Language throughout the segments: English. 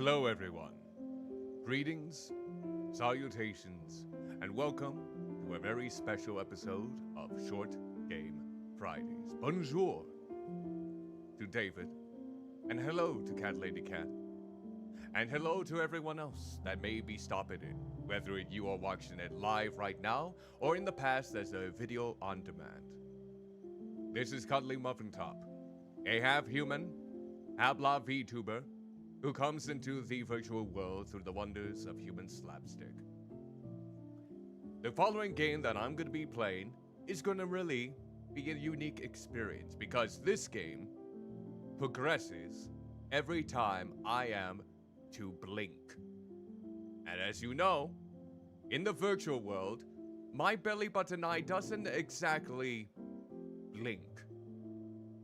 Hello everyone. Greetings, salutations, and welcome to a very special episode of Short Game Fridays. Bonjour to David, and hello to Cat Lady Cat, and hello to everyone else that may be stopping in, whether you are watching it live right now or in the past as a video on demand. This is Cuddlymuffintop, a half-human, half-blah VTuber who comes into the virtual world through the wonders of human slapstick. The following game that I'm going to be playing is going to really be a unique experience because this game progresses every time I am to blink. And as you know, in the virtual world, my belly button eye doesn't exactly blink,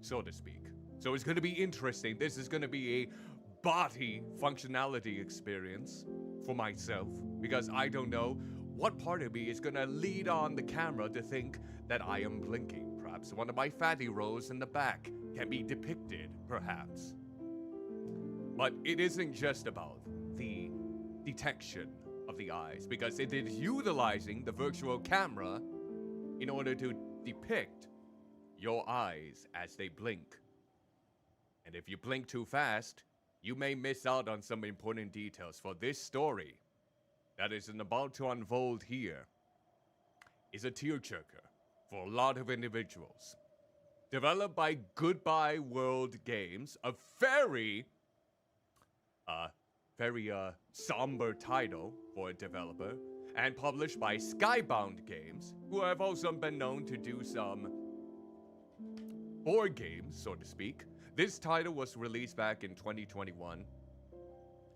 so to speak. So it's going to be interesting. This is going to be a body functionality experience for myself because I don't know what part of me is going to lead on the camera to think that I am blinking. Perhaps one of my fatty rolls in the back can be depicted, perhaps. But it isn't just about the detection of the eyes because it is utilizing the virtual camera in order to depict your eyes as they blink. And if you blink too fast, you may miss out on some important details, for this story that is about to unfold here is a tearjerker for a lot of individuals. Developed by Goodbye World Games, a very somber title for a developer, and published by Skybound Games, who have also been known to do some board games, so to speak. This title was released back in 2021,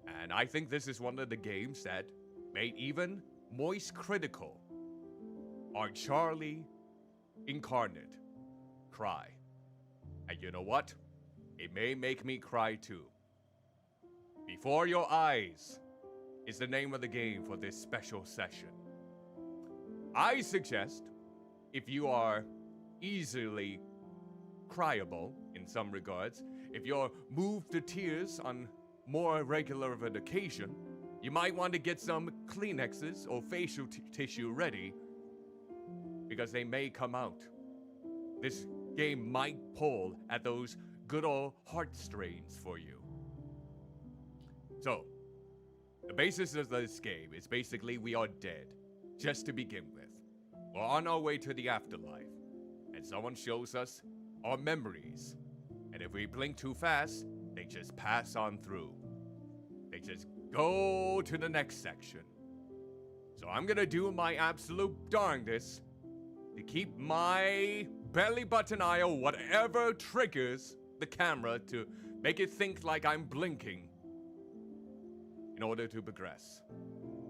and I think this is one of the games that made even Moist Critical, our Charlie incarnate, cry. And you know what? It may make me cry too. Before Your Eyes is the name of the game for this special session. I suggest, if you are easily cryable in some regards, if you're moved to tears on more regular of an occasion, you might want to get some Kleenexes or facial tissue ready because they may come out. This game might pull at those good old heartstrings for you. So, the basis of this game is basically we are dead, just to begin with. We're on our way to the afterlife, and someone shows us our memories. And if we blink too fast, they just pass on through. They just go to the next section. So I'm gonna do my absolute darndest to keep my belly button eye or whatever triggers the camera to make it think like I'm blinking in order to progress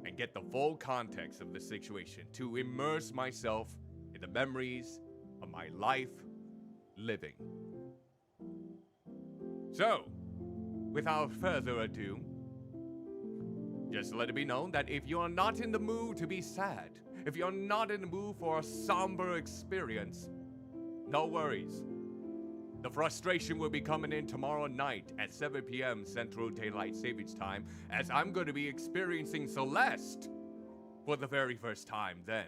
and get the full context of the situation, to immerse myself in the memories of my life living. So, without further ado, just let it be known that if you're not in the mood to be sad, if you're not in the mood for a somber experience, no worries. The frustration will be coming in tomorrow night at 7 p.m. Central Daylight Savings Time, as I'm going to be experiencing Celeste for the very first time then.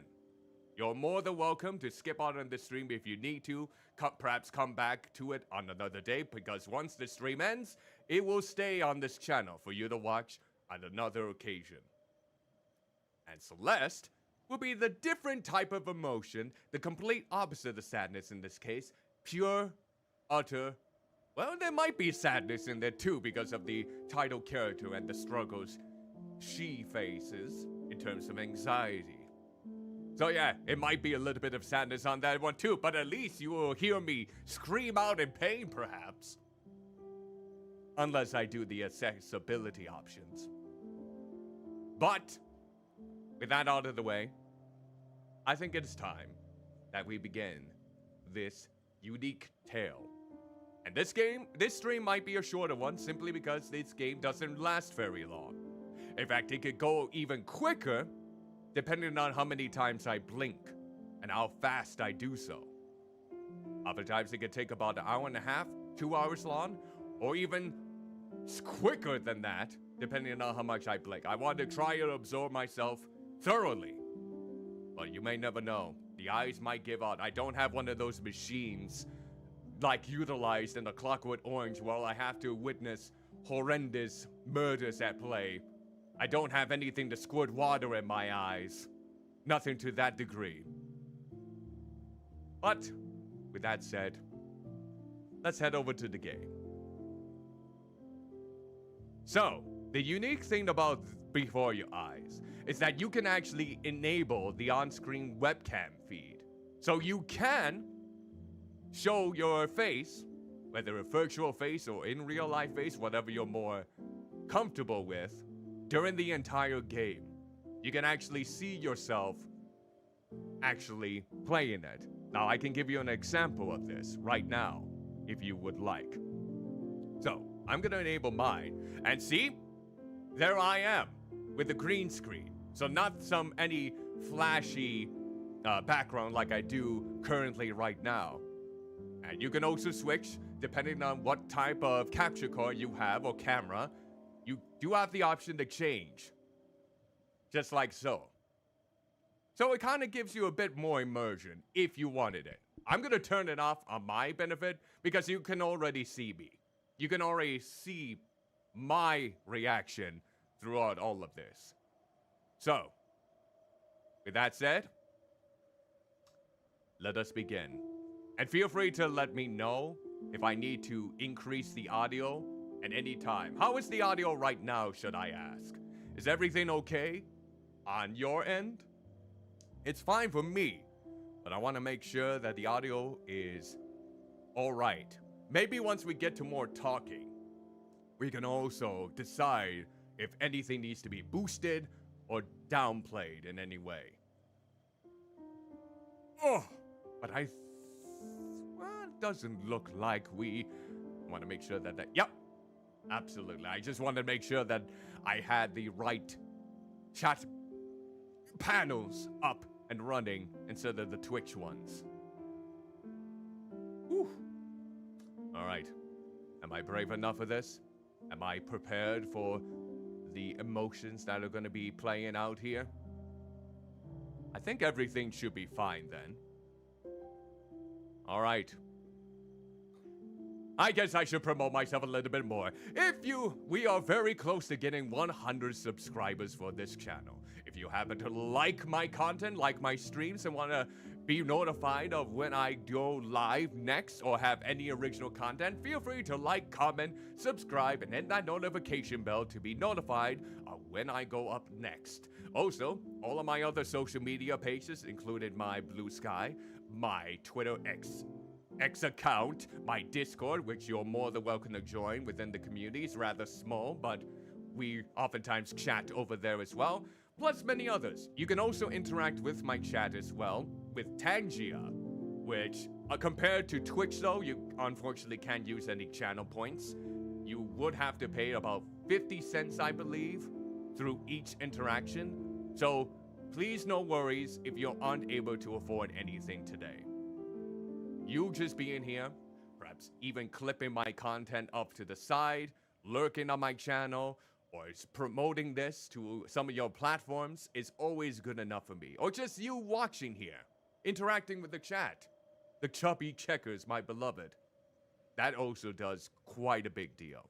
You're more than welcome to skip out on the stream if you need to, perhaps come back to it on another day, because once the stream ends, it will stay on this channel for you to watch on another occasion. And Celeste will be the different type of emotion, the complete opposite of sadness in this case, pure, utter, well, there might be sadness in there too because of the title character and the struggles she faces in terms of anxiety. So yeah, it might be a little bit of sadness on that one too, but at least you will hear me scream out in pain, perhaps. Unless I do the accessibility options. But, with that out of the way, I think it's time that we begin this unique tale. And this stream might be a shorter one simply because this game doesn't last very long. In fact, it could go even quicker depending on how many times I blink and how fast I do so. Other times it could take about an hour and a half, 2 hours long, or even quicker than that, depending on how much I blink. I want to try and absorb myself thoroughly. But you may never know. The eyes might give out. I don't have one of those machines like utilized in the Clockwork Orange while I have to witness horrendous murders at play. I don't have anything to squirt water in my eyes. Nothing to that degree. But, with that said, let's head over to the game. So, the unique thing about Before Your Eyes is that you can actually enable the on-screen webcam feed. So you can show your face, whether a virtual face or in real life face, whatever you're more comfortable with, during the entire game. You can actually see yourself actually playing it. Now, I can give you an example of this right now, if you would like. So, I'm gonna enable mine, and see, there I am, with the green screen. So not any flashy background like I do currently right now. And you can also switch, depending on what type of capture card you have or camera, you do have the option to change. Just like so. So it kind of gives you a bit more immersion if you wanted it. I'm going to turn it off on my benefit because you can already see me. You can already see my reaction throughout all of this. So, with that said, let us begin. And feel free to let me know if I need to increase the audio at any time. How is the audio right now, should I ask? Is everything okay on your end? It's fine for me, but I want to make sure that the audio is all right. Maybe once we get to more talking, we can also decide if anything needs to be boosted or downplayed in any way. Oh, but well, it doesn't look like we want to make sure that yep, absolutely. I just wanted to make sure that I had the right chat panels up and running instead of the Twitch ones. Whew. All right. Am I brave enough for this? Am I prepared for the emotions that are going to be playing out here? I think everything should be fine then. All right. I guess I should promote myself a little bit more. We are very close to getting 100 subscribers for this channel. If you happen to like my content, like my streams, and want to be notified of when I go live next or have any original content, feel free to like, comment, subscribe, and hit that notification bell to be notified of when I go up next. Also, all of my other social media pages, including my Blue Sky, my Twitter X account, my Discord, which you're more than welcome to join within the community. It's rather small, but we oftentimes chat over there as well, plus many others. You can also interact with my chat as well with Tangia, which, compared to Twitch though, you unfortunately can't use any channel points. You would have to pay about 50 cents, I believe, through each interaction. So please no worries if you're unable to afford anything today. You just being here, perhaps even clipping my content up to the side, lurking on my channel, or promoting this to some of your platforms is always good enough for me. Or just you watching here, interacting with the chat. The chubby checkers, my beloved. That also does quite a big deal.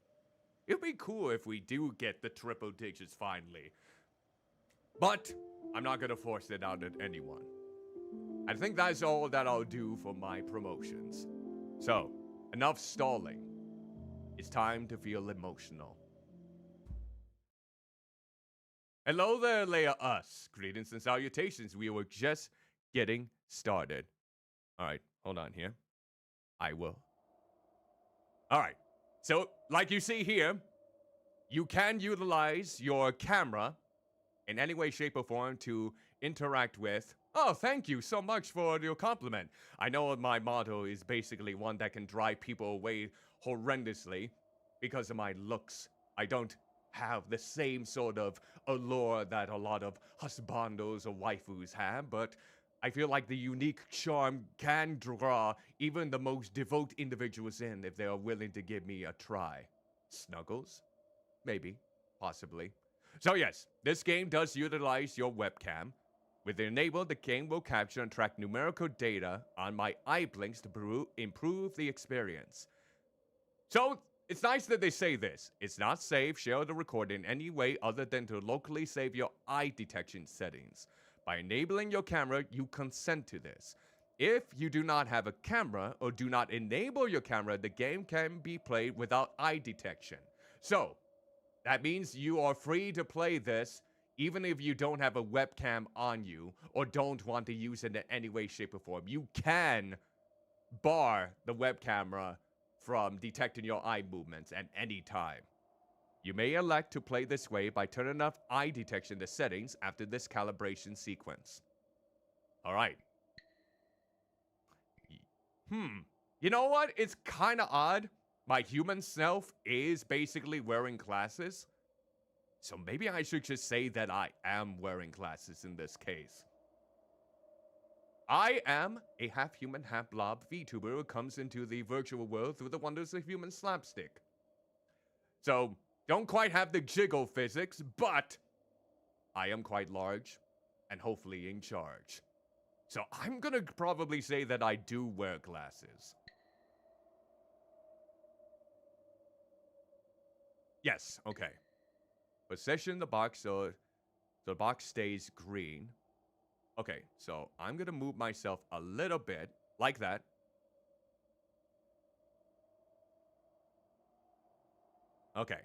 It'd be cool if we do get the triple digits finally. But I'm not gonna force it out at anyone. I think that's all that I'll do for my promotions. So, enough stalling. It's time to feel emotional. Hello there, Leia Us. Greetings and salutations. We were just getting started. Alright, hold on here. I will. Alright, so like you see here, you can utilize your camera in any way, shape, or form to interact with. Oh, thank you so much for your compliment. I know my motto is basically one that can drive people away horrendously because of my looks. I don't have the same sort of allure that a lot of husbandos or waifus have, but I feel like the unique charm can draw even the most devout individuals in if they are willing to give me a try. Snuggles? Maybe. possibly. So yes, this game does utilize your webcam. With Enable, the game will capture and track numerical data on my eye blinks to improve the experience. So, it's nice that they say this. It's not safe, share the recording in any way other than to locally save your eye detection settings. By enabling your camera, you consent to this. If you do not have a camera or do not enable your camera, the game can be played without eye detection. So, that means you are free to play this even if you don't have a webcam on you or don't want to use it in any way, shape, or form. You can bar the web camera from detecting your eye movements at any time. You may elect to play this way by turning off eye detection in the settings after this calibration sequence. Alright. You know what? It's kind of odd. My human self is basically wearing glasses. So maybe I should just say that I am wearing glasses in this case. I am a half-human, half-blob VTuber who comes into the virtual world through the wonders of human slapstick. So, don't quite have the jiggle physics, but I am quite large and hopefully in charge. So I'm gonna probably say that I do wear glasses. Yes, okay. Position the box so the box stays green. Okay, so I'm gonna move myself a little bit, like that. Okay.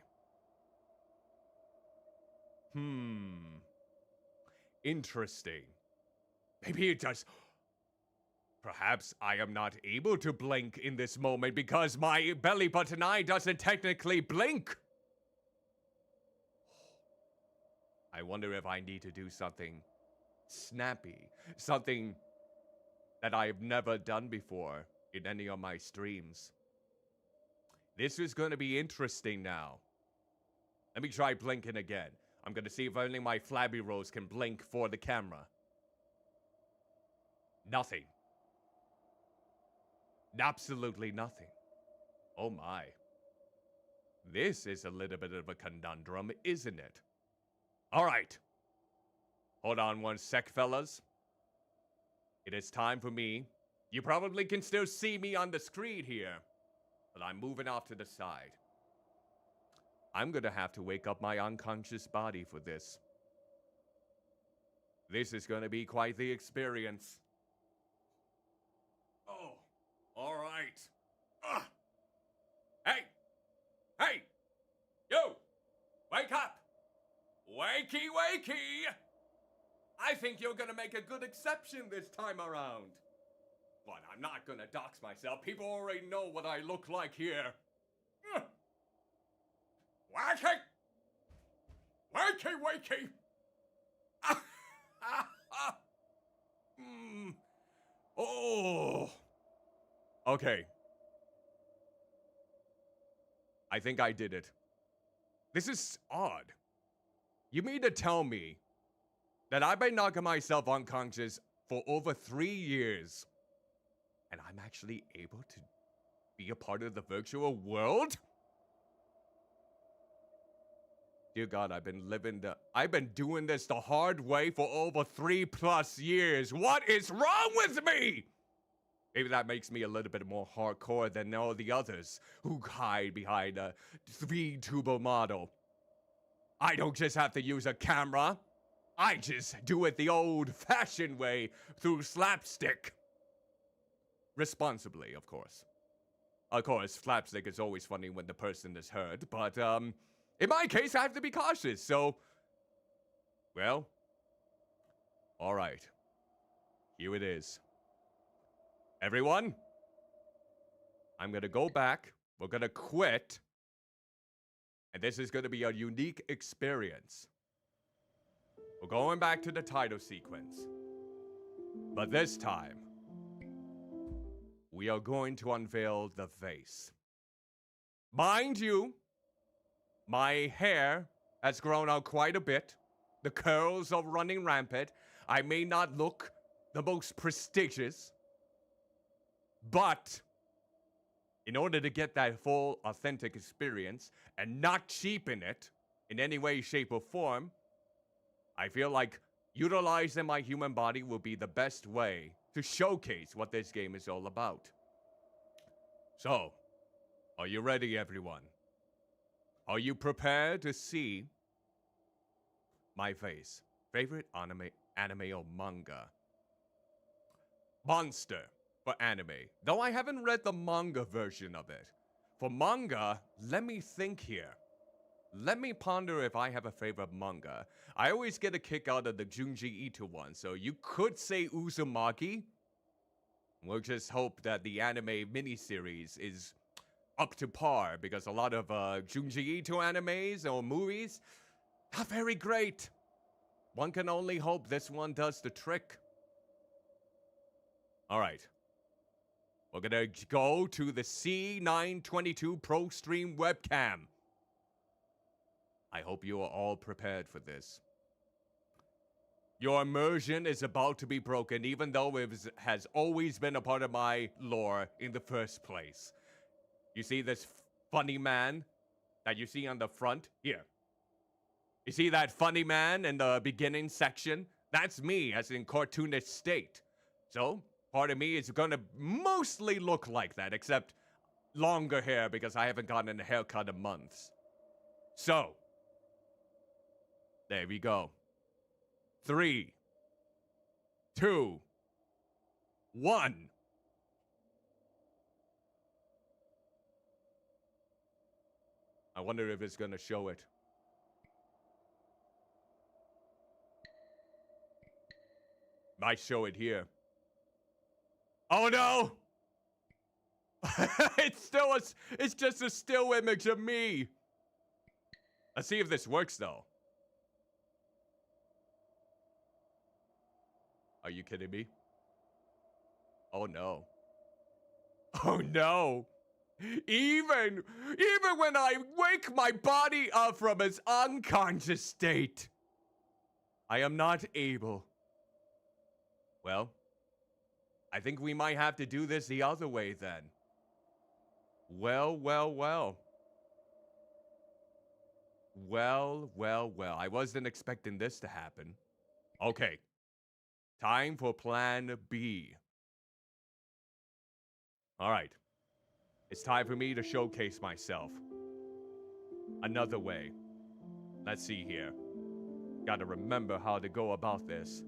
Interesting. Maybe it does. Perhaps I am not able to blink in this moment because my belly button eye doesn't technically blink. I wonder if I need to do something snappy, something that I've never done before in any of my streams. This is going to be interesting now. Let me try blinking again. I'm going to see if only my flabby rose can blink for the camera. Nothing. Absolutely nothing. Oh my. This is a little bit of a conundrum, isn't it? All right. Hold on one sec, fellas. It is time for me. You probably can still see me on the screen here, but I'm moving off to the side. I'm gonna have to wake up my unconscious body for this. This is gonna be quite the experience. Oh, all right. Hey! Hey! You! Wake up! Wakey, wakey! I think you're gonna make a good exception this time around. But I'm not gonna dox myself. People already know what I look like here. Wakey! Wakey, wakey! Oh! Okay. I think I did it. This is odd. You mean to tell me that I've been knocking myself unconscious for over 3 years, and I'm actually able to be a part of the virtual world? Dear God, I've been doing this the hard way for over 3+ years. What is wrong with me? Maybe that makes me a little bit more hardcore than all the others who hide behind a VTuber model. I don't just have to use a camera. I just do it the old-fashioned way through slapstick. Responsibly, of course. Of course, slapstick is always funny when the person is hurt, but, in my case, I have to be cautious, so... Well... Alright. Here it is. Everyone? I'm gonna go back. We're gonna quit. And this is gonna be a unique experience. We're going back to the title sequence. But this time, we are going to unveil the face. Mind you, my hair has grown out quite a bit. The curls are running rampant. I may not look the most prestigious, but in order to get that full, authentic experience and not cheapen it, in any way, shape, or form, I feel like utilizing my human body will be the best way to showcase what this game is all about. So, are you ready, everyone? Are you prepared to see my face? Favorite anime or manga? Monster for anime, though I haven't read the manga version of it. For manga, let me think here. Let me ponder if I have a favorite manga. I always get a kick out of the Junji Ito one, so you could say Uzumaki. We'll just hope that the anime miniseries is up to par, because a lot of Junji Ito animes or movies are very great. One can only hope this one does the trick. All right. We're gonna go to the C922 Pro Stream webcam. I hope you are all prepared for this. Your immersion is about to be broken, even though it has always been a part of my lore in the first place. You see this funny man that you see on the front? Here. You see that funny man in the beginning section? That's me, as in cartoonish state. So, part of me is gonna mostly look like that, except longer hair because I haven't gotten a haircut in months. So, there we go. 3, 2, 1. I wonder if it's gonna show it. Might show it here. Oh no! It's just a still image of me. Let's see if this works though. Are you kidding me? Oh no. Oh no. Even when I wake my body up from its unconscious state, I am not able. Well, I think we might have to do this the other way then. Well. Well. I wasn't expecting this to happen. Okay. Time for plan B. All right. It's time for me to showcase myself. Another way. Let's see here. Gotta remember how to go about this.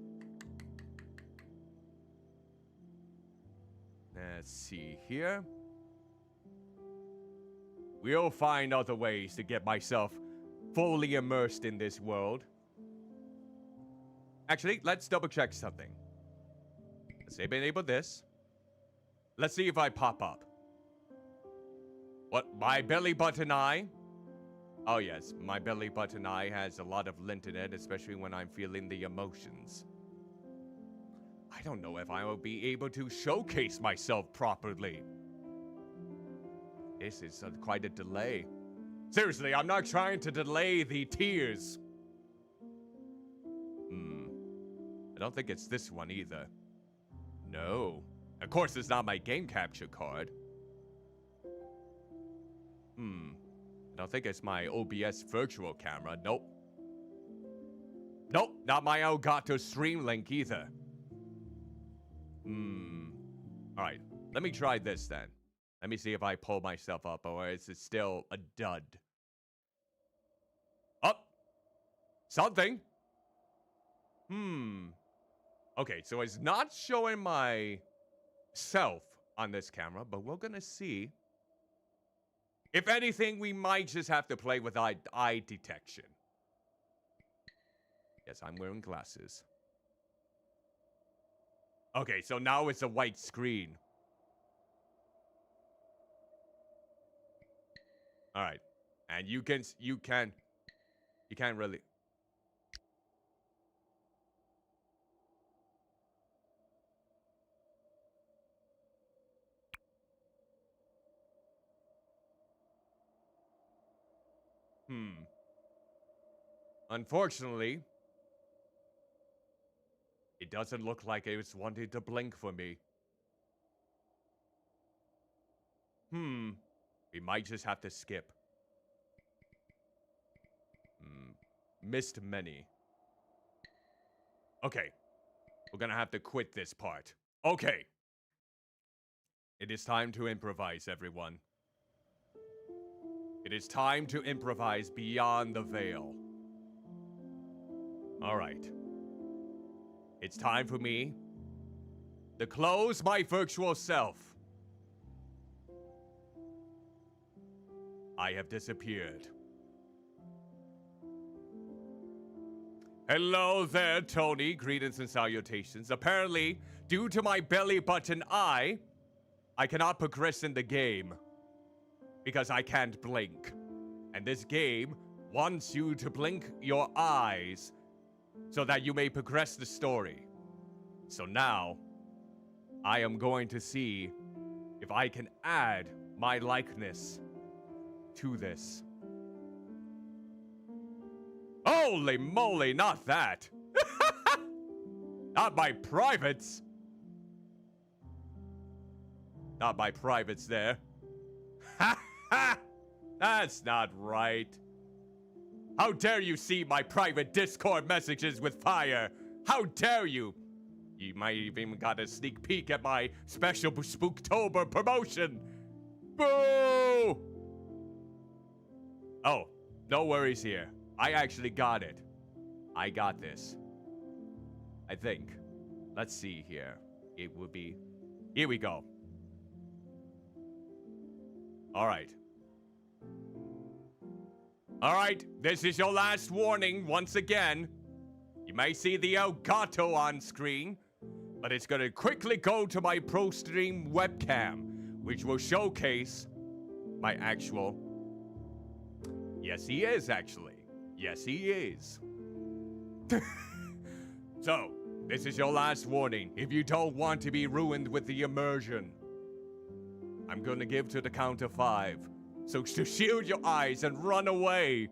Let's see here. We'll find other ways to get myself fully immersed in this world. Actually, let's double check something. Let's enable this. Let's see if I pop up. What, my belly button eye? Oh yes, my belly button eye has a lot of lint in it, especially when I'm feeling the emotions. I don't know if I will be able to showcase myself properly. This is quite a delay. Seriously, I'm not trying to delay the tears. I don't think it's this one either. No. Of course, it's not my game capture card. I don't think it's my OBS virtual camera. Nope. Nope, not my Elgato Stream Link either. Alright, let me try this then. Let me see if I pull myself up, or is it still a dud? Up! Something! Okay, so it's not showing myself on this camera, but we're gonna see. If anything, we might just have to play with eye detection. Yes, I'm wearing glasses. Okay, so now it's a white screen. All right, and you can't really. Unfortunately, it doesn't look like it was wanting to blink for me. We might just have to skip. missed many. Okay. We're gonna have to quit this part. Okay. It is time to improvise, everyone. It is time to improvise beyond the veil. Alright. It's time for me to close my virtual self. I have disappeared. Hello there, Tony. Greetings and salutations. Apparently, due to my belly button eye, I cannot progress in the game because I can't blink. And this game wants you to blink your eyes so that you may progress the story. So now, I am going to see if I can add my likeness to this. Holy moly, not that! Not my privates! Not my privates there. Ha ha! That's not right. How dare you see my private Discord messages with fire? How dare you? You might even got a sneak peek at my special Spooktober promotion. Boo! Oh, no worries here. I actually got it. I got this. I think. Let's see here. It would be... Here we go. Alright. Alright, this is your last warning once again. You may see the Elgato on screen, but it's gonna quickly go to my ProStream webcam, which will showcase my actual... Yes, he is, actually. Yes, he is. So, this is your last warning. If you don't want to be ruined with the immersion, I'm gonna give to the count of 5. So to shield your eyes and run away.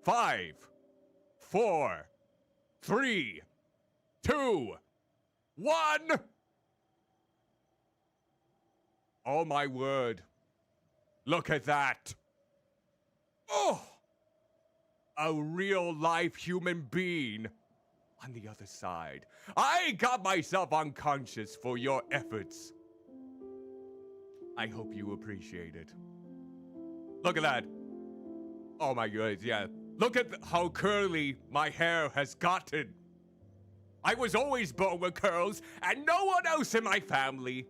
5, 4, 3, 2, 1. Oh my word. Look at that. Oh! A real life human being on the other side. I got myself unconscious for your efforts. I hope you appreciate it. Look at that. Oh my goodness, yeah. Look at how curly my hair has gotten. I was always born with curls, and no one else in my family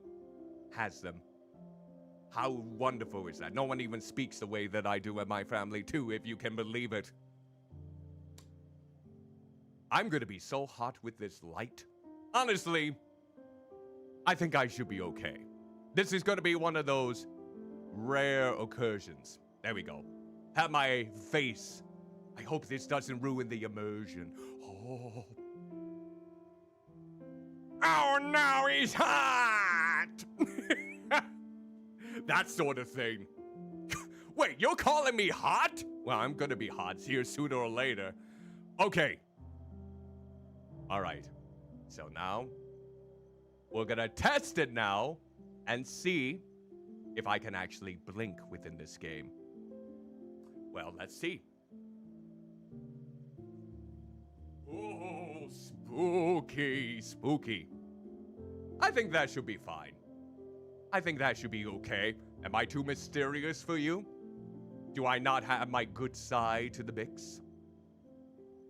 has them. How wonderful is that? No one even speaks the way that I do in my family too, if you can believe it. I'm gonna be so hot with this light. Honestly, I think I should be okay. This is gonna be one of those rare occasions. There we go. Have my face. I hope this doesn't ruin the immersion. Oh. Oh no, he's hot! That sort of thing. Wait, you're calling me hot? Well, I'm gonna be hot here sooner or later. Okay. Alright. So now, we're gonna test it now and see if I can actually blink within this game. Well, let's see. Oh, spooky, spooky. I think that should be fine. I think that should be okay. Am I too mysterious for you? Do I not have my good side to the mix?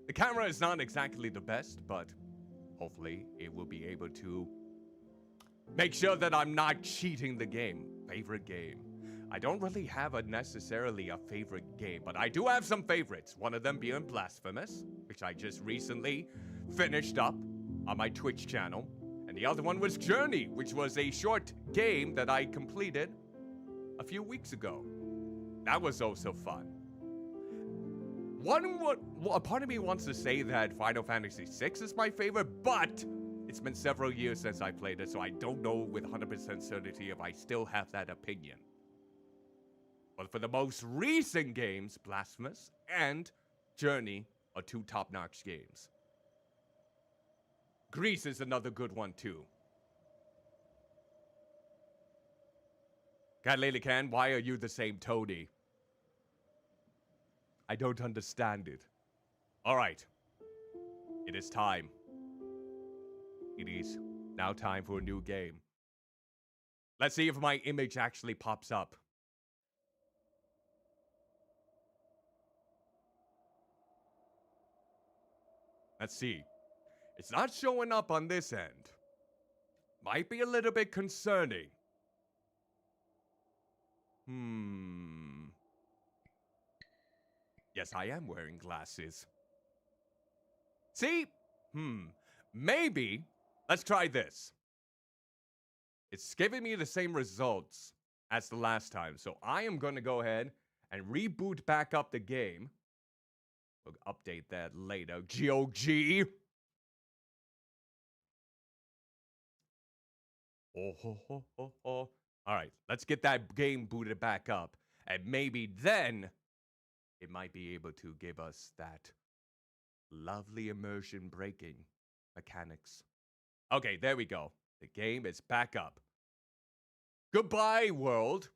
The camera is not exactly the best, but hopefully it will be able to make sure that I'm not cheating the game. Favorite game. I don't really have necessarily a favorite game, but I do have some favorites. One of them being Blasphemous, which I just recently finished up on my Twitch channel. And the other one was Journey, which was a short game that I completed a few weeks ago. That was also fun. A part of me wants to say that Final Fantasy VI is my favorite, but it's been several years since I played it, so I don't know with 100% certainty if I still have that opinion. But for the most recent games, Blasphemous and Journey are two top-notch games. Grease is another good one, too. Cat Lady Can, why are you the same Toady? I don't understand it. Alright. It is time. It is now time for a new game. Let's see if my image actually pops up. Let's see. It's not showing up on this end. Might be a little bit concerning. Yes, I am wearing glasses. See? Maybe. Let's try this. It's giving me the same results as the last time, so I am going to go ahead and reboot back up the game. We'll update that later. GOG. Alright, let's get that game booted back up. And maybe then it might be able to give us that lovely immersion breaking mechanics. Okay, there we go. The game is back up. Goodbye, world.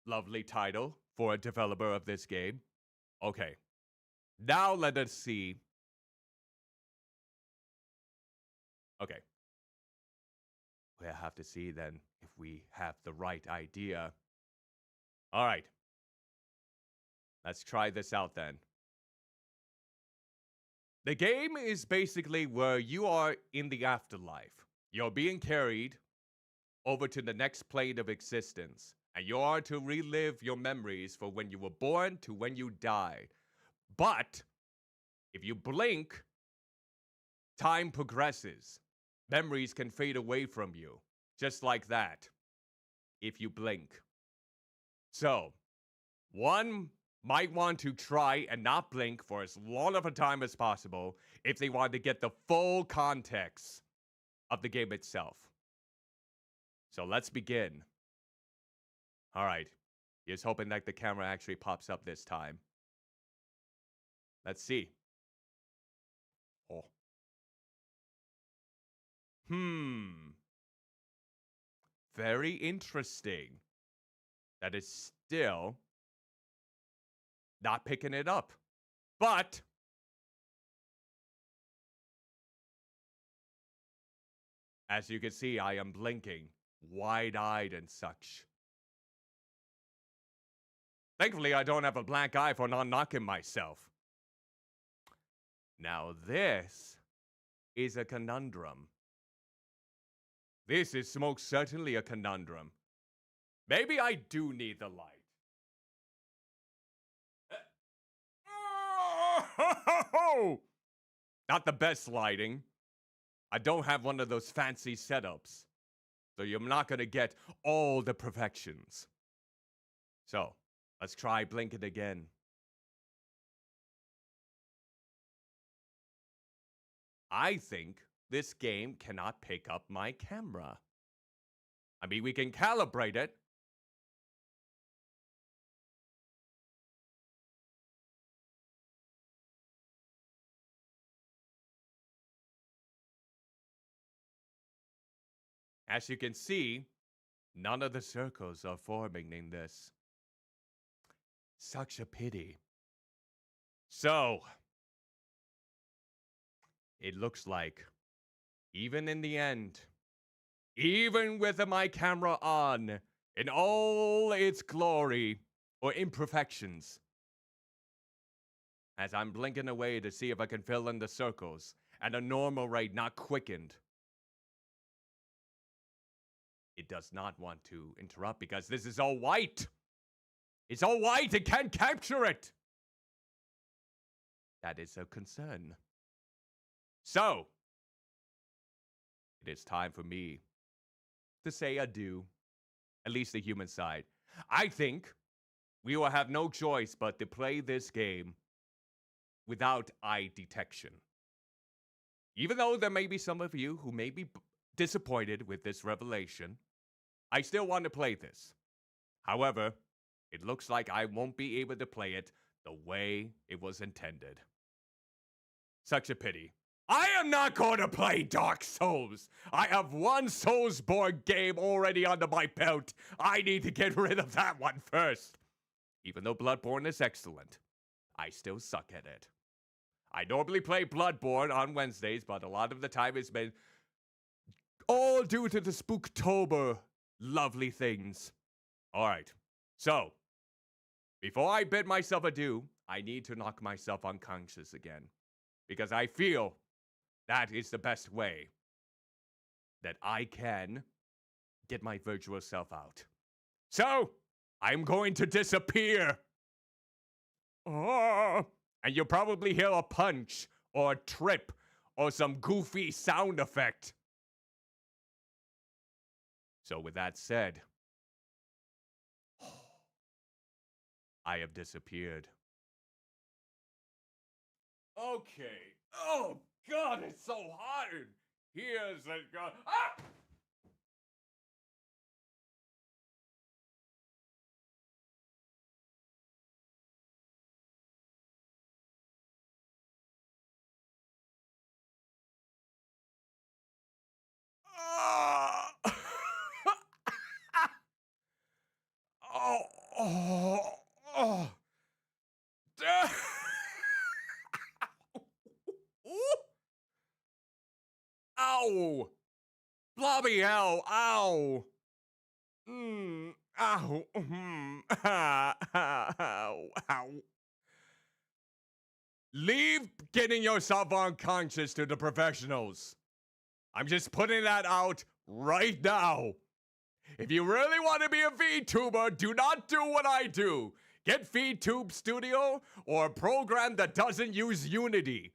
Lovely title for a developer of this game. Okay, now let us see. Okay. We'll have to see then if we have the right idea. All right. Let's try this out then. The game is basically where you are in the afterlife. You're being carried over to the next plane of existence, and you are to relive your memories for when you were born to when you died. But if you blink, time progresses. Memories can fade away from you, just like that, if you blink. So, one might want to try and not blink for as long of a time as possible if they want to get the full context of the game itself. So let's begin. All right, here's hoping that the camera actually pops up this time. Let's see. Oh. Very interesting. That is still not picking it up. But as you can see, I am blinking, wide-eyed and such. Thankfully, I don't have a black eye for not knocking myself. Now this is a conundrum. This is most certainly a conundrum. Maybe I do need the light. Not the best lighting. I don't have one of those fancy setups, so you're not gonna get all the perfections. So, let's try blinking again. I think this game cannot pick up my camera. I mean, we can calibrate it. As you can see, none of the circles are forming in this. Such a pity. So, it looks like, even in the end, even with my camera on, in all its glory or imperfections, as I'm blinking away to see if I can fill in the circles at a normal rate, not quickened, it does not want to interrupt because this is all white. It's all white, it can't capture it. That is a concern. So, it is time for me to say adieu, at least the human side. I think we will have no choice but to play this game without eye detection. Even though there may be some of you who may be disappointed with this revelation, I still want to play this. However, it looks like I won't be able to play it the way it was intended. Such a pity. I am not going to play Dark Souls. I have one Soulsborne game already under my belt. I need to get rid of that one first. Even though Bloodborne is excellent. I still suck at it. I normally play Bloodborne on Wednesdays, but a lot of the time it's been all due to the Spooktober lovely things. Alright, so, before I bid myself adieu, I need to knock myself unconscious again. Because I feel that is the best way that I can get my virtual self out. So, I'm going to disappear. Oh, and you'll probably hear a punch or a trip or some goofy sound effect. So with that said, I have disappeared. Okay. Oh, God, it's so hot. Here's a god. Ah! Ah! Oh, oh, oh. Ooh. Ow! Blobby hell! Ow! Ow! Ow! Ow! Leave getting yourself unconscious to the professionals. I'm just putting that out right now. If you really want to be a VTuber, do not do what I do. Get VTube Studio or a program that doesn't use Unity.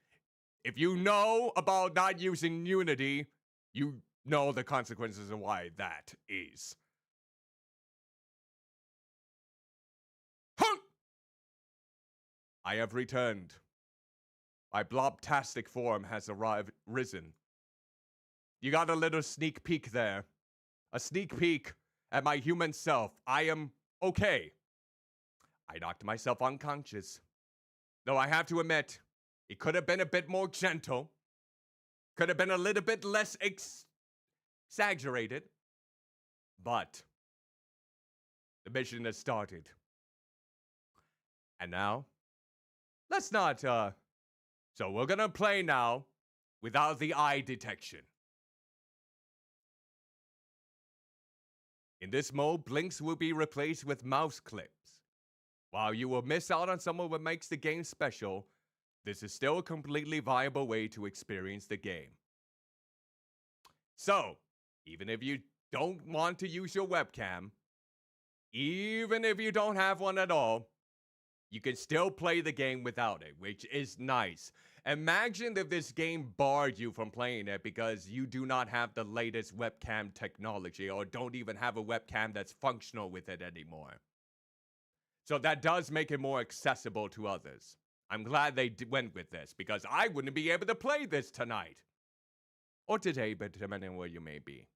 If you know about not using Unity, you know the consequences of why that is. Huh! I have returned. My blobtastic form has risen. You got a little sneak peek there. A sneak peek at my human self. I am okay. I knocked myself unconscious. Though I have to admit, it could have been a bit more gentle. Could have been a little bit less exaggerated. But the mission has started. And now, let's not, so we're gonna play now without the eye detection. In this mode, blinks will be replaced with mouse clicks. While you will miss out on some of what makes the game special, this is still a completely viable way to experience the game. So, even if you don't want to use your webcam, even if you don't have one at all, you can still play the game without it, which is nice. Imagine if this game barred you from playing it because you do not have the latest webcam technology or don't even have a webcam that's functional with it anymore. So that does make it more accessible to others. I'm glad they went with this because I wouldn't be able to play this tonight. Or today, but depending on where you may be.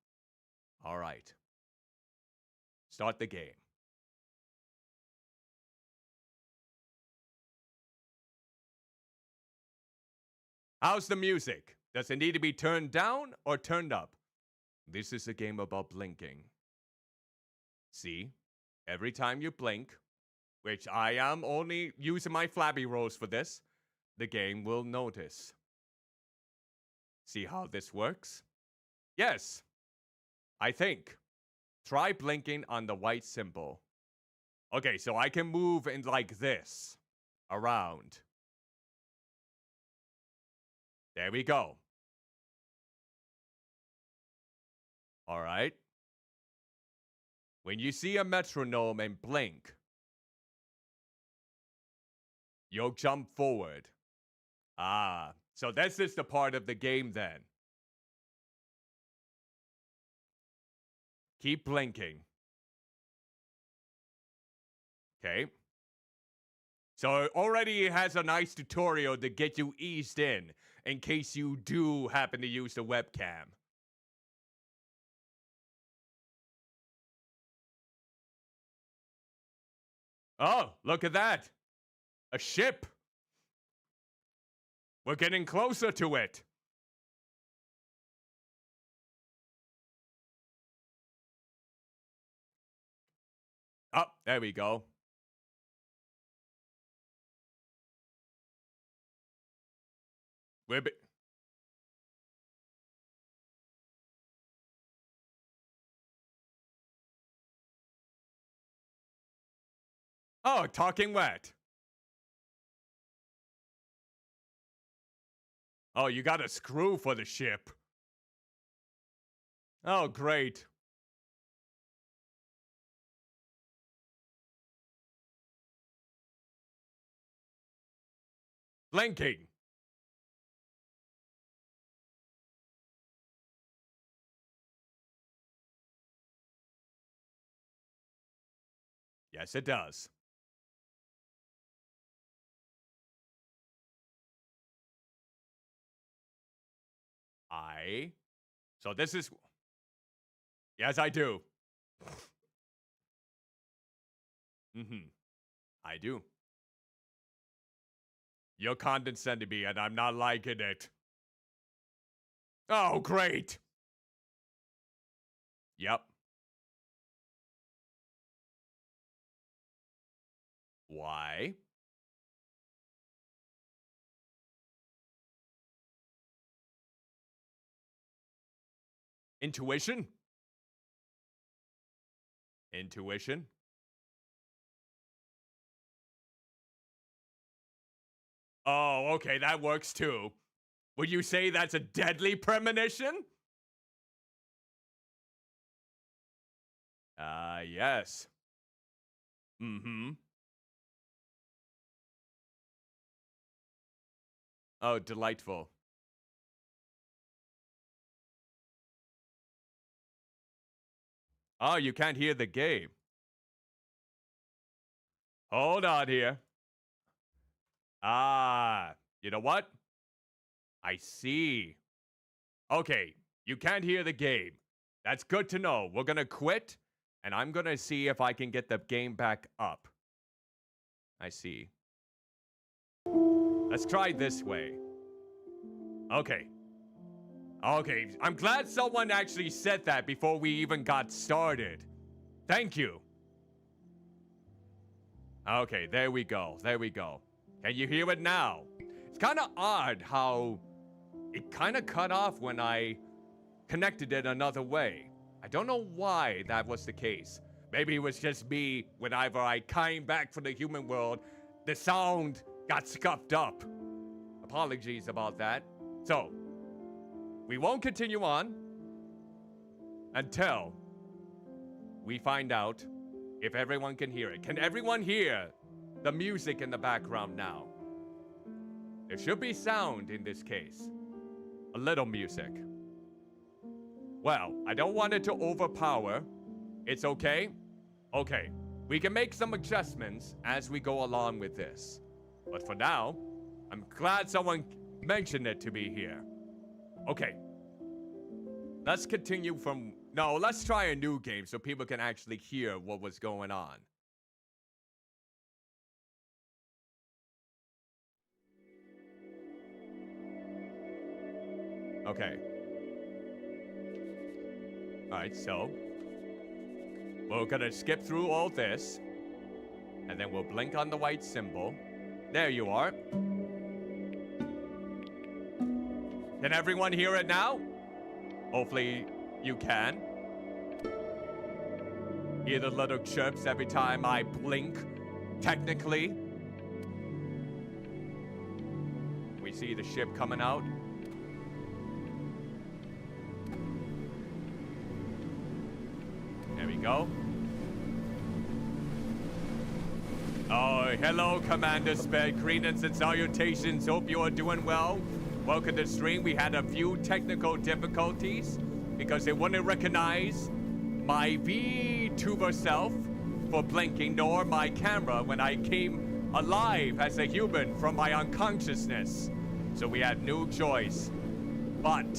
All right. Start the game. How's the music? Does it need to be turned down or turned up? This is a game about blinking. See? Every time you blink, which I am only using my flabby rolls for this, the game will notice. See how this works? Yes. I think. Try blinking on the white symbol. Okay, so I can move in like this. Around. There we go. All right. When you see a metronome and blink, you'll jump forward. Ah, so this is the part of the game then. Keep blinking. Okay. So already it has a nice tutorial to get you eased in case you do happen to use the webcam. Oh, look at that. A ship. We're getting closer to it. Oh, there we go. We're Oh, talking wet. Oh, you got a screw for the ship. Oh, great. Blinking. Yes, it does. So this is... Yes, I do. I do. You're condescending me, and I'm not liking it. Oh, great. Yep. Why? Intuition? Intuition? Oh, okay, that works too. Would you say that's a deadly premonition? Yes. Oh, delightful. Oh, you can't hear the game. Hold on here. You know what? I see. Okay, you can't hear the game. That's good to know. We're gonna quit, and I'm gonna see if I can get the game back up. I see. Let's try this way. Okay. Okay, I'm glad someone actually said that before we even got started. Thank you. Okay, there we go. There we go. Can you hear it now? It's kind of odd how it kind of cut off when I connected it another way. I don't know why that was the case. Maybe it was just me. Whenever I came back from the human world, the sound got scuffed up. Apologies about that. So, we won't continue on until we find out if everyone can hear it. Can everyone hear the music in the background now? There should be sound in this case. A little music. Well, I don't want it to overpower. It's okay? Okay. We can make some adjustments as we go along with this. But for now, I'm glad someone mentioned it to me here. Okay. Let's continue from... No, let's try a new game so people can actually hear what was going on. Okay. Alright, so... we're gonna skip through all this. And then we'll blink on the white symbol. There you are. Can everyone hear it now? Hopefully you can. Hear the little chirps every time I blink, technically. We see the ship coming out. There we go. Oh, hello, Commander Sped. Greetings and salutations. Hope you are doing well. Welcome to the stream. We had a few technical difficulties because it wouldn't recognize my vtuber self for blinking, nor my camera when I came alive as a human from my unconsciousness. So we had no choice but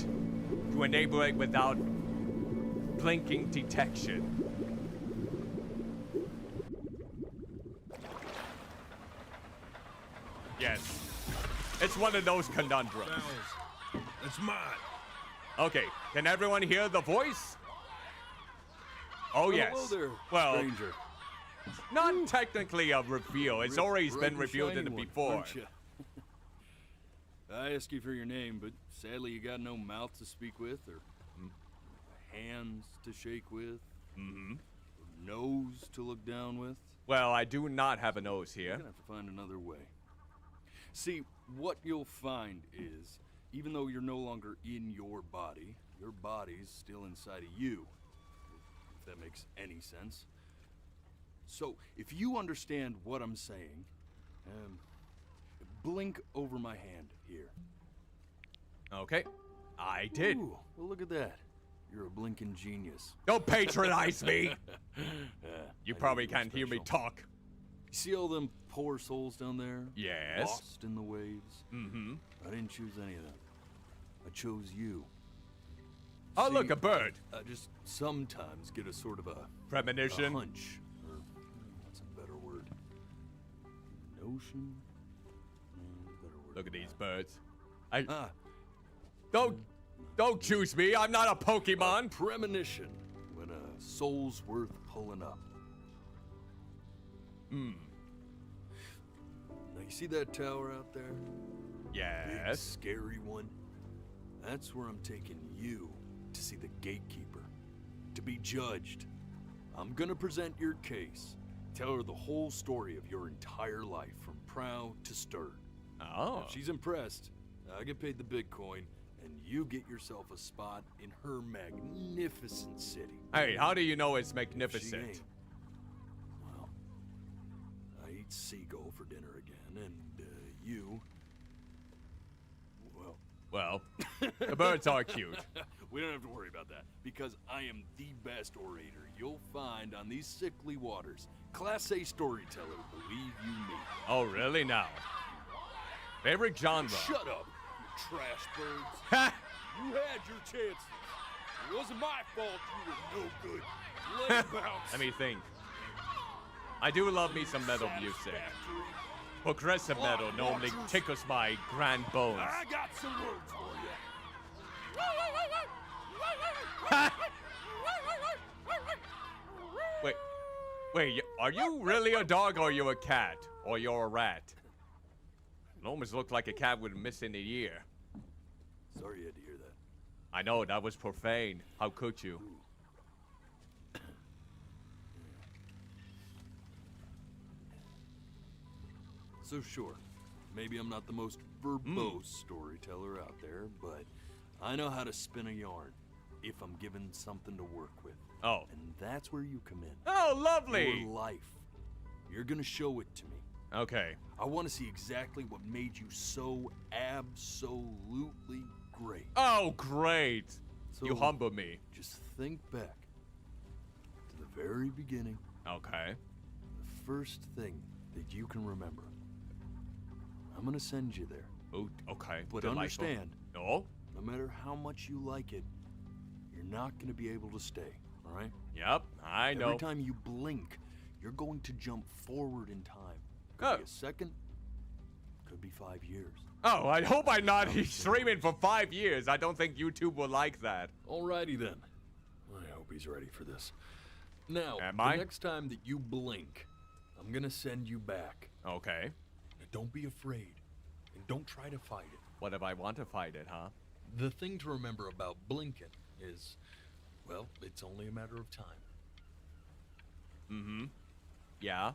to enable it without blinking detection. Yes. It's one of those conundrums. It's mine. Okay, can everyone hear the voice? Oh, yes. Hello there, well, stranger. Not technically a reveal. It's always been revealed in the before. I ask you for your name, but sadly you got no mouth to speak with, or hands to shake with, or nose to look down with. Well, I do not have a nose You're here. gonna have to find another way. See, what you'll find is, even though you're no longer in your body's still inside of you. If that makes any sense. So, if you understand what I'm saying, blink over my hand here. Okay, I did. Ooh, well, look at that. You're a blinking genius. Don't patronize me. You I probably know you're can't hear me special. talk. You see all them poor souls down there? Yes. Lost in the waves? Mm-hmm. I didn't choose any of them. I chose you. Oh, See, look, a bird. I just sometimes get a sort of a Premonition. hunch, or what's a better word? Notion? Better word Look at than these that. birds. Don't choose me. I'm not a Pokemon. Premonition, when a soul's worth pulling up. Now you see that tower out there? Big, Yes. scary one? That's where I'm taking you to see the gatekeeper, to be judged. I'm gonna present your case, tell her the whole story of your entire life, from prow to stern. Oh. If she's impressed, I get paid the Bitcoin, and you get yourself a spot in her magnificent city. Hey, how do you know it's If she magnificent? ain't, well, I eat seagull for dinner again, and you, well, Well, the birds are cute. we don't have to worry about that, because I am the best orator you'll find on these sickly waters. Class A storyteller, believe you me. Oh, really now? Favorite genre? Shut up, you trash birds. Ha! You had your chances. It wasn't my fault you were no good. Let it bounce. Let me think. I do love me some metal music. Satisfactory. Progressive metal normally tickles my grand bones. I got some words for you. Wait, are you really a dog or you a cat? Or you're a rat? It almost looked like a cat with a missing an ear. Sorry you had to hear that. I know, that was profane. How could you? So sure, maybe I'm not the most verbose storyteller out there, but I know how to spin a yarn if I'm given something to work with. Oh. And that's where you come in. Oh, lovely! Your life. You're gonna show it to me. Okay. I want to see exactly what made you so absolutely great. Oh, great! So You humble me. Just think back to the very beginning, Okay. the first thing that you can remember. I'm gonna send you there. Oh, okay. But Delightful. understand, No? no matter how much you like it, you're not gonna be able to stay, all right? Yep, I know. Every time you blink, you're going to jump forward in time. Could Oh. be a second, could be 5 years. Oh, I hope I'm not streaming for 5 years. I don't think YouTube will like that. Alrighty then. I hope he's ready for this. Now, Am the I? next time that you blink, I'm gonna send you back. Okay. Now, don't be afraid, and don't try to fight it. What if I want to fight it, huh? The thing to remember about blinking is, well, it's only a matter of time. Mm-hmm. Yeah.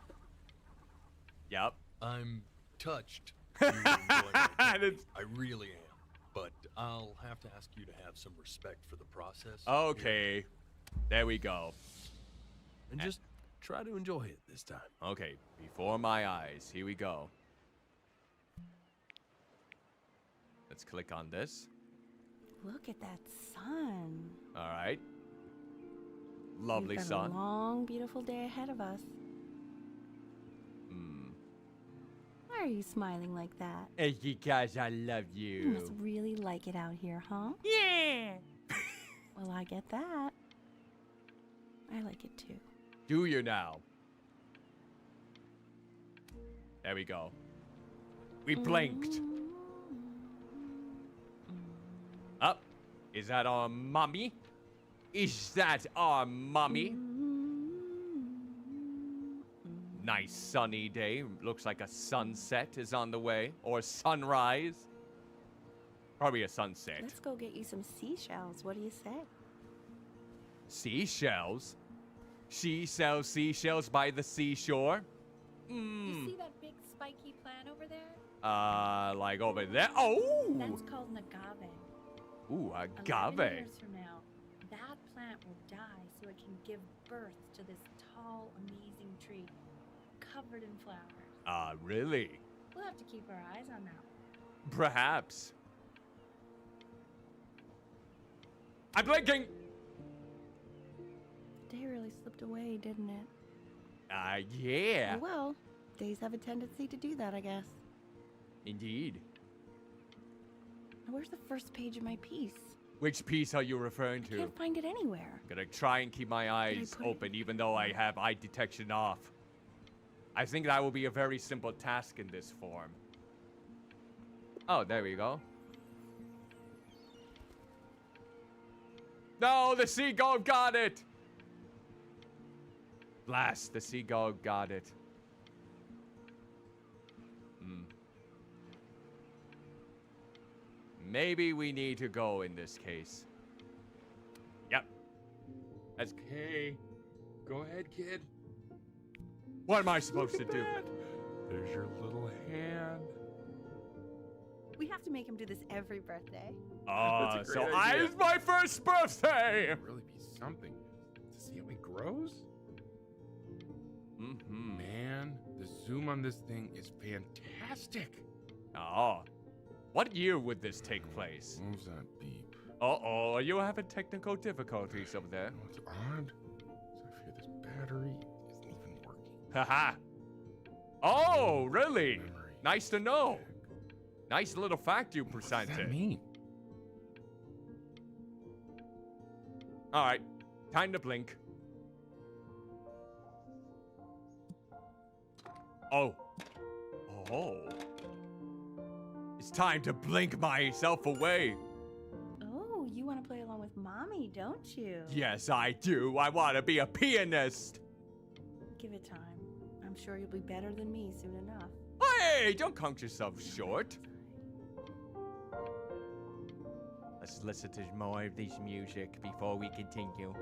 Yep. I'm touched. You enjoy my And company. it's- I really am. But I'll have to ask you to have some respect for the process. Okay. There we go. And just try to enjoy it this time. Okay, before my eyes. Here we go. Let's click on this. Look at that sun. All right. Lovely We've got sun. a long, beautiful day ahead of us. Why are you smiling like that? It's because I love You must really like it out here, huh? Yeah. Well, I get that. I like it too. Do you now? There we go. We blinked. Up. Is that our mommy? Is that our mommy? Nice sunny day. Looks like a sunset is on the way. Or sunrise. Probably a sunset. Let's go get you some seashells. What do you say? Seashells? She sells seashells by the seashore? You see that big spiky plant over there? Like over there? Oh! That's called an agave. Ooh, 11 agave. years from now, that plant will die so it can give birth to this tall, amazing tree covered in flowers. Really? We'll have to keep our eyes on that one. Perhaps. I'm blinking! Day really slipped away, didn't it? Yeah. Oh, well, days have a tendency to do that, I guess. Indeed. Now, where's the first page of my piece? Which piece are you referring I to? can't find it anywhere. Gonna try and keep my eyes put it- open even though I have eye detection off. I think that will be a very simple task in this form. Oh, there we go. No, the seagull got it! Blast, the seagull got it. Maybe we need to go in this case. Yep. That's Hey, go ahead, kid. what am I supposed to do? There's your little hand. We have to make him do this every birthday. Oh, That's a so great idea. it's my first birthday! It'd really be something to see how he grows. Mm-hmm. Man, the zoom on this thing is fantastic. Oh. What year would this take place? What was that beep? Uh-oh, are you having technical difficulties over there? You know what's odd? So I fear this battery isn't even working. Haha. Oh, really? Memory Nice to know. check. Nice little fact you What does that presented. mean? Alright, time to blink. Oh. Oh. It's time to blink myself away. Oh, you want to play along with Mommy, don't you? Yes, I do. I want to be a pianist. Give it time. I'm sure you'll be better than me soon enough. Hey, don't count yourself short. Let's listen to more of this music before we continue.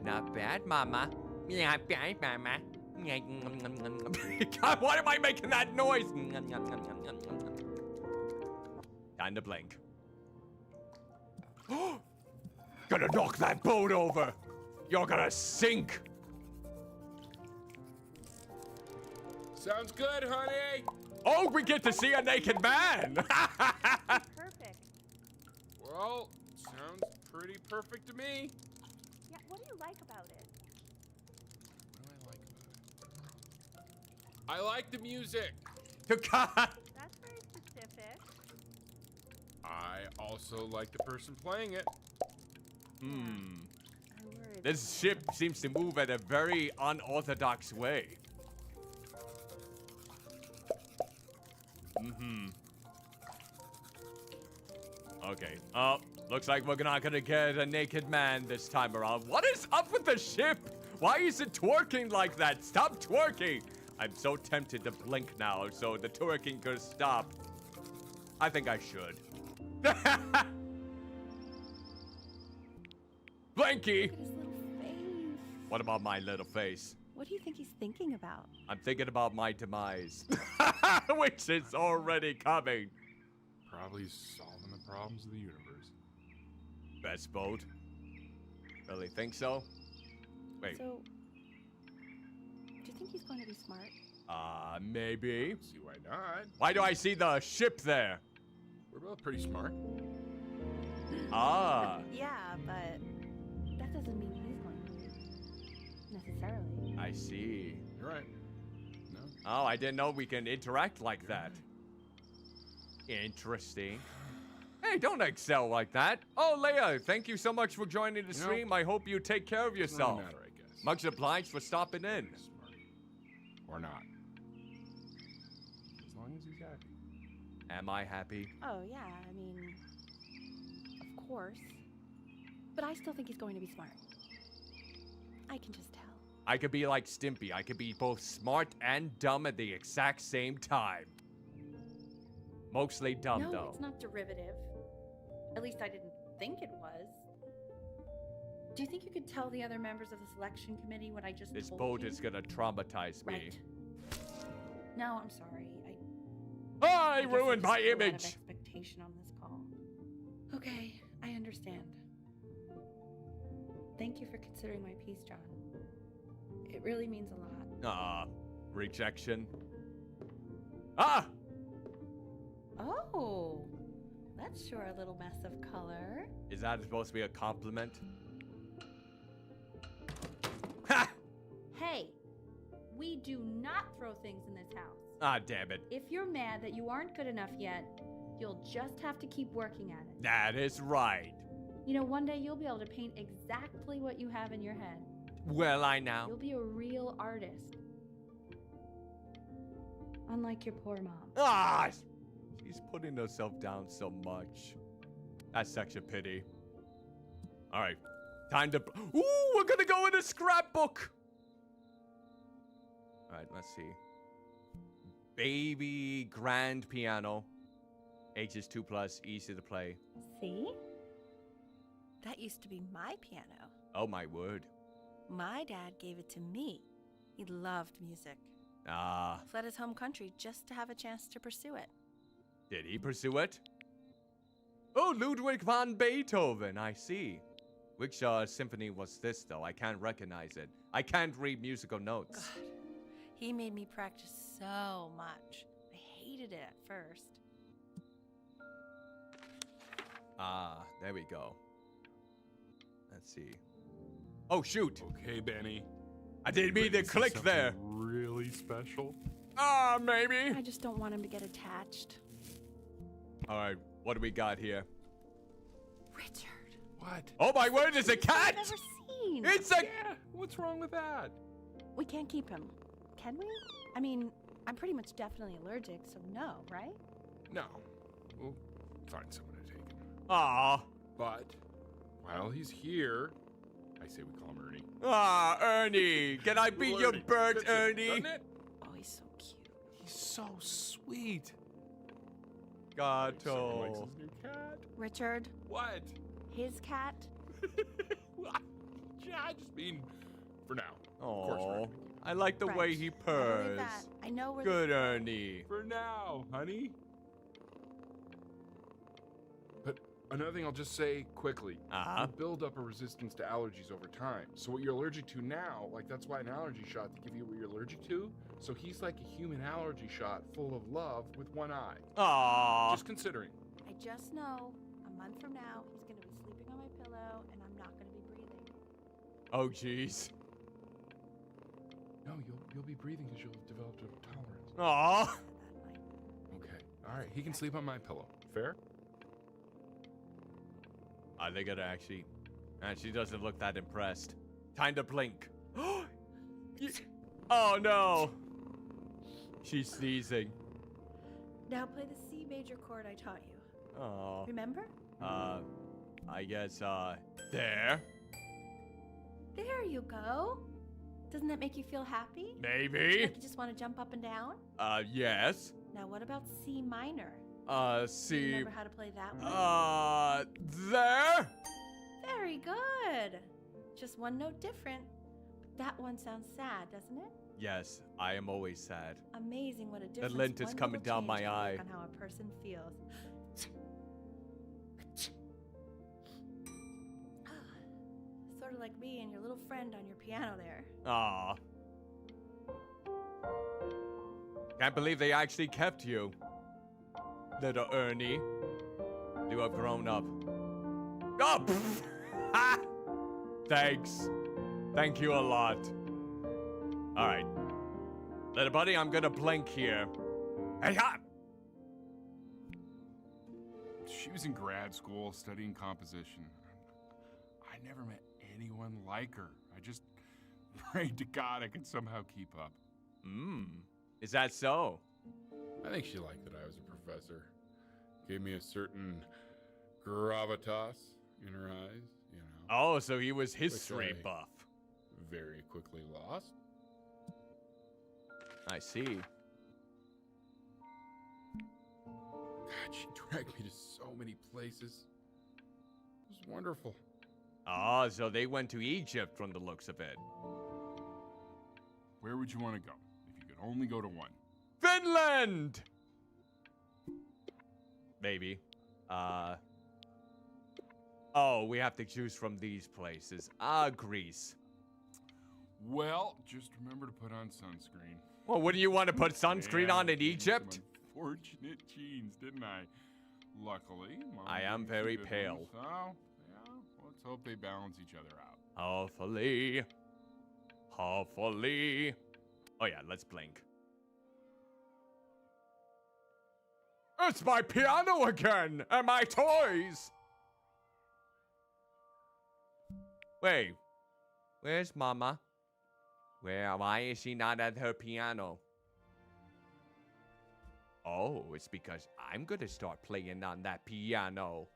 Not bad, Mama. Not bad, Mama. God, why am I making that noise? Time to blink. Gonna knock that boat over. You're gonna sink. Sounds good, honey. Oh, we get to see a naked man. Perfect. Well, sounds pretty perfect to me. Yeah, what do you like about it? What do I like about it? I like the music. God. That's very specific. I also like the person playing it. Hmm. I worry. This ship seems to move at a very unorthodox way. Mm-hmm. Okay. Oh, looks like we're not gonna get a naked man this time around. What is up with the ship? Why is it twerking like that? Stop twerking! I'm so tempted to blink now so the twerking could stop. I think I should. Blinky! Look at his little face. What about my little face? What do you think he's thinking about? I'm thinking about my demise. Which is already coming. Probably solving the problems of the universe. Best boat? Really think so? Wait, So, do you think he's going to be smart? maybe. See why not? Why do I see the ship there? We're both pretty smart. Ah, Yeah, but that doesn't mean he's going to be. Necessarily. I see. You're right. No. Oh, I didn't know we can interact like that. Interesting. Hey, don't excel like that. Oh, Leia, thank you so much for joining the You know, stream. I hope you take care of Doesn't really yourself. matter, I guess. Much obliged for stopping in. Smart. Or not. As long as he's happy. Am I happy? Oh, yeah, I mean, of course. But I still think he's going to be smart. I can just tell. I could be like Stimpy. I could be both smart and dumb at the exact same time. Mostly dumb, No, though. it's not derivative. At least I didn't think it was. Do you think you could tell the other members of the selection committee what I just This told boat you? is gonna traumatize me. Right. No, I'm sorry. I guess ruined just my put a lot of image. expectation on this call. Okay, I understand. Thank you for considering my piece, John. It really means a lot. Rejection. Ah! Oh, that's sure a little mess of color. Is that supposed to be a compliment? Ha! Hey, we do not throw things in this house. Ah, damn it. If you're mad that you aren't good enough yet, you'll just have to keep working at it. That is right. You know, one day you'll be able to paint exactly what you have in your head. Well, I now. You'll be a real artist. Unlike your poor mom. Ah! She's putting herself down so much. That's such a pity. All right, time to. Ooh, we're gonna go in a scrapbook. All right, let's see. Baby grand piano, ages 2+, easy to play. See? That used to be my piano. Oh my word. My dad gave it to me. He loved music. Ah, Fled his home country just to have a chance to pursue it. did he pursue it? Oh, Ludwig van Beethoven, I see. Which symphony was this, though? I can't recognize it. I can't read musical notes. God, he made me practice so much. I hated it at first. Ah, there we go. Let's see. Oh, shoot. Okay, Benny. I didn't mean to Ready see click something there. Really special? Ah, maybe. I just don't want him to get attached. All right, what do we got here? Richard. What? Oh my word, it's a cat! I've never seen. It's a... Yeah, what's wrong with that? We can't keep him, can we? I mean, I'm pretty much definitely allergic, so no, right? No. We'll find someone to take him. Aw. But while he's here, I say we call him Ernie. Ah, Ernie. Can I be your Ernie. bird, That's it, Ernie? doesn't it? Oh, he's so cute. He's so sweet. Gato. Someone likes his new cat. Richard, What? his cat. Yeah, I just mean for now. Of course, we're Oh, gonna keep him. I like the way Right. he I believe purrs. that. I know where Good, this- Ernie. For now, honey. But another thing I'll just say quickly. Uh-huh. You build up a resistance to allergies over time. So what you're allergic to now, like that's why an allergy shot to give you what you're allergic to. So he's like a human allergy shot full of love with one eye. Aw. Just considering. I just know a month from now he's gonna be sleeping on my pillow and I'm not gonna be breathing. Oh, jeez. No, you'll be breathing because you'll have developed a tolerance. Aw. That night. Okay. All right. He can sleep on my pillow. Fair? I think it actually... And she doesn't look that impressed. Time to blink. Oh, no. She's sneezing. Now play the C major chord I taught you. Oh. Remember? I guess, there? There you go. Doesn't that make you feel happy? Maybe? Like you just want to jump up and down? Yes. Now what about C minor? C... Remember how to play that one? There? Very good. Just one note different. That one sounds sad, doesn't it? Yes, I am always sad. Amazing what a difference lint is one coming little down my change can eye. make on how a person feels. Sort of like me and your little friend on your piano there. Aw. Can't believe they actually kept you. Little Ernie. You have grown up. Oh! Pfft. Ha! Thanks. Thank you a lot. Alright. Little buddy, I'm gonna blink here. Hey, ha! She was in grad school studying composition. I never met anyone like her. I just prayed to God I could somehow keep up. Is that so? I think she liked that I was a professor. Gave me a certain gravitas. in her eyes, you know. Oh, so he was Which history I buff. very quickly lost. I see. God, she dragged me to so many places. It was wonderful. Ah, so they went to Egypt from the looks of it. Where would you want to go if you could only go to one? Finland! Maybe. Oh, we have to choose from these places. Greece. Well, just remember to put on sunscreen. Well, wouldn't you want to put sunscreen Yeah, on I in gave you Egypt? Some unfortunate genes, didn't I? Luckily, Mom I am gave you very some good pale. ones, so, yeah, let's hope they balance each other out. Hopefully. Hopefully. Oh yeah, let's blink. It's my piano again! And my toys! Wait. Where's Mama? Why is she not at her piano? Oh, it's because I'm gonna start playing on that piano.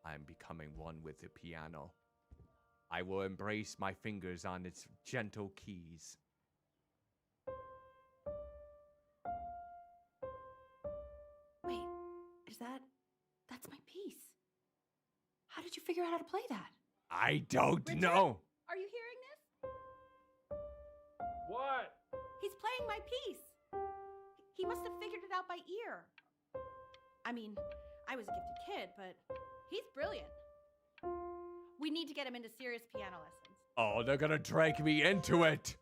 I'm becoming one with the piano. I will embrace my fingers on its gentle keys. Wait, that's my piece. How did you figure out how to play that? I don't Richard? know. Are you hearing this? What? He's playing my piece. He must have figured it out by ear. I mean, I was a gifted kid, but he's brilliant. We need to get him into serious piano lessons. Oh, they're gonna drag me into it.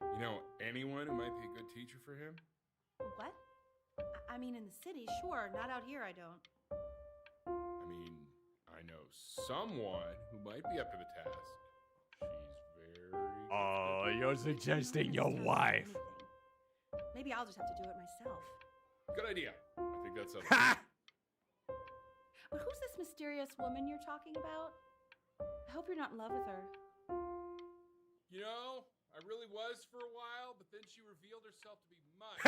You know anyone who might be a good teacher for him? What? I mean, in the city, sure. Not out here, I don't. I mean, I know someone who might be up to the task. She's very. Oh, gifted. you're suggesting your Anything. wife. Maybe I'll just have to do it myself. Good idea. I think that's something. Ha! But who's this mysterious woman you're talking about? I hope you're not in love with her. You know, I really was for a while, but then she revealed herself to be much.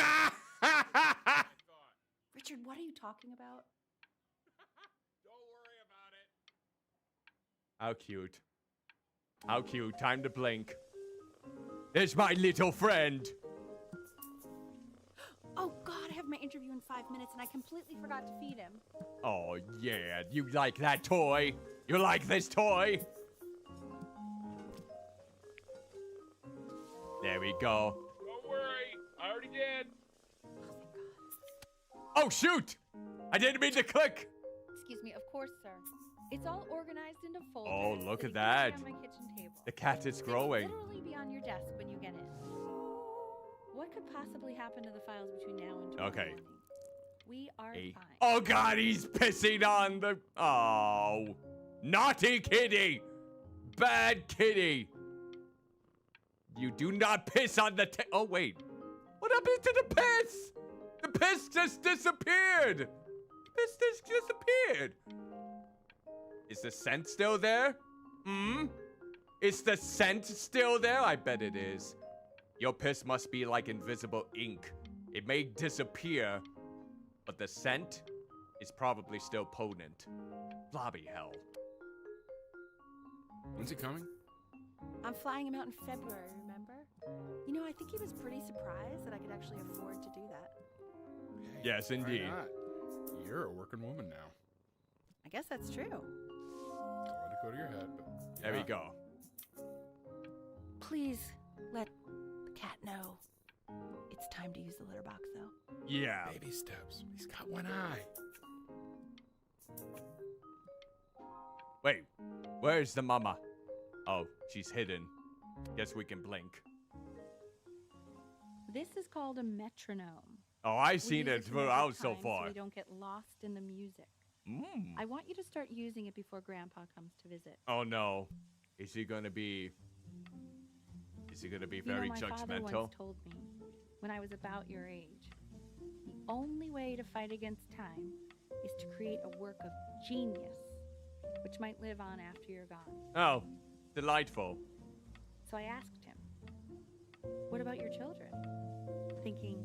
I thought. Richard, what are you talking about? Don't worry about it. How cute. How cute. Time to blink. There's my little friend. Oh, God, I have my interview in 5 minutes and I completely forgot to feed him. Oh, yeah. You like that toy? You like this toy? There we go. Don't worry. I already did. Oh, shoot! I didn't mean to click. Excuse me, of course, sir. It's all organized into folders. Oh, look so at they can that. be on my kitchen table. The cat is They will growing. literally be on your desk when you get in. What could possibly happen to the files between now and tomorrow Okay. morning? We are fine. Oh, God, he's pissing on the... Oh. Naughty kitty. Bad kitty. You do not piss on the... Oh, wait. What happened to the piss? The piss just disappeared. The piss just disappeared. Is the scent still there? Is the scent still there? I bet it is. Your piss must be like invisible ink. It may disappear, but the scent is probably still potent. Blobby hell. When's he coming? I'm flying him out in February, remember? You know, I think he was pretty surprised that I could actually afford to do that. Hey, Yes, why indeed. not? You're a working woman now. I guess that's true. Don't let it go to your head, but There we yeah. go. Please let the cat know. It's time to use the litter box, though. Yeah. Baby steps. He's got one eye. Wait, where's the mama? Oh, she's hidden. Guess we can blink. This is called a metronome. Oh, I've We seen use it to measure throughout so time far. we don't get lost in the music. I want you to start using it before Grandpa comes to visit. Oh no. Is he gonna be... Is he gonna be very you know, my father judgmental? once told me, when I was about your age, the only way to fight against time is to create a work of genius, which might live on after you're gone. Oh, delightful. So I asked him, what about your children? Thinking,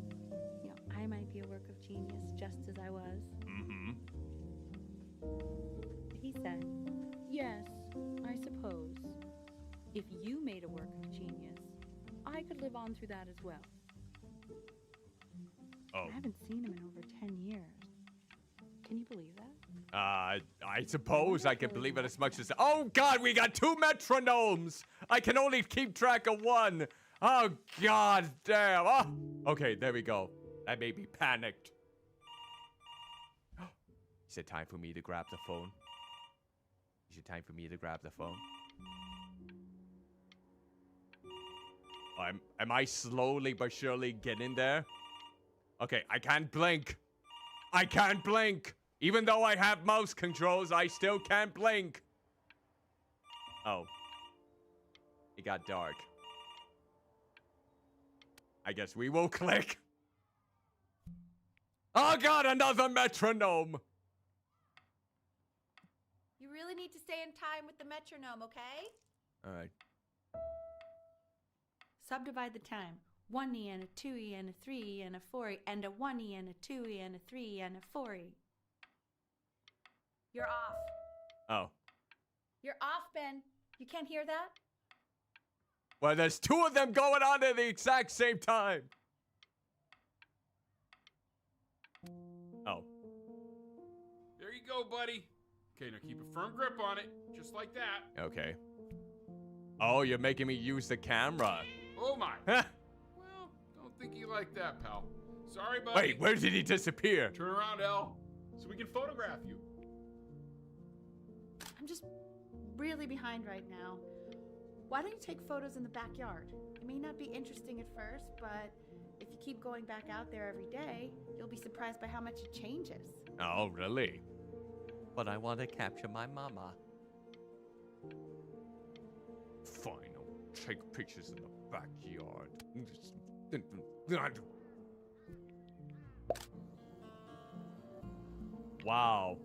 you know, I might be a work of genius just as I was. Mm-hmm. He then. Yes, I suppose. If you made a work of genius, I could live on through that as well. Oh. I haven't seen him in over 10 years. Can you believe that? I suppose I can believe it as much as. Oh God, we got 2 metronomes. I can only keep track of 1. Oh God damn. Oh. Okay, there we go. That made me panicked. Is it time for me to grab the phone? Is it time for me to grab the phone? Am I slowly but surely getting there? Okay, I can't blink. I can't blink. Even though I have mouse controls, I still can't blink. Oh. It got dark. I guess we will click. Oh God, another metronome. You really need to stay in time with the metronome, okay? All right. Subdivide the time. 1E and a 2E and a 3E and a 4E and a 1E and a 2E and a 3E and a 4E. You're off. Oh. You're off, Ben. You can't hear that? Well, there's 2 of them going on at the exact same time. Oh. There you go, buddy. Okay, now keep a firm grip on it, just like that. Okay. Oh, you're making me use the camera. Oh my. Huh. Well, don't think you like that, pal. Sorry, buddy. Wait, where did he disappear? Turn around, L, so we can photograph you. I'm just really behind right now. Why don't you take photos in the backyard? It may not be interesting at first, but if you keep going back out there every day, you'll be surprised by how much it changes. Oh, really? But I want to capture my mama. Fine, I'll take pictures in the backyard. Wow.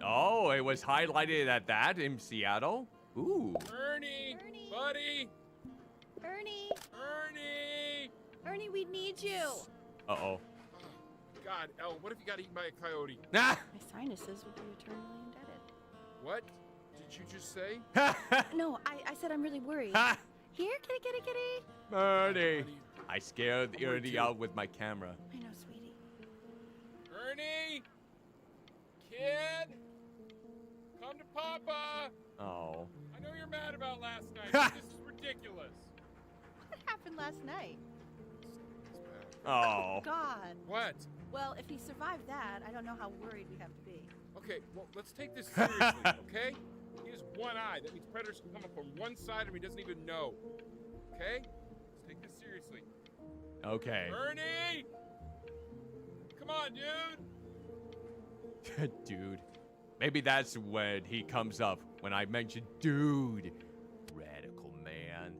Oh, it was highlighted at that in Seattle? Ooh. Ernie, Ernie. buddy, Ernie! Ernie. Ernie, we need you! Uh-oh. God, L, what if you got eaten by a coyote? Ah! My sinuses would be eternally indebted. What did you just say? No, I said I'm really worried. Ha! Here, kitty, kitty, kitty. Ernie. Buddy. I scared I'm worried Ernie too. out with my camera. I know, sweetie. Ernie, kid, come to Papa. Oh. I know you're mad about last night. But this is ridiculous. What happened last night? Oh. God. What? Well, if he survived that, I don't know how worried we have to be. Okay, well, let's take this seriously, okay? He has one eye. That means predators can come up from one side of him he doesn't even know. Okay? Let's take this seriously. Okay. Ernie! Come on, dude! Dude. Maybe that's when he comes up when I mention dude. Radical man.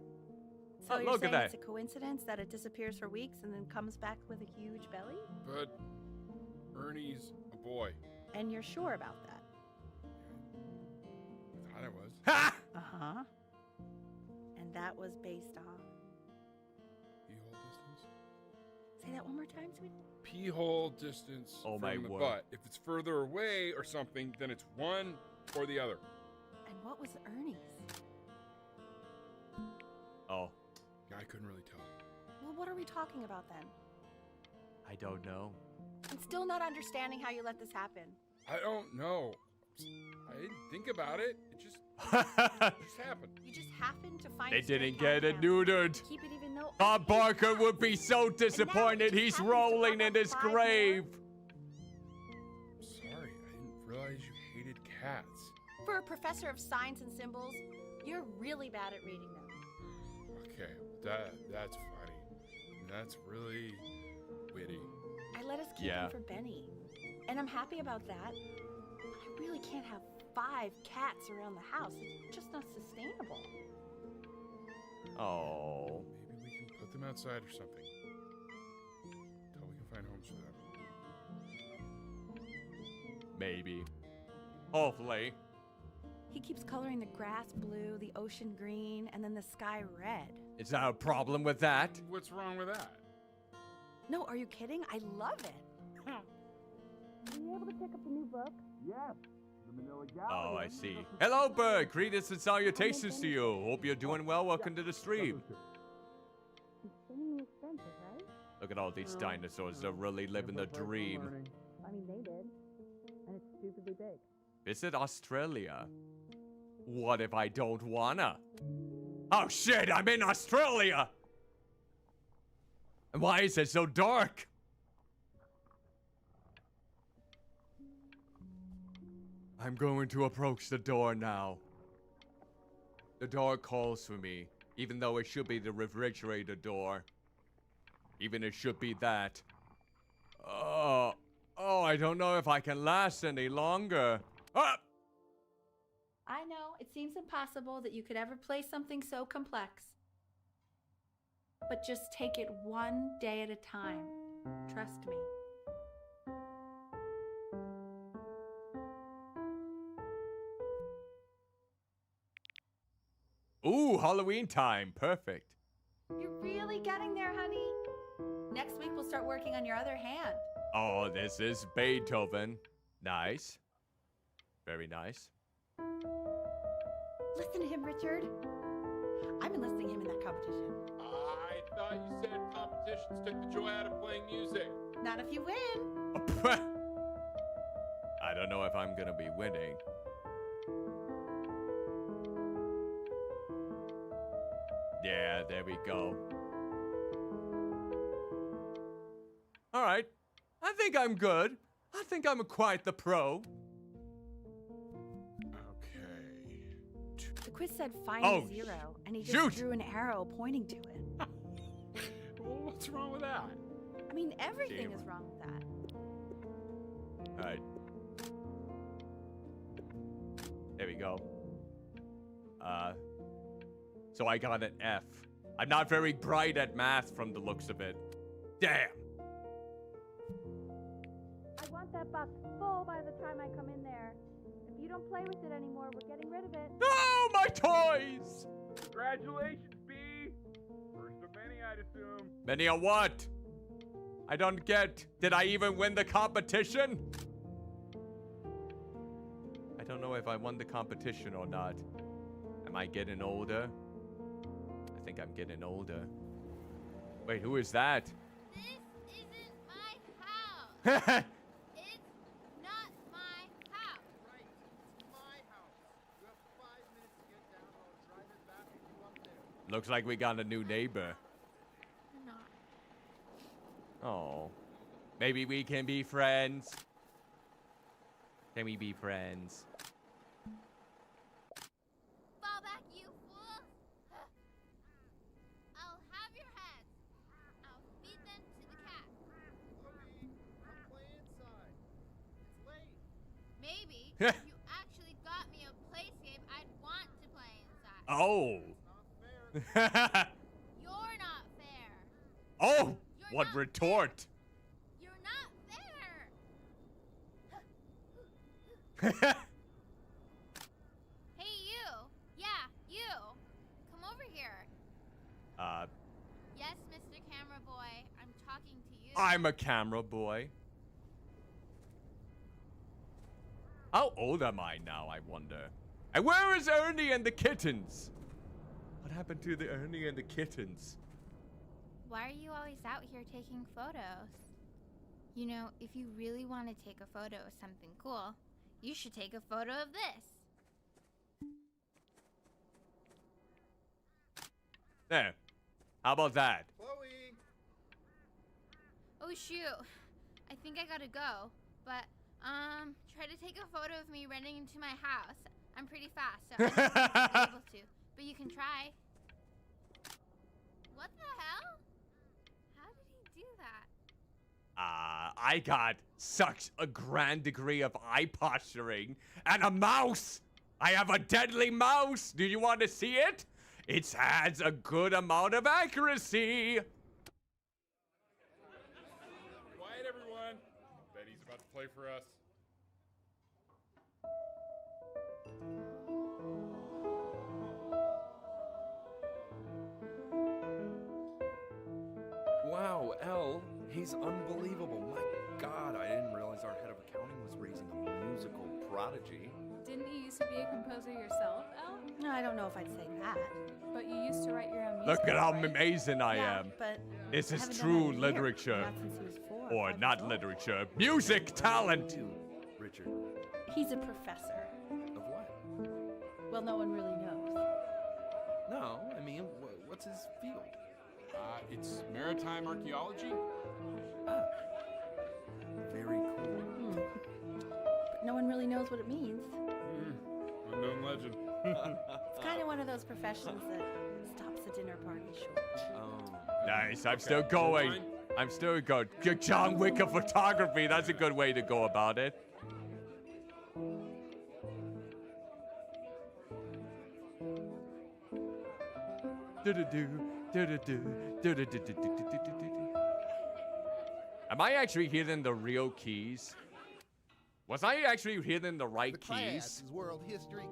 So Oh, you're look at saying that. it's a coincidence that it disappears for weeks and then comes back with a huge belly? But Ernie's a boy. And you're sure about that? I thought I was. Ha! Uh-huh. And that was based on... Pee-hole distance? Say that one more time, sweetie. Pee-hole distance Oh, from my the word. butt. If it's further away or something, then it's one or the other. And what was Ernie's? Oh, Yeah, I couldn't really tell. Well, what are we talking about then? I don't know. I'm still not understanding how you let this happen. I don't know. I didn't think about it. It just happened. You just happened to find They a stray didn't cat get it now. neutered. Keep it even though... Bob I hate Barker cats. would be so disappointed. just He's happens to rolling pop in up his 5 more? grave. Sorry, I didn't realize you hated cats. For a professor of signs and symbols, you're really bad at reading them. Okay, that's funny. That's really witty. I let us keep Yeah. them for Benny. And I'm happy about that. But I really can't have 5 cats around the house. It's just not sustainable. Oh. Maybe we can put them outside or something. Until we can find homes for them. Maybe. Hopefully. He keeps coloring the grass blue, the ocean green, and then the sky red. Is there a problem with that? What's wrong with that? No, are you kidding? I love it. able to pick up the new book? Yes, the Manila Gallery. Oh, I see. Hello, Bird. Greetings and salutations to you. Hope you're doing well. Welcome to the stream. Insanely expensive, right? Look at all these dinosaurs. They're really living the dream. I mean, they did. And it's stupidly big. Visit Australia. What if I don't wanna? Oh shit, I'm in Australia! And why is it so dark? I'm going to approach the door now. The door calls for me, even though it should be the refrigerator door. Even it should be that. Oh, I don't know if I can last any longer. Ah! I know, it seems impossible that you could ever play something so complex. But just take it one day at a time. Trust me. Ooh, Halloween time. Perfect. You're really getting there, honey. Next week we'll start working on your other hand. Oh, this is Beethoven. Nice. Very nice. Listen to him, Richard. I've been listening to him in that competition. I thought you said competitions took the joy out of playing music. Not if you win. I don't know if I'm gonna be winning. Yeah, there we go. All right. I think I'm good. I think I'm quite the pro. Okay. The quiz said find Oh, zero, and he just shoot. drew an arrow pointing to it. Well, what's wrong with that? I mean, everything Zero. is wrong with that. All right. There we go. So I got an F. I'm not very bright at math from the looks of it. Damn. I want that box full by the time I come in there. If you don't play with it anymore, we're getting rid of it. No, my toys! Congratulations, B. First of many, I'd assume. Many a what? I don't get. Did I even win the competition? I don't know if I won the competition or not. Am I getting older? I think I'm getting older. Wait, who is that? This isn't my house. Looks It's not my house. Right, it's my house. You have 5 minutes to get down, or I'll drive it back and you up there. like we got a new neighbor. Not. Oh. Maybe we can be friends. Can we be friends? Fall back, you fool. I'll have your heads. I'll feed them to the cat. Chloe, come play inside. It's late. Maybe if you actually got me a playscape, I'd want to play inside. Oh. It's not fair. You're not fair. Oh, You're what not retort? You're not fair. Hey, you. Yeah, you. Come over here. Yes, Mr. Camera Boy. I'm talking to you. I'm a camera boy. How old am I now, I wonder? And where is Ernie and the kittens? What happened to the Ernie and the kittens? Why are you always out here taking photos? You know, if you really want to take a photo of something cool, you should take a photo of this. There. How about that? Chloe! Oh shoot. I think I gotta go. But, try to take a photo of me running into my house. I'm pretty fast, so I don't think I'll be able to. But you can try. What the hell? How did he do that? I got such a grand degree of eye posturing and a mouse. I have a deadly mouse. Do you want to see it? It has a good amount of accuracy. Quiet, everyone. Betty's about to play for us. Wow, L, he's unbelievable. My God, I didn't realize our head of accounting was prodigy. Didn't you used to be a composer yourself, Elle? No, I don't know if I'd say that. But you used to write your own music. Look at how right? amazing I Yeah, am. but This I is haven't done true that in a year. literature. Not since he was 4 Or 5 not years old. literature. Music talent. Dude, Richard. He's a professor. Of what? Well, no one really knows. No, I mean, what's his field? It's maritime archaeology. Ah, very cool. But no one really knows what it means. Unknown legend. It's kind of one of those professions that stops the dinner party short. Oh. Nice. I'm Okay, still going. mine? I'm still going. John Wick of photography. That's a good way to go about it. Am I actually hearing the real keys? Was I actually hearing the right The class keys? is world history.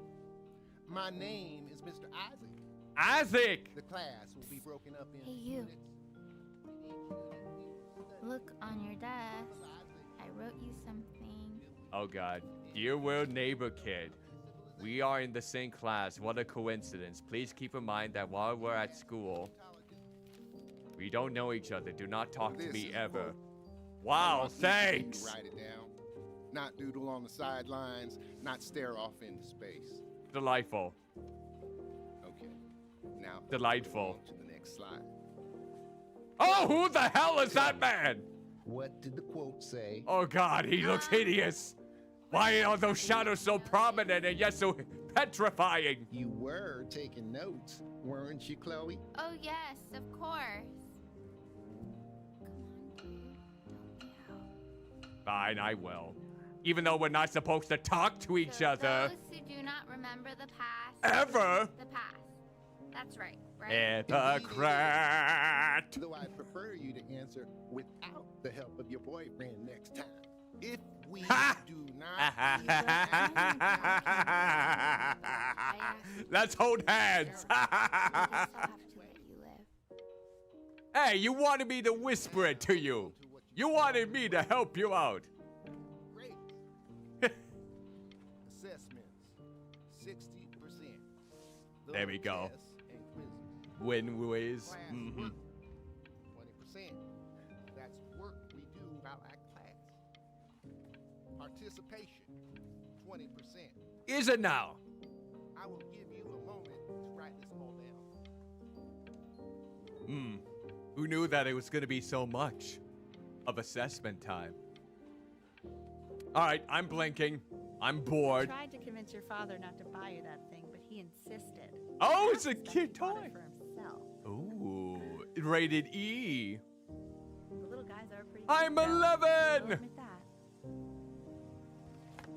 My name is Mr. Isaac. Isaac! The class will be broken up in Hey, you. units. Look on your desk. I wrote you something. Oh god. Dear world neighbor kid, we are in the same class. What a coincidence. Please keep in mind that while we're at school, we don't know each other. Do not talk to This me is ever. quote. Wow, Want each of you to thanks. Write it down. Not doodle on the sidelines. Not stare off into space. Delightful. Okay. Now. Delightful. on to the next slide. Oh, who the hell is that man? What did the quote say? Oh god, he looks hideous. Why are those shadows so prominent and yet so petrifying? You were taking notes, weren't you, Chloe? Oh, yes, of course. Come on, dude. Don't meow. Fine, I will. Even though we're not supposed to talk to each So other. Those who do not remember the past. Ever? The past. That's right, right? Hypocrite. Though I prefer you to answer without the help of your boyfriend next time. If we Ha! do not. Let's hold hands. I guess I'll have to let you live. Hey, you wanted me to whisper it to you. You wanted me to help you out. Great. Assessments, 60%. There we go. Tests and quizzes. Win whiz. Class Mhm. work, 20%. That's work we do while at class. Participation, 20%. Is it now? I will give you a moment to write this all down. Who knew that it was going to be so much of assessment time? All right, I'm blinking. I'm I bored. tried to convince your father not to buy you that thing, but he insisted. Oh, it's a Perhaps that kid he bought toy. it for himself. Ooh, rated E. The little guys are pretty. I'm cute, though. 11. I'll admit that.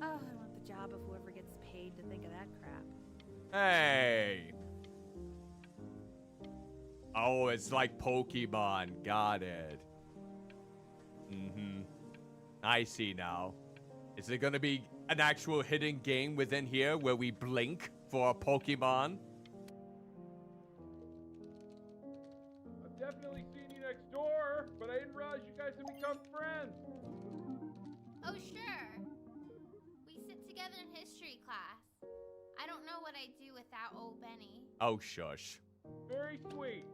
Oh, I want the job of whoever gets paid to think of that crap. Hey. Oh, it's like Pokemon. Got it. I see now. Is there gonna be an actual hidden game within here where we blink for a Pokemon? I've definitely seen you next door, but I didn't realize you guys had become friends. Oh, sure. We sit together in history class. I don't know what I'd do without old Benny. Oh, shush. Very sweet.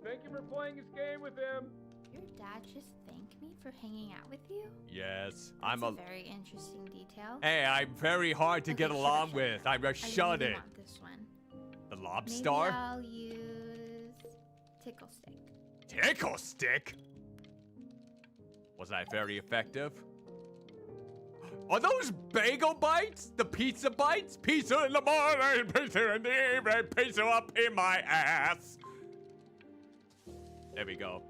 Thank you for playing this game with him. Your dad just thanked me for hanging out with you? Yes, That's I'm a a. very interesting detail. Hey, I'm very hard to Okay, get sure, along sure. with. I'm a I really shut-in. want this one. The Maybe lobster? I'll use tickle stick. Tickle stick? Was that very effective? Are those bagel bites? The pizza bites? Pizza in the morning, pizza in the evening, pizza up in my ass. There we go.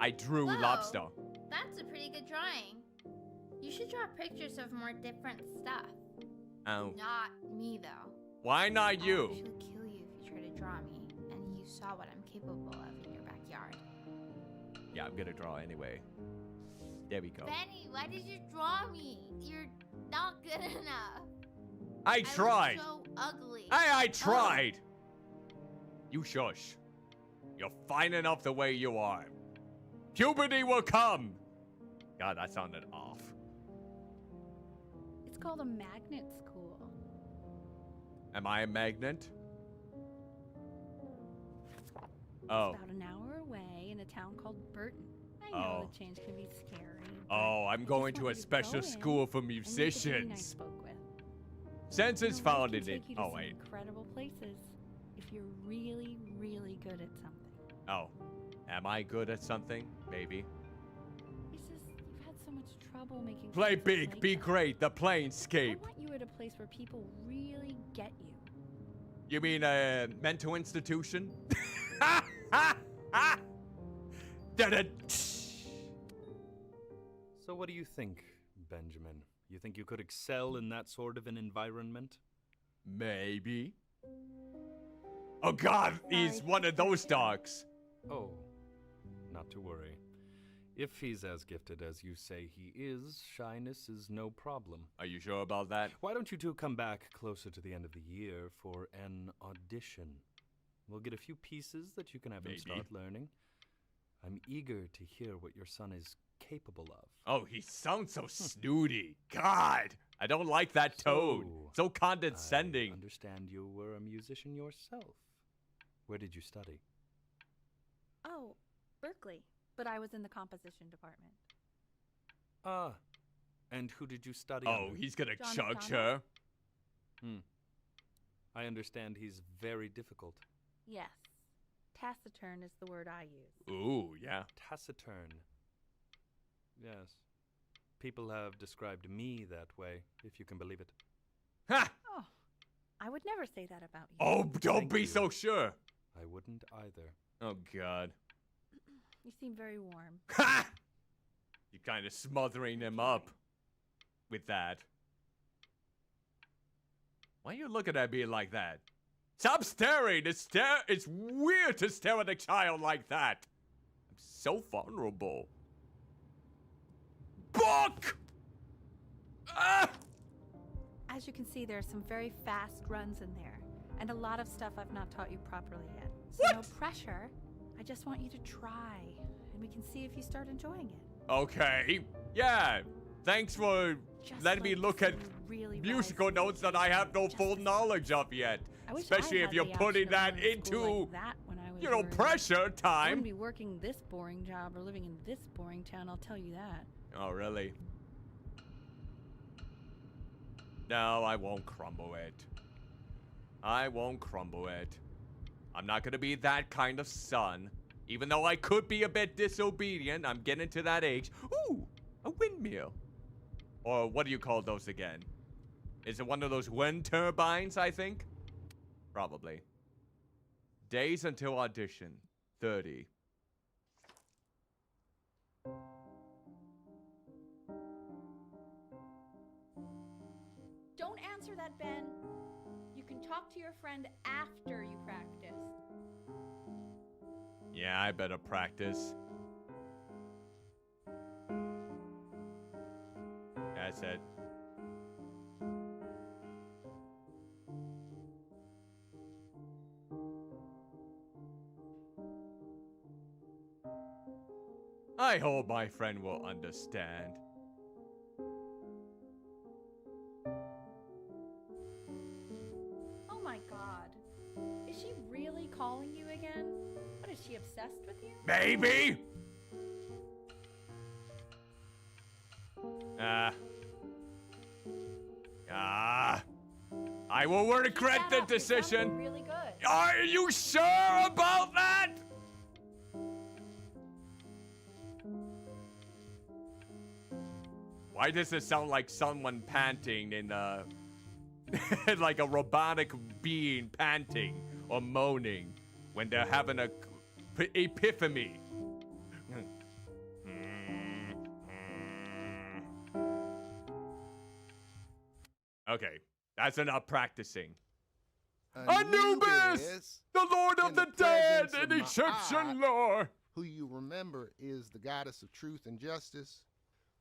I drew Whoa. lobster. That's a pretty good drawing. You should draw pictures of more different stuff. Oh. Not me, though. Why not I'll you? actually kill you if you try to draw me, and you saw what I'm capable of in your backyard. Yeah, I'm gonna draw anyway. There we go. Benny, why did you draw me? You're not good enough. I tried. look so ugly. I tried. You shush. You're fine enough the way you are. Puberty will come. God, that sounded off. It's called a magnet school. Am I a magnet? It's Oh. about an hour away in a town called Burton. I know Oh. the change can be scary. but Oh, I I'm just going want to you a special go in school for and meet the teen I musicians. spoke with. Since it's You know, life founded can in. take you to Oh, some wait. incredible places if you're really, really good at something. Oh. Am I good at something? Maybe. It's just you've had so much trouble making. Play friends big, with be Micah. great, the I Planescape. want you at a place where people really get you. You mean a mental institution? Da-da. So what do you think, Benjamin? You think you could excel in that sort of an environment? Maybe. Oh god, he's Sorry. one of those dogs. Oh, not to worry. If he's as gifted as you say he is, shyness is no problem. Are you sure about that? Why don't you two come back closer to the end of the year for an audition? We'll get a few pieces that you can have him Maybe. start learning. I'm eager to hear what your son is capable of. Oh, he sounds so snooty. God, I don't like that tone. So I condescending. understand you were a musician yourself. Where did you study? Oh, Berkeley. But I was in the composition department. Ah, and who did you study Oh, under? he's gonna John chug McDonald? her. I understand he's very difficult. Yes. Taciturn is the word I use. Ooh, yeah. Taciturn. Yes. People have described me that way, if you can believe it. Ha! Oh, I would never say that about you. Oh, don't Thank be you. so sure. I wouldn't either. Oh, God. You seem very warm. Ha! You're kind of smothering him up with that. Why are you looking at me like that? Stop staring! It's weird to stare at a child like that. I'm so vulnerable. Book! Ah! As you can see, there are some very fast runs in there, and a lot of stuff I've not taught you properly yet. So no What? pressure. I just want you to try, and we can see if you start enjoying it. Okay. Yeah. Thanks for Just letting me like look you at really musical rise notes that I have no just full as knowledge of yet. I wish Especially I if had you're the option putting of that going to school into, like that when I was you know, your age. pressure I wouldn't time. be working this boring job or living in this boring town, I'll tell you that. Oh, really? No, I won't crumble it. I won't crumble it. I'm not gonna be that kind of son. Even though I could be a bit disobedient, I'm getting to that age. Ooh, a windmill. Or what do you call those again? Is it one of those wind turbines, I think? Probably. Days until audition. 30. Don't answer that, Ben. You can talk to your friend after you practice. Yeah, I better practice. That's it. I hope my friend will understand. Oh my god. Is she really calling you again? What, is she obsessed with you? Maybe? I will regret the That sounded decision. really good. Are you sure about that? Why does it sound like someone panting in like a robotic being panting or moaning when they're having a epiphany? Okay, that's enough practicing. Anubis, the Lord of in the the Dead presence in of Egyptian Ma'at, lore. who you remember is the goddess of truth and justice,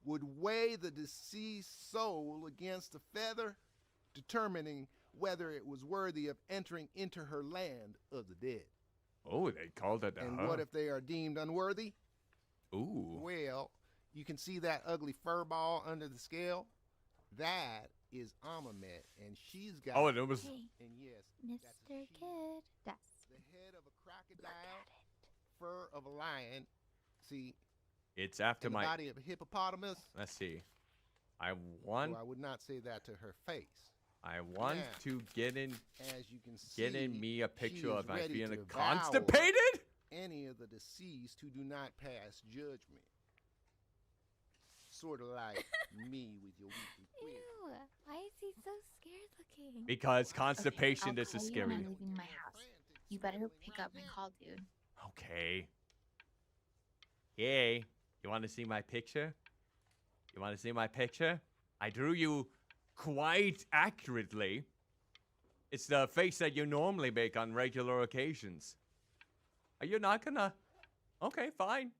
would weigh the deceased soul against a feather, determining whether it was worthy of entering into her land of the dead. Oh, they called it a And what if they are deemed unworthy? Ooh. Well, you can see that ugly fur ball under the scale? That is Amamet, and she's got. Oh, and it was. Hey, And yes, that's a Mr. she. Kid. That's The head of a crocodile, fur of a lion. See, It's after and the my. body of a hippopotamus. Let's see. I want. Well, I would not say that to her face. I want Now, to get in As you can see, me a picture she is of my ready feeling to devour constipated. any of the deceased who do not pass judgment. Sort of like me with your weekly quiz. Ew. Why is he so scared looking? Because constipation I'll is call you scary. when I'm leaving my house. You better pick up my call, dude. Okay. Hey, you want to see my picture? You want to see my picture? I drew you quite accurately. It's the face that you normally make on regular occasions. Are you not gonna? Okay, fine.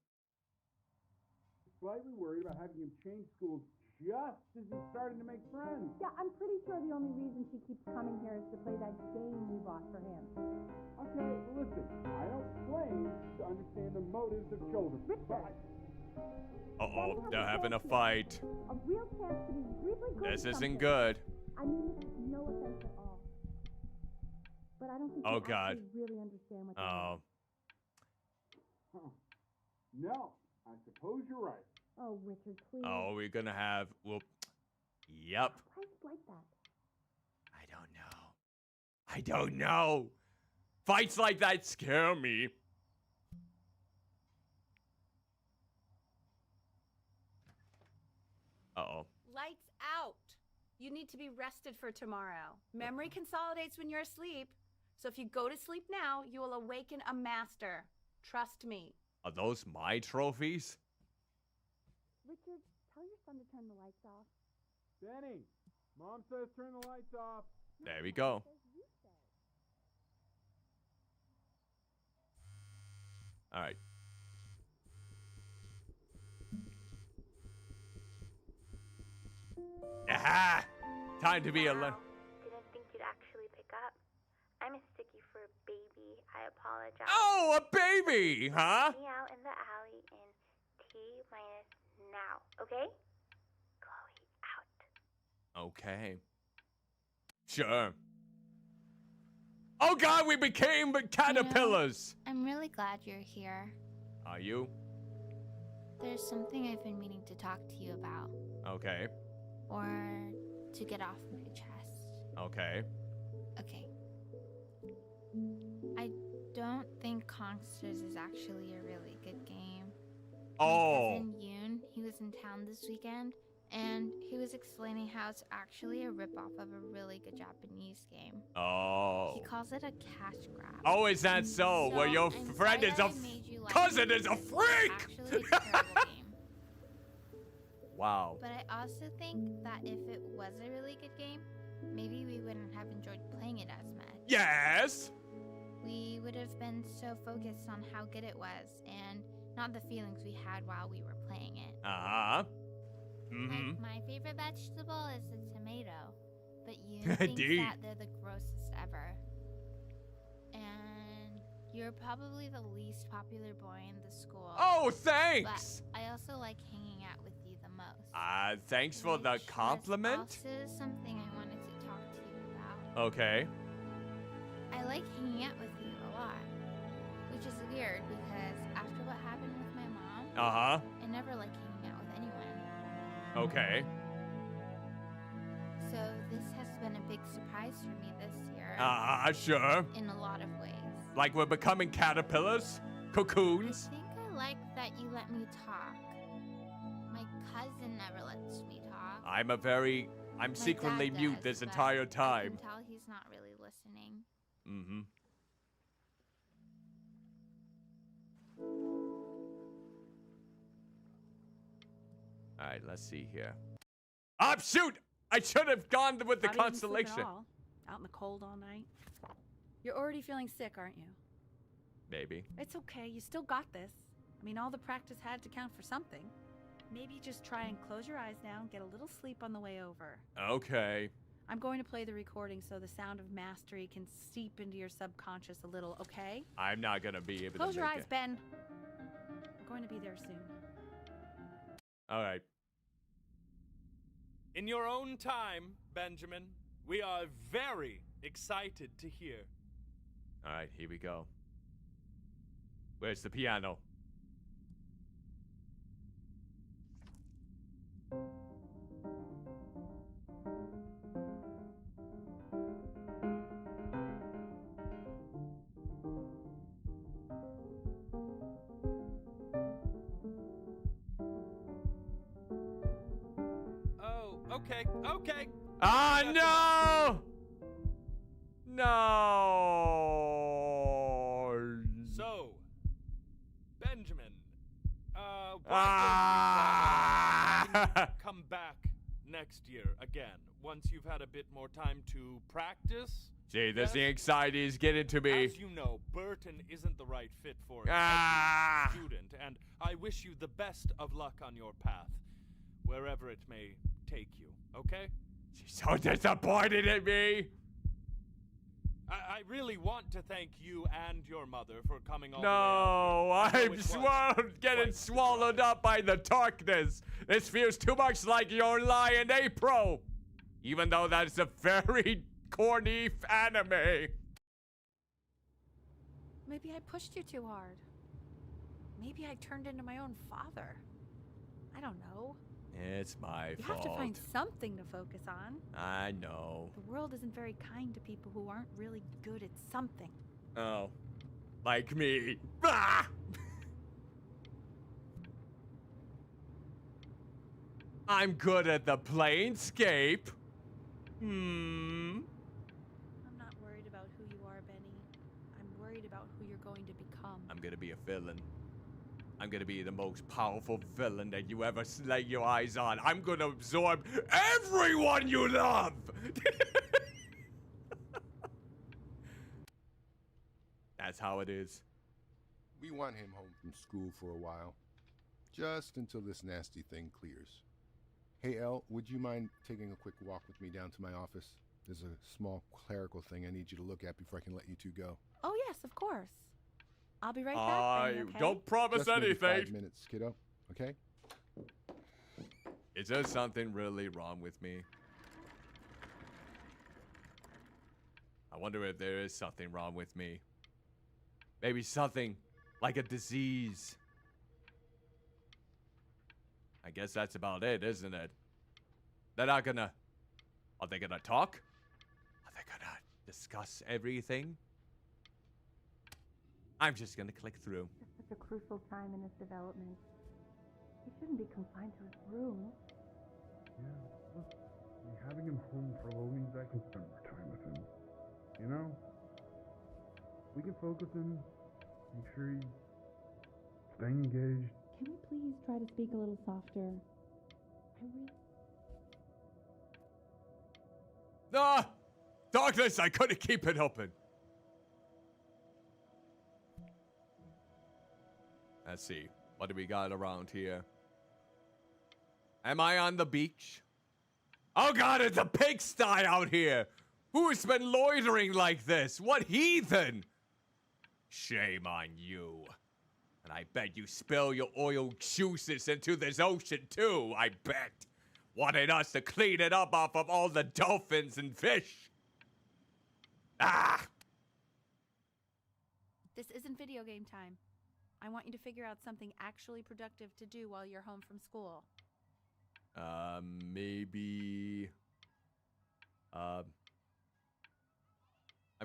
Slightly worried about having him change schools just as he's starting to make friends. Yeah, I'm pretty sure the only reason she keeps coming here is to play that game we bought for him. Okay, listen, I don't claim to understand the motives of children, but Uh-oh, they're having a fight. A real chance to be really good. This at isn't something. good. I mean, no offense at all. But I don't think Oh, you God. actually really understand what that Oh, is. huh. No, I suppose you're right. Oh, Richard, please. oh, we're gonna have. Well, yep. Why is it like that? I don't know. I don't know. Fights like that scare me. Uh-oh. Lights out. You need to be rested for tomorrow. Memory consolidates when you're asleep. So if you go to sleep now, you will awaken a master. Trust me. Are those my trophies? Richard, tell your son to turn the lights off. Benny, Mom says turn the lights off. There we go. All right. Aha! Time to be alone. Didn't think you'd actually pick up. I mistook you for a baby. I apologize. Oh, a baby, huh? Meet me out in the alley in T-minus now, okay? Chloe, out. Okay. Sure. Oh God, we became caterpillars. I'm really glad you're here. Are you? There's something I've been meaning to talk to you about. Okay. Or to get off my chest. Okay. Okay. I don't think Kongsters is actually a really good game. Oh. My cousin Yoon, he was in town this weekend, and he was explaining how it's actually a ripoff of a really good Japanese game. Oh. He calls it a cash grab. Oh, is that so? Well, your I'm friend sorry is that a I made you like cousin it. is a It's freak. actually a terrible game. Wow. But I also think that if it was a really good game, maybe we wouldn't have enjoyed playing it as much. Yes. We would have been so focused on how good it was and not the feelings we had while we were playing it. Uh-huh. Mm-hmm. Like, my favorite vegetable is the tomato, but you think Indeed. that they're the grossest ever. And you're probably the least popular boy in the school. Oh, thanks. But I also like hanging out with you the most. Thanks for the Which was compliment. also something I wanted to talk to you about. Okay. I like hanging out with you a lot, which is weird because after what happened with my mom, Uh-huh. I never like hanging out with anyone. Okay. So this has been a big surprise for me this year Sure. in a lot of ways. Like we're becoming caterpillars? I Cocoons? think I like that you let me talk. My cousin never lets me talk. I'm My secretly dad mute does, this but entire I time. can tell he's not really listening. Mm-hmm. All right, let's see here. Shoot! I should have gone with the Not even sleep at constellation. all. Out in the cold all night. You're already feeling sick, aren't you? Maybe. It's okay. You still got this. I mean, all the practice had to count for something. Maybe just try and close your eyes now and get a little sleep on the way over. Okay. I'm going to play the recording so the sound of mastery can seep into your subconscious a little, okay? I'm not gonna be able Close to your make eyes, it. Ben. We're going to be there soon. All right. In your own time, Benjamin, we are very excited to hear. All right, here we go. Where's the piano? Oh, okay. Ah, no! No! So, Benjamin, why Ah! don't you come back next year again, once you've had a bit more time to practice? Gee, Yes? the anxiety is getting to me. As you know, Burton isn't the right fit for Ah! every student, and I wish you the best of luck on your path, wherever it may take you, okay? She's so disappointed in me. I really want to thank you and your mother for coming all No, the way out here. I know I'm it was getting quite swallowed the drive. up by the darkness. This feels too much like Your Lie in April. Even though that's a very corny anime. Maybe I pushed you too hard. Maybe I turned into my own father. I don't know. It's my You fault. have to find something to focus on. I know. The world isn't very kind to people who aren't really good at something. Oh, like me. Ah! I'm good at the planescape. I'm not worried about who you are, Benny. I'm worried about who you're going to become. I'm gonna be a villain. I'm gonna be the most powerful villain that you ever lay your eyes on. I'm gonna absorb everyone you love! That's how it is. We want him home from school for a while. Just until this nasty thing clears. Hey, Elle, would you mind taking a quick walk with me down to my office? There's a small clerical thing I need you to look at before I can let you two go. Oh, yes, of course. I'll be right back, Benny, okay? Don't promise Just maybe anything. 5 minutes, kiddo. Okay? Is there something really wrong with me? I wonder if there is something wrong with me. Maybe something like a disease. I guess that's about it, isn't it? They're not gonna... Are they gonna talk? Are they gonna discuss everything? I'm just gonna click through. It's such a crucial time in his development. He shouldn't be confined to his room. Yeah, look, having him home for a while means I can spend more time with him. You know? We can focus him, make sure he's staying engaged. Can we please try to speak a little softer? Ah! Darkness, I couldn't keep it open. Let's see. What do we got around here? Am I on the beach? Oh god, it's a pigsty out here! Who's been loitering like this? What heathen? Shame on you. And I bet you spill your oil juices into this ocean too, I bet. Wanted us to clean it up off of all the dolphins and fish. Ah! This isn't video game time. I want you to figure out something actually productive to do while you're home from school. Maybe... I'm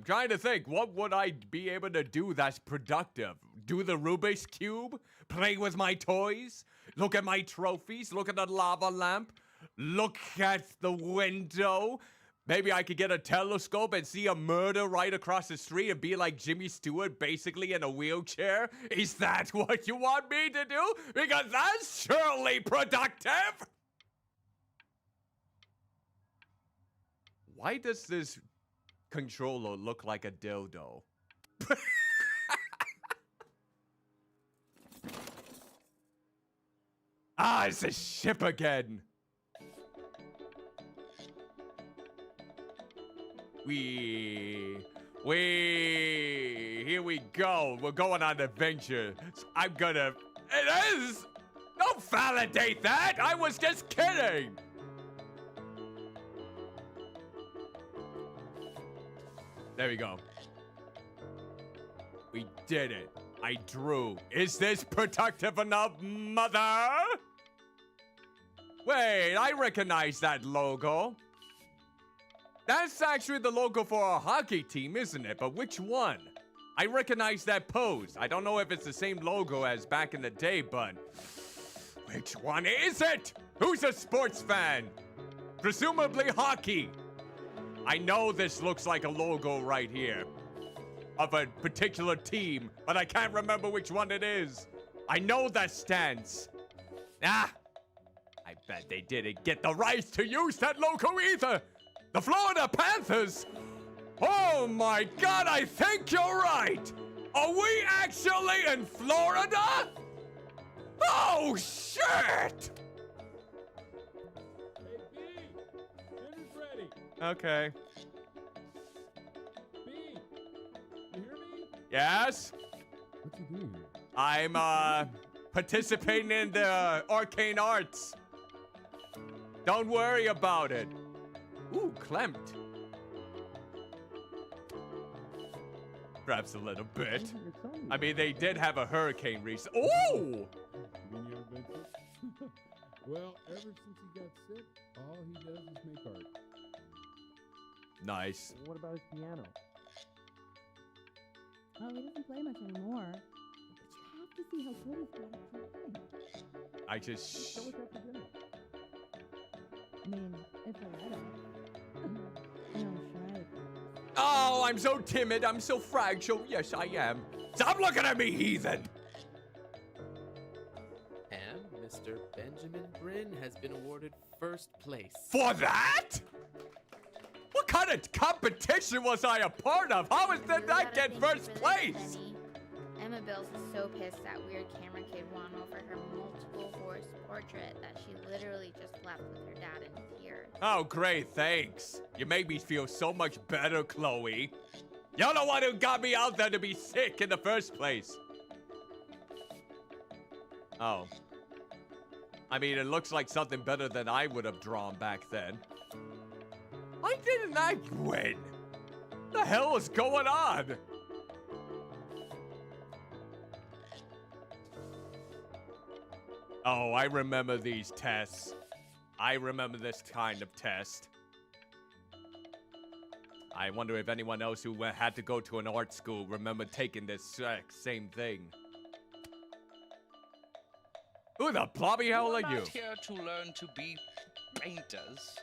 trying to think, what would I be able to do that's productive? Do the Rubik's Cube? Play with my toys? Look at my trophies? Look at the lava lamp? Look at the window? Maybe I could get a telescope and see a murder right across the street and be like Jimmy Stewart, basically in a wheelchair? Is that what you want me to do? Because that's surely productive! Why does this controller look like a dildo? Ah, it's a ship again. Here we go. We're going on an adventure. I'm gonna... It is! Don't validate that! I was just kidding! There we go. We did it. I drew. Is this productive enough, mother? Wait, I recognize that logo. That's actually the logo for our hockey team, isn't it? But which one? I recognize that pose. I don't know if it's the same logo as back in the day, but which one is it? Who's a sports fan? Presumably hockey. I know this looks like a logo right here of a particular team, but I can't remember which one it is. I know that stance. I bet they didn't get the rights to use that logo either. The Florida Panthers? Oh my God, I think you're right. Are we actually in Florida? Oh, shit! Hey, B! Dinner's ready. Okay. B! You hear me? Yes? What's he doing? I'm, participating in the arcane arts. Don't worry about it. Ooh, clamped. Perhaps a little bit. I mean, they did have a hurricane recently. Ooh! Well, ever since he got sick, all he does is make art. Nice. What about his piano? Oh, he doesn't play much anymore. But you have to see how good he's got at playing. I just... Show us after dinner. I mean, if I let him. No, shy. Oh, I'm so timid. I'm so fragile. Yes, I am. Stop looking at me, heathen! And Mr. Benjamin Bryn has been awarded first place. For that? What kind of competition was I a part of? How did I get first place? Emma Bills is so pissed that weird camera kid won over her multiple horse portrait that she literally just left with her dad in tears. Oh, great, thanks. You make me feel so much better, Chloe. You're the one who got me out there to be sick in the first place. Oh. I mean, it looks like something better than I would have drawn back then. Why didn't I win? What the hell is going on? Oh, I remember these tests. I remember this kind of test. I wonder if anyone else who had to go to an art school remember taking this same thing. Who the blobby hell are you? You're not here to learn to be painters.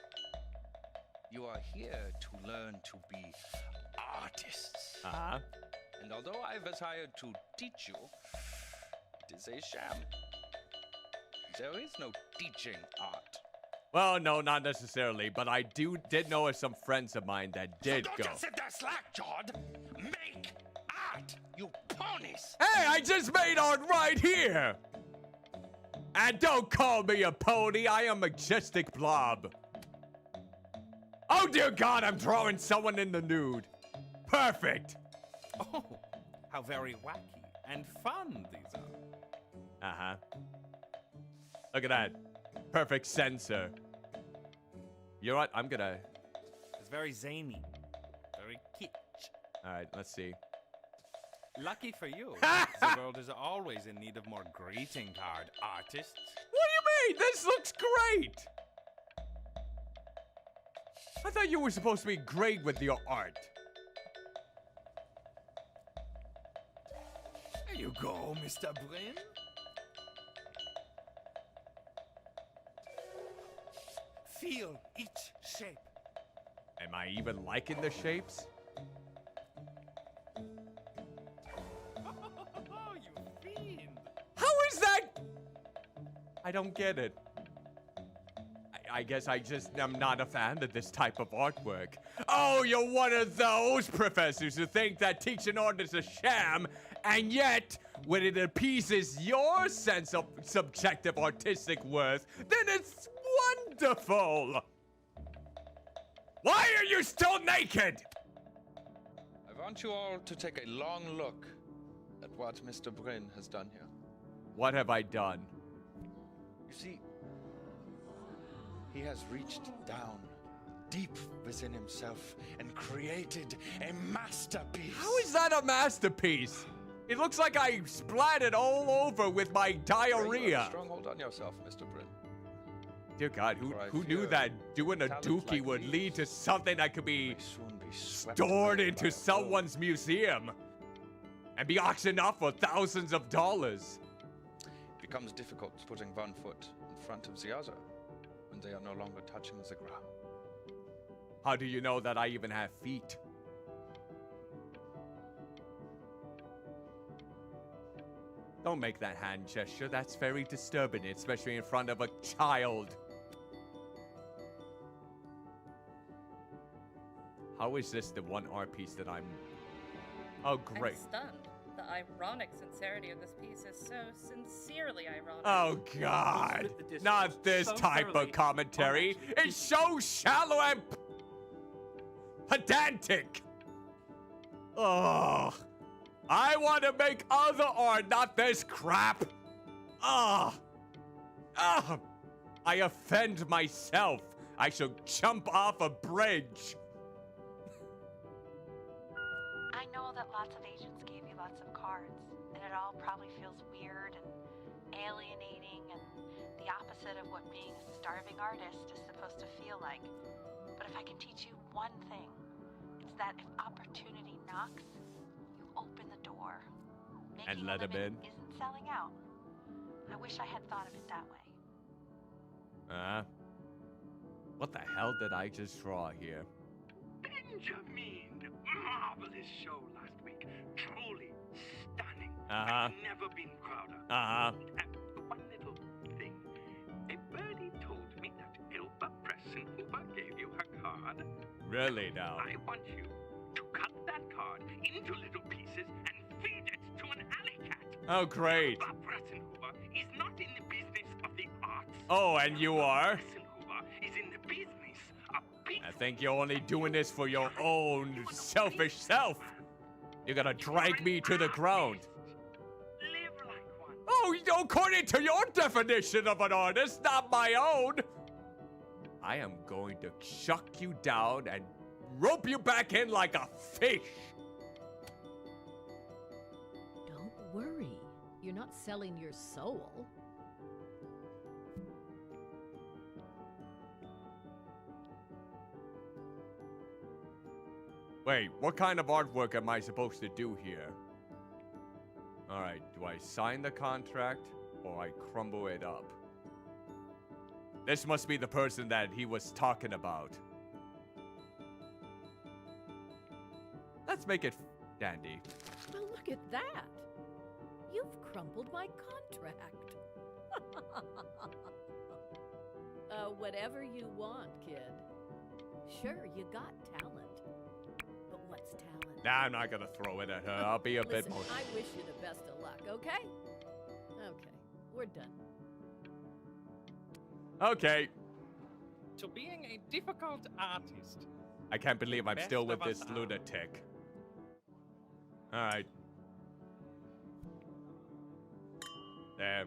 You are here to learn to be artists. Uh-huh. And although I was hired to teach you, it is a sham. There is no teaching art. Well, no, not necessarily, but I did know of some friends of mine that did so go. Don't just sit there slack-jawed. Make art, you ponies. Hey, I just made art right here. And don't call me a pony. I am a majestic blob. Oh, dear God, I'm drawing someone in the nude. Perfect. Oh, how very wacky and fun these are. Uh-huh. Look at that. Perfect sensor. You know what? I'm gonna... It's very zany. Very kitsch. Alright, let's see. Lucky for you, the world is always in need of more greeting card artists. What do you mean? This looks great! I thought you were supposed to be great with your art. There you go, Mr. Bryn. Feel each shape. Am I even liking the shapes? Oh, you fiend! How is that? I don't get it. I guess I just am not a fan of this type of artwork. Oh, you're one of those professors who think that teaching art is a sham, and yet, when it appeases your sense of subjective artistic worth, then it's wonderful! Why are you still naked? I want you all to take a long look at what Mr. Bryn has done here. What have I done? You see, he has reached down deep within himself and created a masterpiece. How is that a masterpiece? It looks like I splattered all over with my You have a diarrhea. stronghold on yourself, Mr. Bryn. Dear God, who knew that doing a dookie would lead to something that could be stored into someone's museum and be auctioned off for thousands of dollars? It becomes difficult putting one foot in front of the other when they are no longer touching the ground. How do you know that I even have feet? Don't make that hand gesture. That's very disturbing, especially in front of a child. How is this the one art piece that I'm... Oh, great. I'm stunned. The ironic sincerity of this piece is so sincerely ironic. Oh, God. Not this type of commentary. It's so shallow and pedantic. Ugh. I want to make other art, not this crap. Ugh. Ugh. I offend myself. I shall jump off a bridge. I know that lots of agents gave you lots of cards, and it all probably feels weird and alienating and the opposite of what being a starving artist is supposed to feel like. But if I can teach you one thing, it's that if opportunity knocks, you open the door. And let him in. Isn't selling out. I wish I had thought of it that way. What the hell did I just draw here? Benjamin! Marvelous show last week. Truly stunning. Uh-huh. I've never been prouder. Uh-huh. One little thing. A birdie told me that Elba Pressenhuber gave you her card. Really now? I want you to cut that card into little pieces and feed it to an alley cat. Oh, great. Elba Pressenhuber is not in the business of the arts. Oh, and you are? Pressenhuber is in the business of being... I think you're only doing this for your own selfish self. You're gonna drag me to the ground. Live like one. Oh, according to your definition of an artist, not my own. I am going to chuck you down and rope you back in like a fish. Don't worry. You're not selling your soul. Wait, what kind of artwork am I supposed to do here? Alright, do I sign the contract or I crumble it up? This must be the person that he was talking about. Let's make it dandy. Well, look at that. You've crumpled my contract. Whatever you want, kid. Sure, you got talent. But what's talent? Nah, I'm not gonna throw it at her. I'll be a bit Listen, more... I wish you the best of luck, okay? Okay, we're done. Okay. To being a difficult artist. I can't believe I'm Best still with of us this all. lunatic. Alright. There.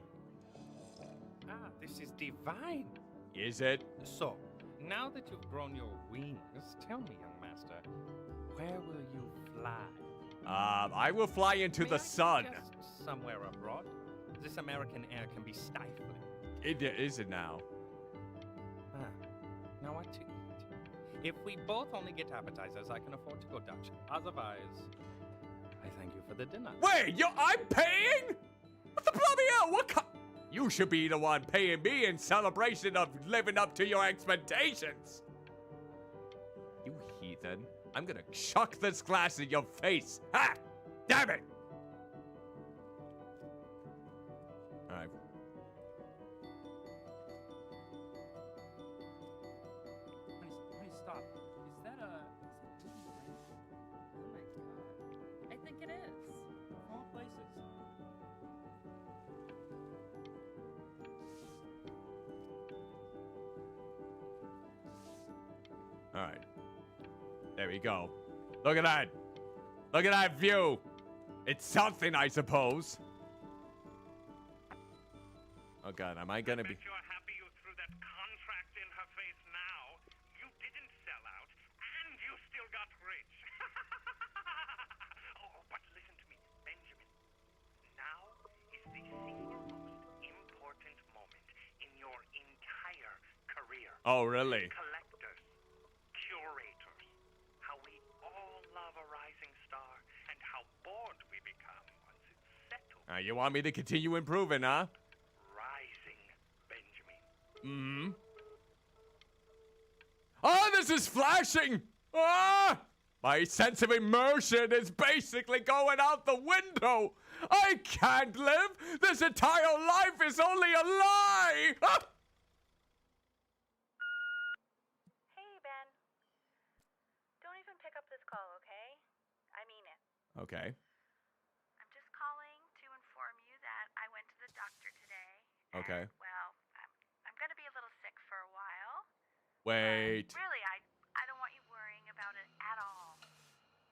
Ah, this is divine. Is it? So, now that you've grown your wings, tell me, young master, where will you fly? I will fly into May the I sun. suggest somewhere abroad? This American air can be stifling. It is it now. Ah, now what to eat? If we both only get appetizers, I can afford to go Dutch. Otherwise, I thank you for the dinner. Wait, I'm paying? What the bloody hell? You should be the one paying me in celebration of living up to your expectations. You heathen. I'm gonna chuck this glass in your face. Ha! Damn it! Alright. Honey, stop. Is that a... Oh my god. I think it is. Of all places. Alright. There we go. Look at that. Look at that view. It's something, I suppose. Oh god, am I gonna be... You're happy you threw that contract in her face now. You didn't sell Oh, really? Collectors, curators, how we all love a rising star and how bored we become once it's settled. You want me to continue improving, huh? Rising, Benjamin. Mm-hmm. Oh, this is flashing! Ah! My sense of immersion is basically going out the window! I can't live! This entire life is only a lie! Ah! Hey, Ben. Don't even pick up this call, okay? I mean it. Okay. I'm just calling to inform you that I went to the doctor today. Okay. And, well, I'm gonna be a little sick for a while. Wait. Really, I don't want you worrying about it at all.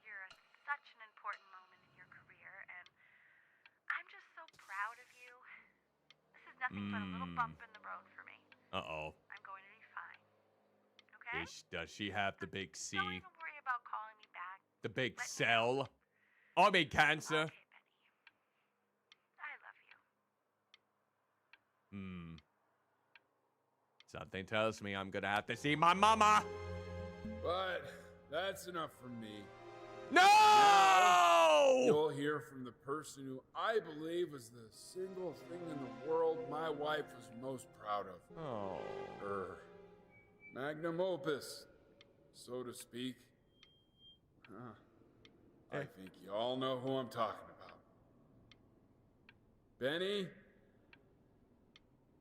You're at such an important moment in your career, and I'm just so proud of you. This is nothing but a little bump in the road for me. Uh-oh. I'm going to be fine. Okay? Does she have the big C? Don't even worry about calling me back. The big cell? I mean cancer. Okay, Benny. I love you. Something tells me I'm gonna have to see my mama. But that's enough from me. No! Now, you'll hear from the person who I believe is the single thing in the world my wife was most proud of. Oh. Her magnum opus, so to speak. I think you all know who I'm talking about. Benny?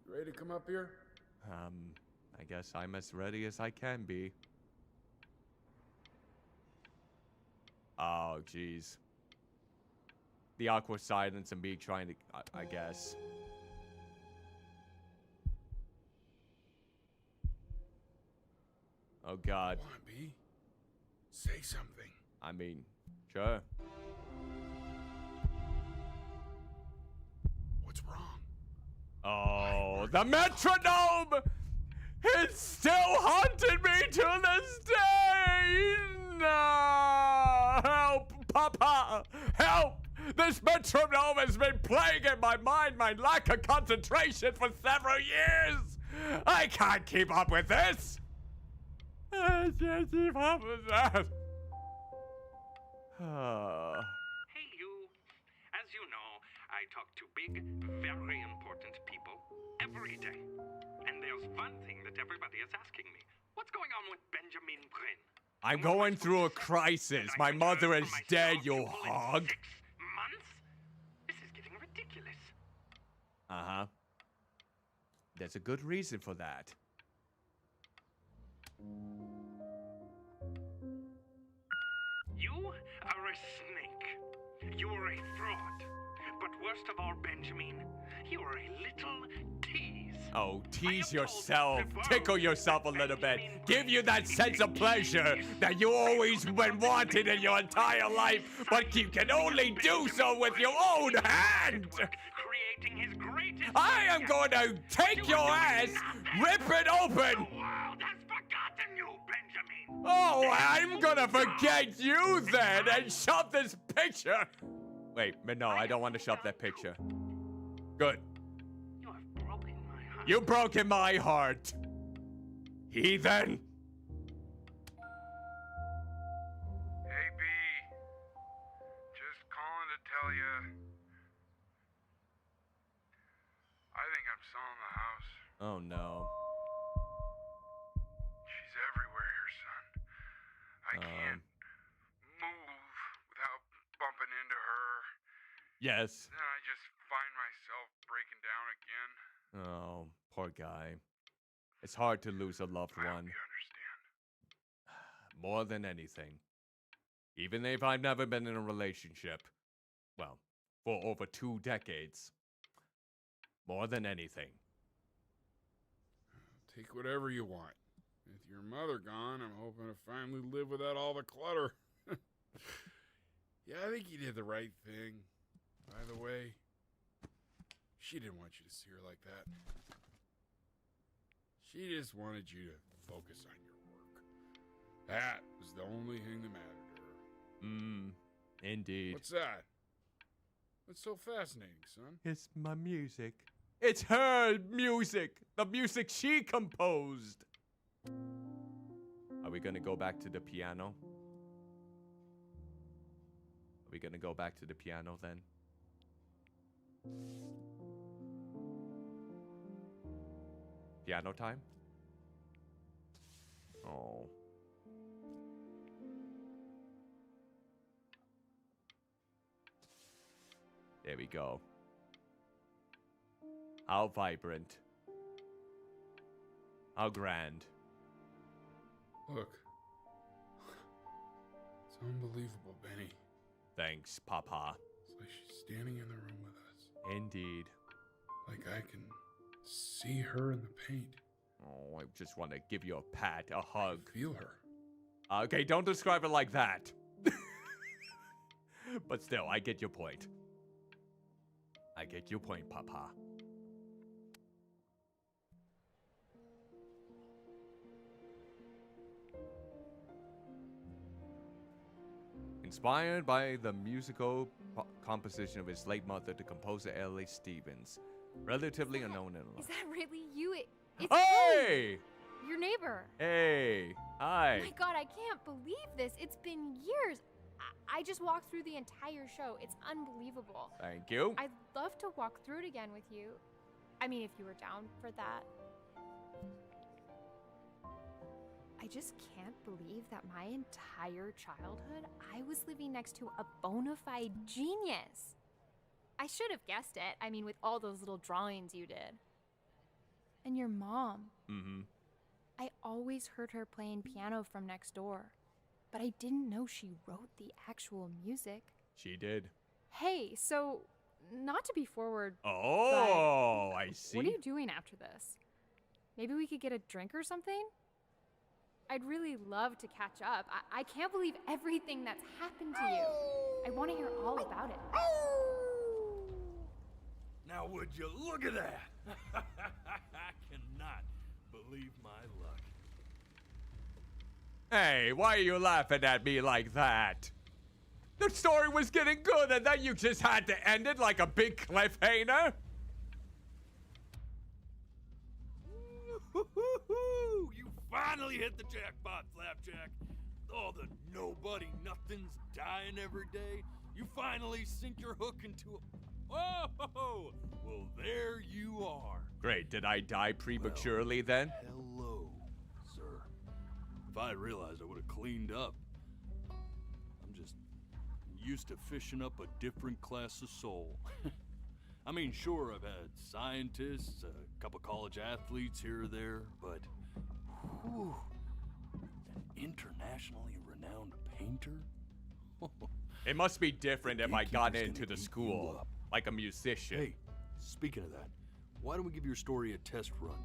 You ready to come up here? I guess I'm as ready as I can be. Oh, jeez. The awkward silence and me trying to, I guess. Oh, God. Come on, B. Say something. I mean, sure. What's wrong? Oh, the metronome! It's still haunting me to this day! No! Help, Papa! Help! This metronome has been playing in my mind my lack of concentration for several years! I can't keep up with this! I can't keep up with that! Hey, you. As you know, I talk to big, very important people every day. And there's one thing that everybody is asking me. What's going on with Benjamin Brin? I'm going through a crisis. My mother is dead, you hog. 6 months? This is getting ridiculous. Uh-huh. There's a good reason for that. You are a snake. You're a fraud. But worst of all, Benjamin, you're a little tease. Oh, tease yourself. Tickle yourself a little bit. Give you that sense of pleasure that you always been wanting in your entire life, but you can only do so with your own hand. Creating his greatest. I am going to take your ass, rip it open. The world has forgotten you, Benjamin. Oh, I'm gonna forget you then and shove this picture. Wait, but no, I don't want to shove that picture. Good. You have broken my heart. You broken my heart. Heathen. Hey, B. Just calling to tell you. I think I'm selling the house. Oh, no. She's everywhere here, son. I can't move without bumping into her. Yes. Then I just find myself breaking down again. Oh, poor guy. It's hard to lose a loved one. You understand. More than anything. Even if I've never been in a relationship. Well, for over 2 decades. More than anything. Take whatever you want. With your mother gone, I'm hoping to finally live without all the clutter. Yeah, I think you did the right thing. By the way, she didn't want you to see her like that. She just wanted you to focus on your work. That was the only thing that mattered to her. Indeed. What's that? What's so fascinating, son? It's my music. It's her music. The music she composed. Are we gonna go back to the piano? Are we gonna go back to the piano then? Piano time? Oh. There we go. How vibrant. How grand. Look. It's unbelievable, Benny. Thanks, Papa. It's like she's standing in the room with us. Indeed. Like I can see her in the paint. Oh, I just want to give you a pat, a hug. I feel her. Okay, don't describe it like that. But still, I get your point. I get your point, Papa. Inspired by the musical composition of his late mother, the composer Ellie Stevens, relatively unknown in life. Is that really you? It's Hey! Chloe, your neighbor. Hey! Hi! Oh my god, I can't believe this. It's been years. I just walked through the entire show. It's unbelievable. Thank you. I'd love to walk through it again with you. I mean, if you were down for that. I just can't believe that my entire childhood, I was living next to a bona fide genius. I should have guessed it. I mean, with all those little drawings you did. And your mom. Mm-hmm. I always heard her playing piano from next door, but I didn't know she wrote the actual music. She did. Hey, so, not to be forward. Oh, I see. What are you doing after this? Maybe we could get a drink or something? I'd really love to catch up. I can't believe everything that's happened to you. I want to hear all about it. Now would you look at that? I cannot believe my luck. Hey, why are you laughing at me like that? The story was getting good and then you just had to end it like a big cliffhanger? You finally hit the jackpot, Flapjack. All the nobody nothings dying every day. You finally sink your hook into a... Oh, well, there you are. Great, did I die prematurely then? Hello, sir. If I had realized, I would have cleaned up. I'm just used to fishing up a different class of soul. I mean, sure, I've had scientists, a couple college athletes here or there, but whew, an internationally renowned painter? It must be different if I got into the school, like a musician. Hey, speaking of that, why don't we give your story a test run?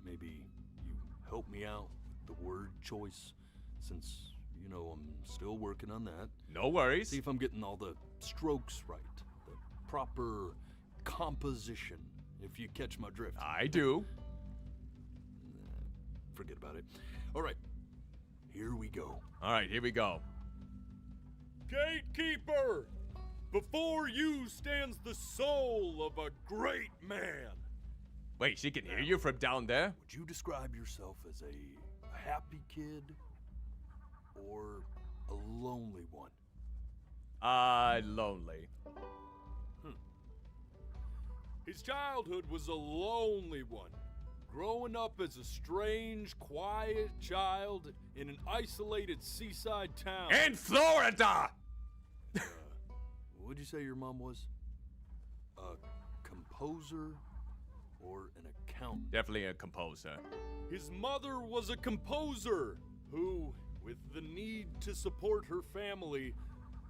Maybe you help me out with the word choice, since, you know, I'm still working on that. No worries. See if I'm getting all the strokes right, the proper composition, if you catch my drift. I do. Forget about it. All right, here we go. All right, here we go. Gatekeeper! Before you stands the soul of a great man. Wait, she can hear you from down there? Would you describe yourself as a happy kid or a lonely one? Lonely. His childhood was a lonely one. Growing up as a strange, quiet child in an isolated seaside town. In Florida! What'd you say your mom was? A composer or an accountant? Definitely a composer. His mother was a composer who, with the need to support her family,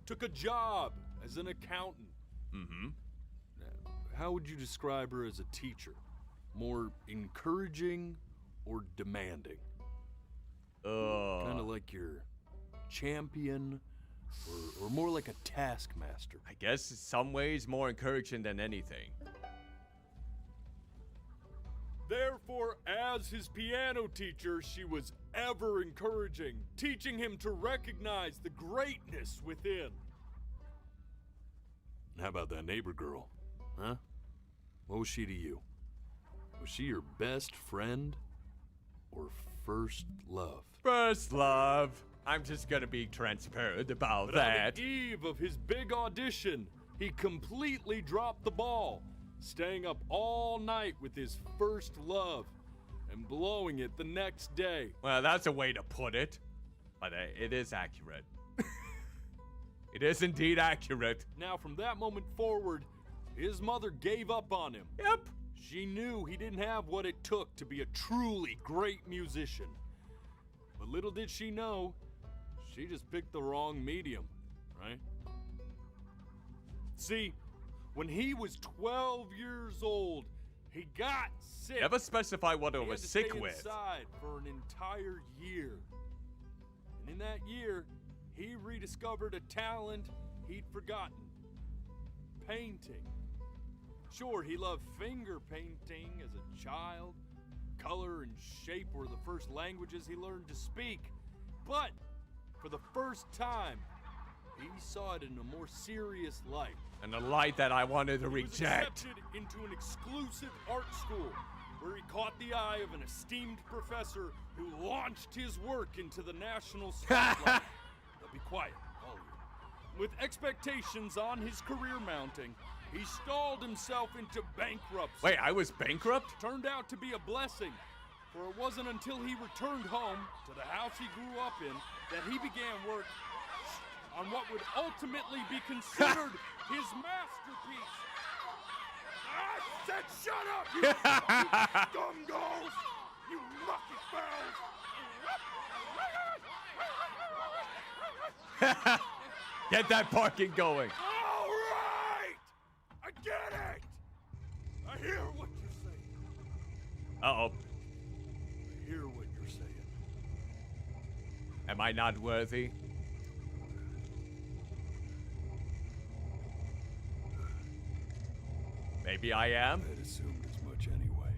took a job as an accountant. Mm-hmm. How would you describe her as a teacher? More encouraging or demanding? Kind of like your champion or more like a taskmaster? I guess in some ways more encouraging than anything. Therefore, as his piano teacher, she was ever encouraging, teaching him to recognize the greatness within. How about that neighbor girl? Huh? What was she to you? Was she your best friend or first love. First love. I'm just gonna be transparent about But on that. the eve of his big audition, he completely dropped the ball, staying up all night with his first love and blowing it the next day. Well, that's a way to put it, but it is accurate. It is indeed accurate. Now, from that moment forward, his mother gave up on him. Yep. She knew he didn't have what it took to be a truly great musician. But little did she know, she just picked the wrong medium, right? See, when he was 12 years old, he got sick. Never specify what I was sick stay with. Inside for an entire year. And in that year, he rediscovered a talent he'd forgotten. Painting. Sure, he loved finger painting as a child. Color and shape were the first languages he learned to speak. But for the first time, he saw it in a more serious light. And a light that I wanted to reject. He was accepted into an exclusive art school where he caught the eye of an esteemed professor who launched his work into the national spotlight. But be quiet, all of you. With expectations on his career mounting, he stalled himself into bankruptcy. Wait, I was bankrupt? Turned out to be a blessing, for it wasn't until he returned home to the house he grew up in that he began work on what would ultimately be considered his masterpiece. I said shut up, you scumballs! You lucky bells! Get that parking going. All right! I get it! I hear what you're saying. Uh-oh. I hear what you're saying. Am I not worthy? Maybe I am? I'd assumed as much anyway.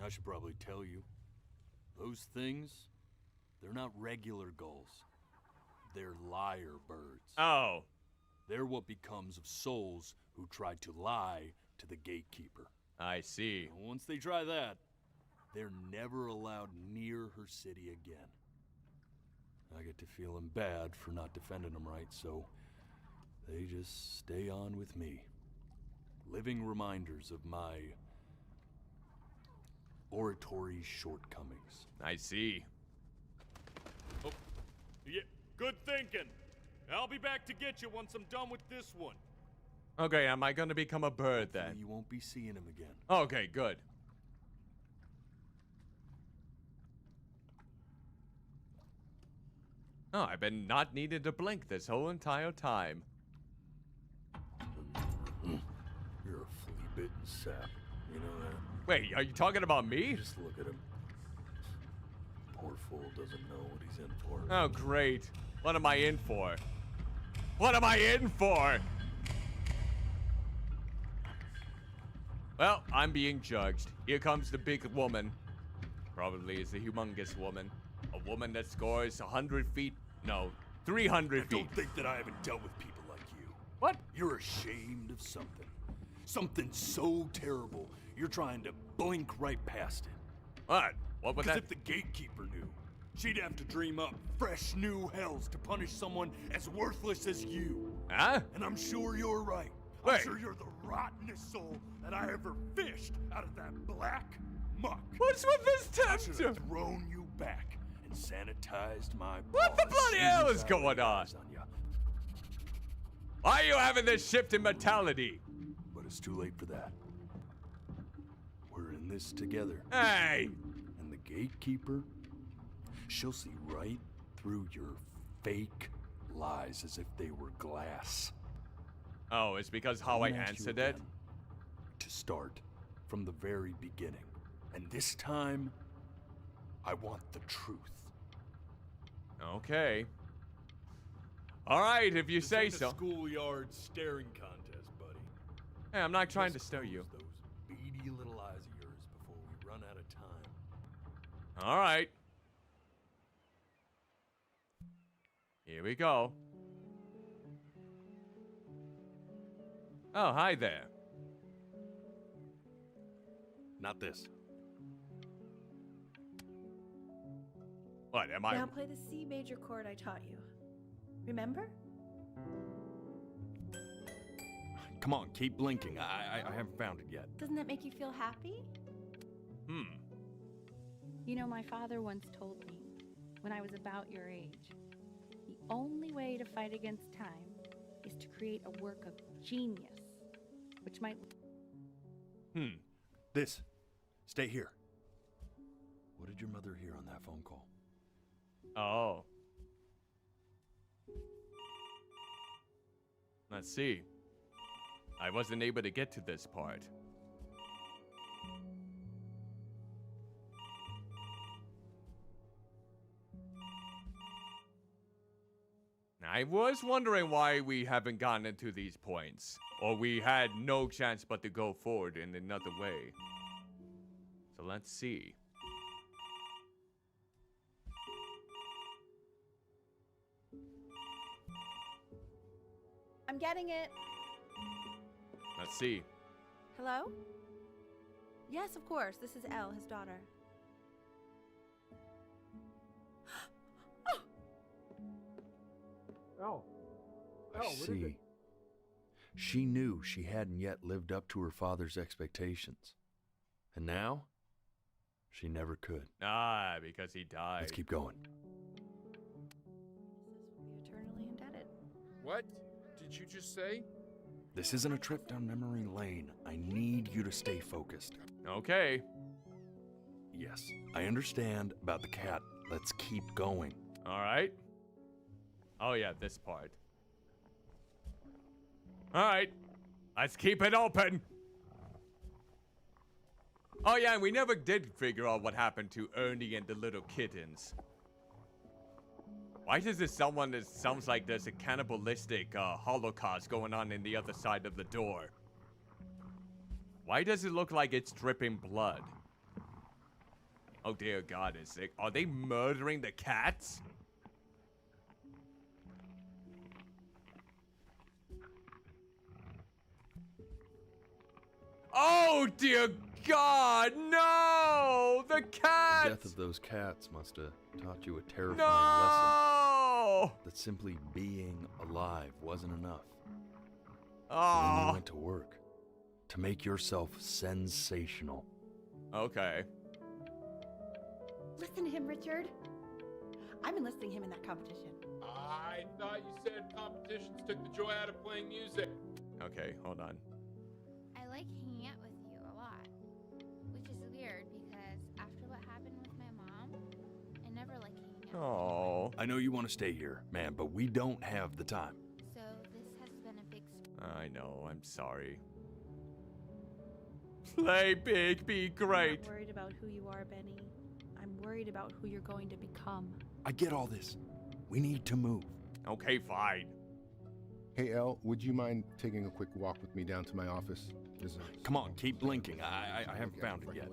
I should probably tell you, those things, they're not regular gulls. They're liar birds. Oh. They're what becomes of souls who try to lie to the gatekeeper. I see. And once they try that, they're never allowed near her city again. I get to feeling bad for not defending them right, so they just stay on with me. Living reminders of my oratory shortcomings. I see. Oh, yeah, good thinking. I'll be back to get you once I'm done with this one. Okay, am I gonna become a bird then? You won't be seeing him again. Okay, good. Oh, I've been not needed to blink this whole entire time. You're a flea-bitten sap. You know that? Wait, are you talking about me? Just look at him. Poor fool doesn't know what he's in for. Oh, great. What am I in for? What am I in for? Well, I'm being judged. Here comes the big woman. Probably is the humongous woman. A woman that scores 100 feet. No, 300 feet. Don't think that I haven't dealt with people like you. What? You're ashamed of something. Something so terrible, you're trying to blink right past it. What? What was that? Because if the gatekeeper knew, she'd have to dream up fresh new hells to punish someone as worthless as you. Huh? And I'm sure you're right. Wait. I'm sure you're the rottenest soul that I ever fished out of that black muck. What's with this I should tempter? have thrown you back and sanitized my What the paws bloody hell is inside going my on? eyes ya. Why are you having this shift in mentality? But it's too late for that. We're in this together. Hey! And the gatekeeper, she'll see right through your fake lies as if they were glass. Oh, it's because how I I'm gonna ask you answered it? again To start from the very beginning. And this time, I want the truth. Okay. All right, if you say This ain't so. a schoolyard staring contest, buddy. Hey, I'm not trying to Just stare you. close those beady little eyes of yours before we run out of time. All right. Here we go. Oh, hi there. Not this. What, am I? Now play the C major chord I taught you. Remember? Come on, keep blinking. I haven't found it yet. Doesn't that make you feel happy? You know, my father once told me, when I was about your age, the only way to fight against time is to create a work of genius, which might... This. Stay here. What did your mother hear on that phone call? Oh. Let's see. I wasn't able to get to this part. I was wondering why we haven't gotten into these points. Or we had no chance but to go forward in another way. So let's see. I'm getting it. Let's see. Hello? Yes, of course. This is Elle, his daughter. Oh. I see. She knew she hadn't yet lived up to her father's expectations. And now, she never could. Ah, because he died. Let's keep going. We're eternally indebted. What did you just say? This isn't a trip down memory lane. I need you to stay focused. Okay. Yes, I understand about the cat. Let's keep going. All right. Oh, yeah, this part. All right. Let's keep it open. Oh, yeah, and we never did figure out what happened to Ernie and the little kittens. Why does it sounds like there's a cannibalistic holocaust going on in the other side of the door? Why does it look like it's dripping blood? Oh, dear God, are they murdering the cats? Oh, dear God, no! The cats! The death of those cats must have taught you a terrifying No! lesson. That simply being alive wasn't enough. Oh. And then you went to work to make yourself sensational. Okay. Listen to him, Richard. I'm enlisting him in that competition. I thought you said competitions took the joy out of playing music. Okay, hold on. I like hanging out with you a lot, which is weird because after what happened with my mom, I never like hanging out. Oh. I know you want to stay here, man, but we don't have the time. So this has been a big. I know, I'm sorry. Play big, be great. I'm not worried about who you are, Benny. I'm worried about who you're going to become. I get all this. We need to move. Okay, fine. Hey, Elle, would you mind taking a quick walk with me down to my office? Come on, keep blinking. I haven't found it yet.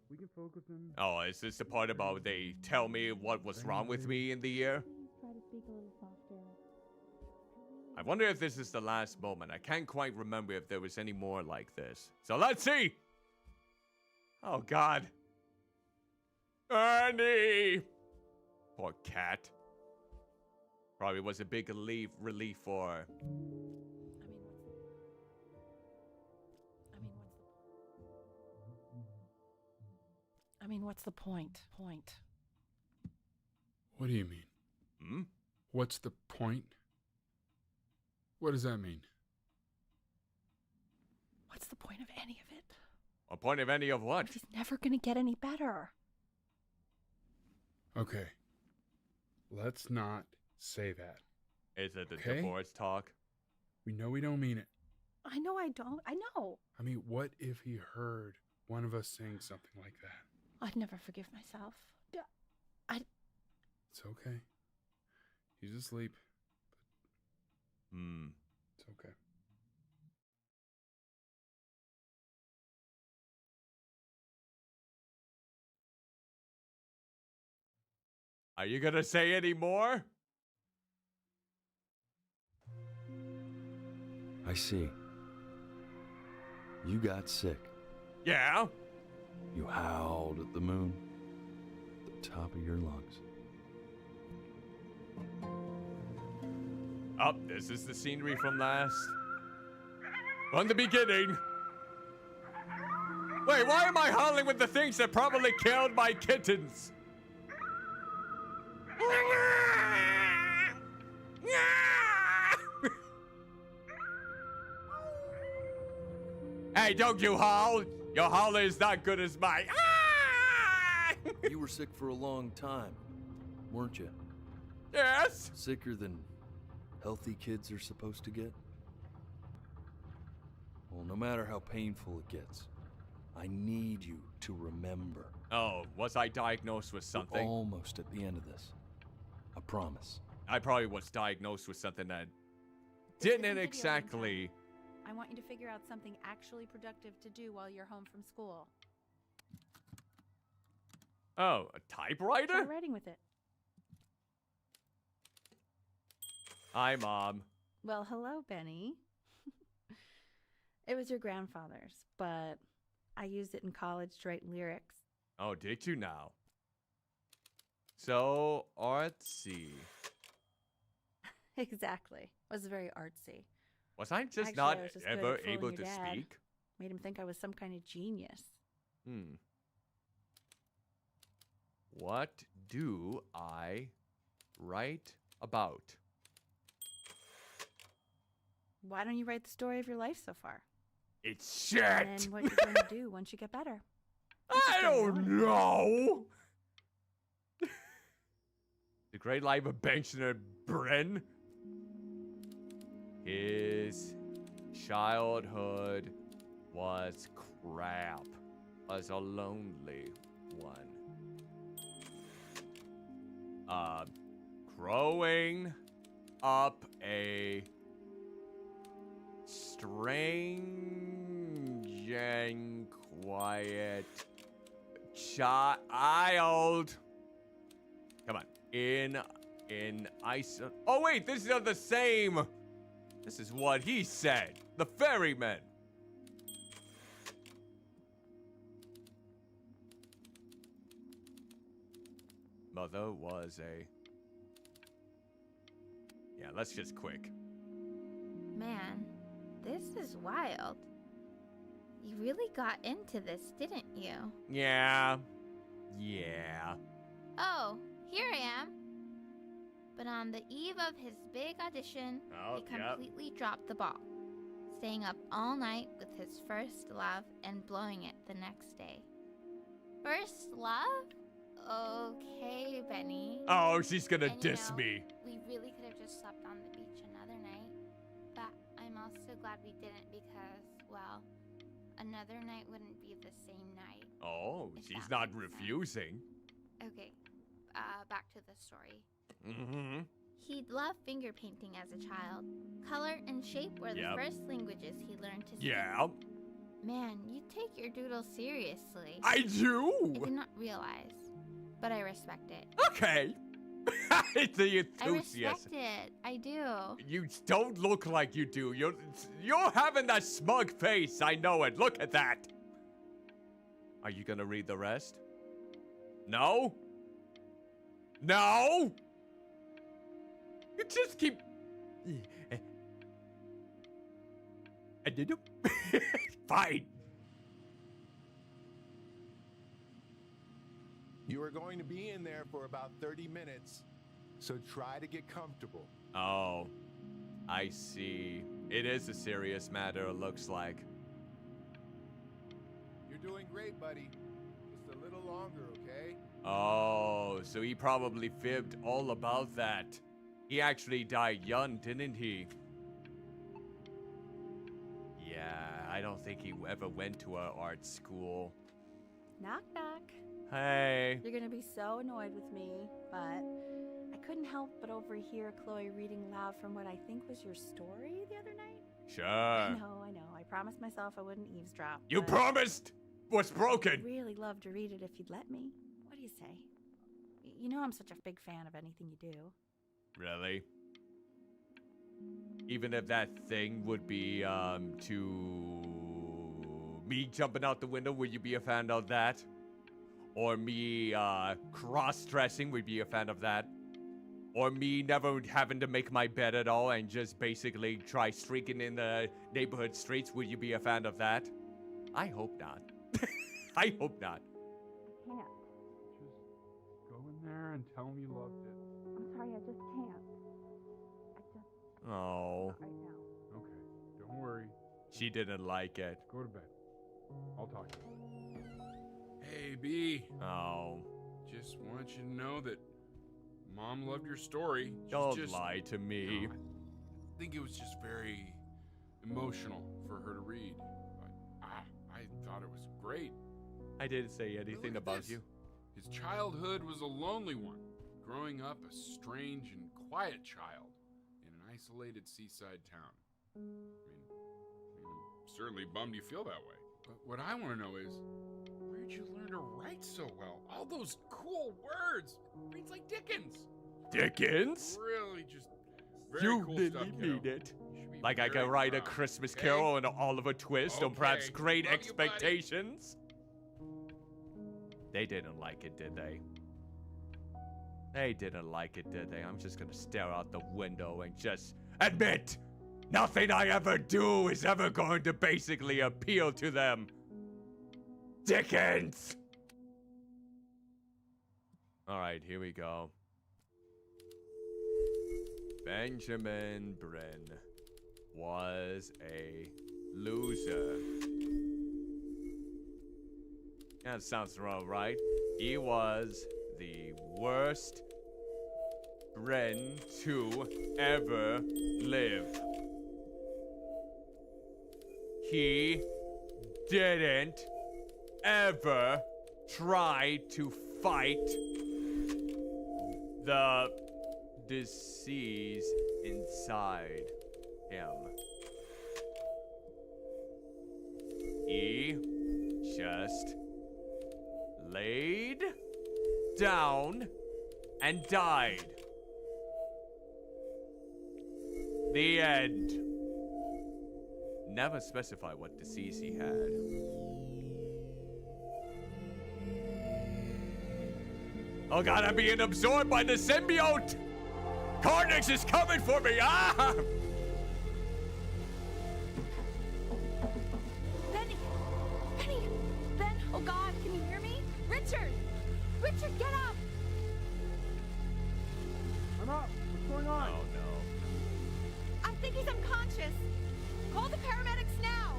We can focus in. Oh, is this the part about they tell me what was wrong with me in the year? Try to speak a little softer. I wonder if this is the last moment. I can't quite remember if there was any more like this. So let's see! Oh, God. Ernie! Poor cat. Probably was a big relief for... I mean, what's the point? What do you mean? Hmm? What's the point? What does that mean? What's the point of any of it? A point of any of what? He's never gonna get any better. Okay. Let's not say that. Is it the Okay? divorce talk? We know we don't mean it. I know I don't. I know. I mean, what if he heard one of us saying something like that? I'd never forgive myself. It's okay. He's asleep. Hmm. It's okay. Are you gonna say any more? I see. You got sick. Yeah? You howled at the moon. top of your lungs. Oh, this is the scenery from the beginning. Wait, why am I howling with the things that probably killed my kittens? Hey, don't you howl! Your howl is not good as mine. You were sick for a long time, weren't you? Yes. Sicker than healthy kids are supposed to get? Well, no matter how painful it gets, I need you to remember. Oh, was I diagnosed with something? We're almost at the end of this. I promise. I probably was diagnosed with something that This isn't didn't video exactly. game time. I want you to figure out something actually productive to do while you're home from school. Oh, a typewriter? Try writing with it. Hi, Mom. Well, hello, Benny. It was your grandfather's, but I used it in college to write lyrics. Oh, did you now? So artsy. Exactly. It was very artsy. Was I just Actually, not I was just good ever at fooling able your to dad. speak? Made him think I was some kind of genius. What do I write about? Why don't you write the story of your life so far? It's shit! And then what you're going to do once you get better. I don't know! The great life of Benjamin Brin. His childhood was crap. Was a lonely one. Growing up a strange and quiet child. Come on. In ice. Oh wait, this is the same. This is what he said. The ferryman. Mother was a. Yeah, let's just quick. Man, this is wild. You really got into this, didn't you? Yeah. Yeah. Oh, here I am. But on the eve of his big audition, he completely dropped the ball, staying up all night with his first love and blowing it the next day. First love? Okay, Benny. Oh, she's gonna diss me. We really could have just slept on the beach another night, but I'm also glad we didn't because, well, another night wouldn't be the same night. Oh, she's not refusing. Okay, back to the story. Mm-hmm. He'd loved finger painting as a child. Color and shape were the first languages he learned to speak. Yeah. Man, you take your doodle seriously. I do. I did not realize, but I respect it. Okay. The enthusiasm. I respect it. I do. You don't look like you do. You're having that smug face. I know it. Look at that. Are you gonna read the rest? No? No? You just keep. I did it. Fine. You are going to be in there for about 30 minutes, so try to get comfortable. Oh, I see. It is a serious matter, it looks like. You're doing great, buddy. Just a little longer, okay? Oh, so he probably fibbed all about that. He actually died young, didn't he? Yeah, I don't think he ever went to an art school. Knock, knock. Hey. You're gonna be so annoyed with me, but I couldn't help but overhear Chloe reading loud from what I think was your story the other night. Sure. I know. I promised myself I wouldn't eavesdrop. You promised? What's broken? I'd really love to read it if you'd let me. What do you say? You know I'm such a big fan of anything you do. Really? Even if that thing would be, to me jumping out the window, would you be a fan of that? Or me cross-dressing, would be a fan of that. Or me never having to make my bed at all and just basically try streaking in the neighborhood streets, would you be a fan of that? I hope not. I hope not. Can't. Just go in there and tell him you loved it. I'm sorry, I just can't. I just Oh. right now. Okay, don't worry. She didn't like it. Go to bed. I'll talk to you. Hey, B. Oh. Just want you to know that Mom loved your story. Don't lie to me. I think it was just very emotional for her to read. But I thought it was great. I didn't say anything about you. His childhood was a lonely one, growing up a strange and quiet child in an isolated seaside town. I mean, I'm certainly bummed you feel that way. But what I want to know is, where'd you learn to write so well? All those cool words. Reads like Dickens. Dickens? Really just very You cool really stuff, mean kiddo. it. Like I can write a Christmas Carol and Oliver Twist, or perhaps Okay. Great Love you, buddy. Expectations. They didn't like it, did they? They didn't like it, did they? I'm just gonna stare out the window and just admit nothing I ever do is ever going to basically appeal to them. Dickens! Alright, here we go. Benjamin Brin was a loser. That sounds wrong, right? He was the worst Bren to ever live. He didn't ever try to fight the disease inside him. He just laid down and died. The end. Never specify what disease he had. Oh god, I'm being absorbed by the symbiote! Carnage is coming for me! Ah! Benny! Benny! Ben! Oh God, can you hear me? Richard! Richard, get up! I'm up. What's going on? Oh no. I think he's unconscious. Call the paramedics now.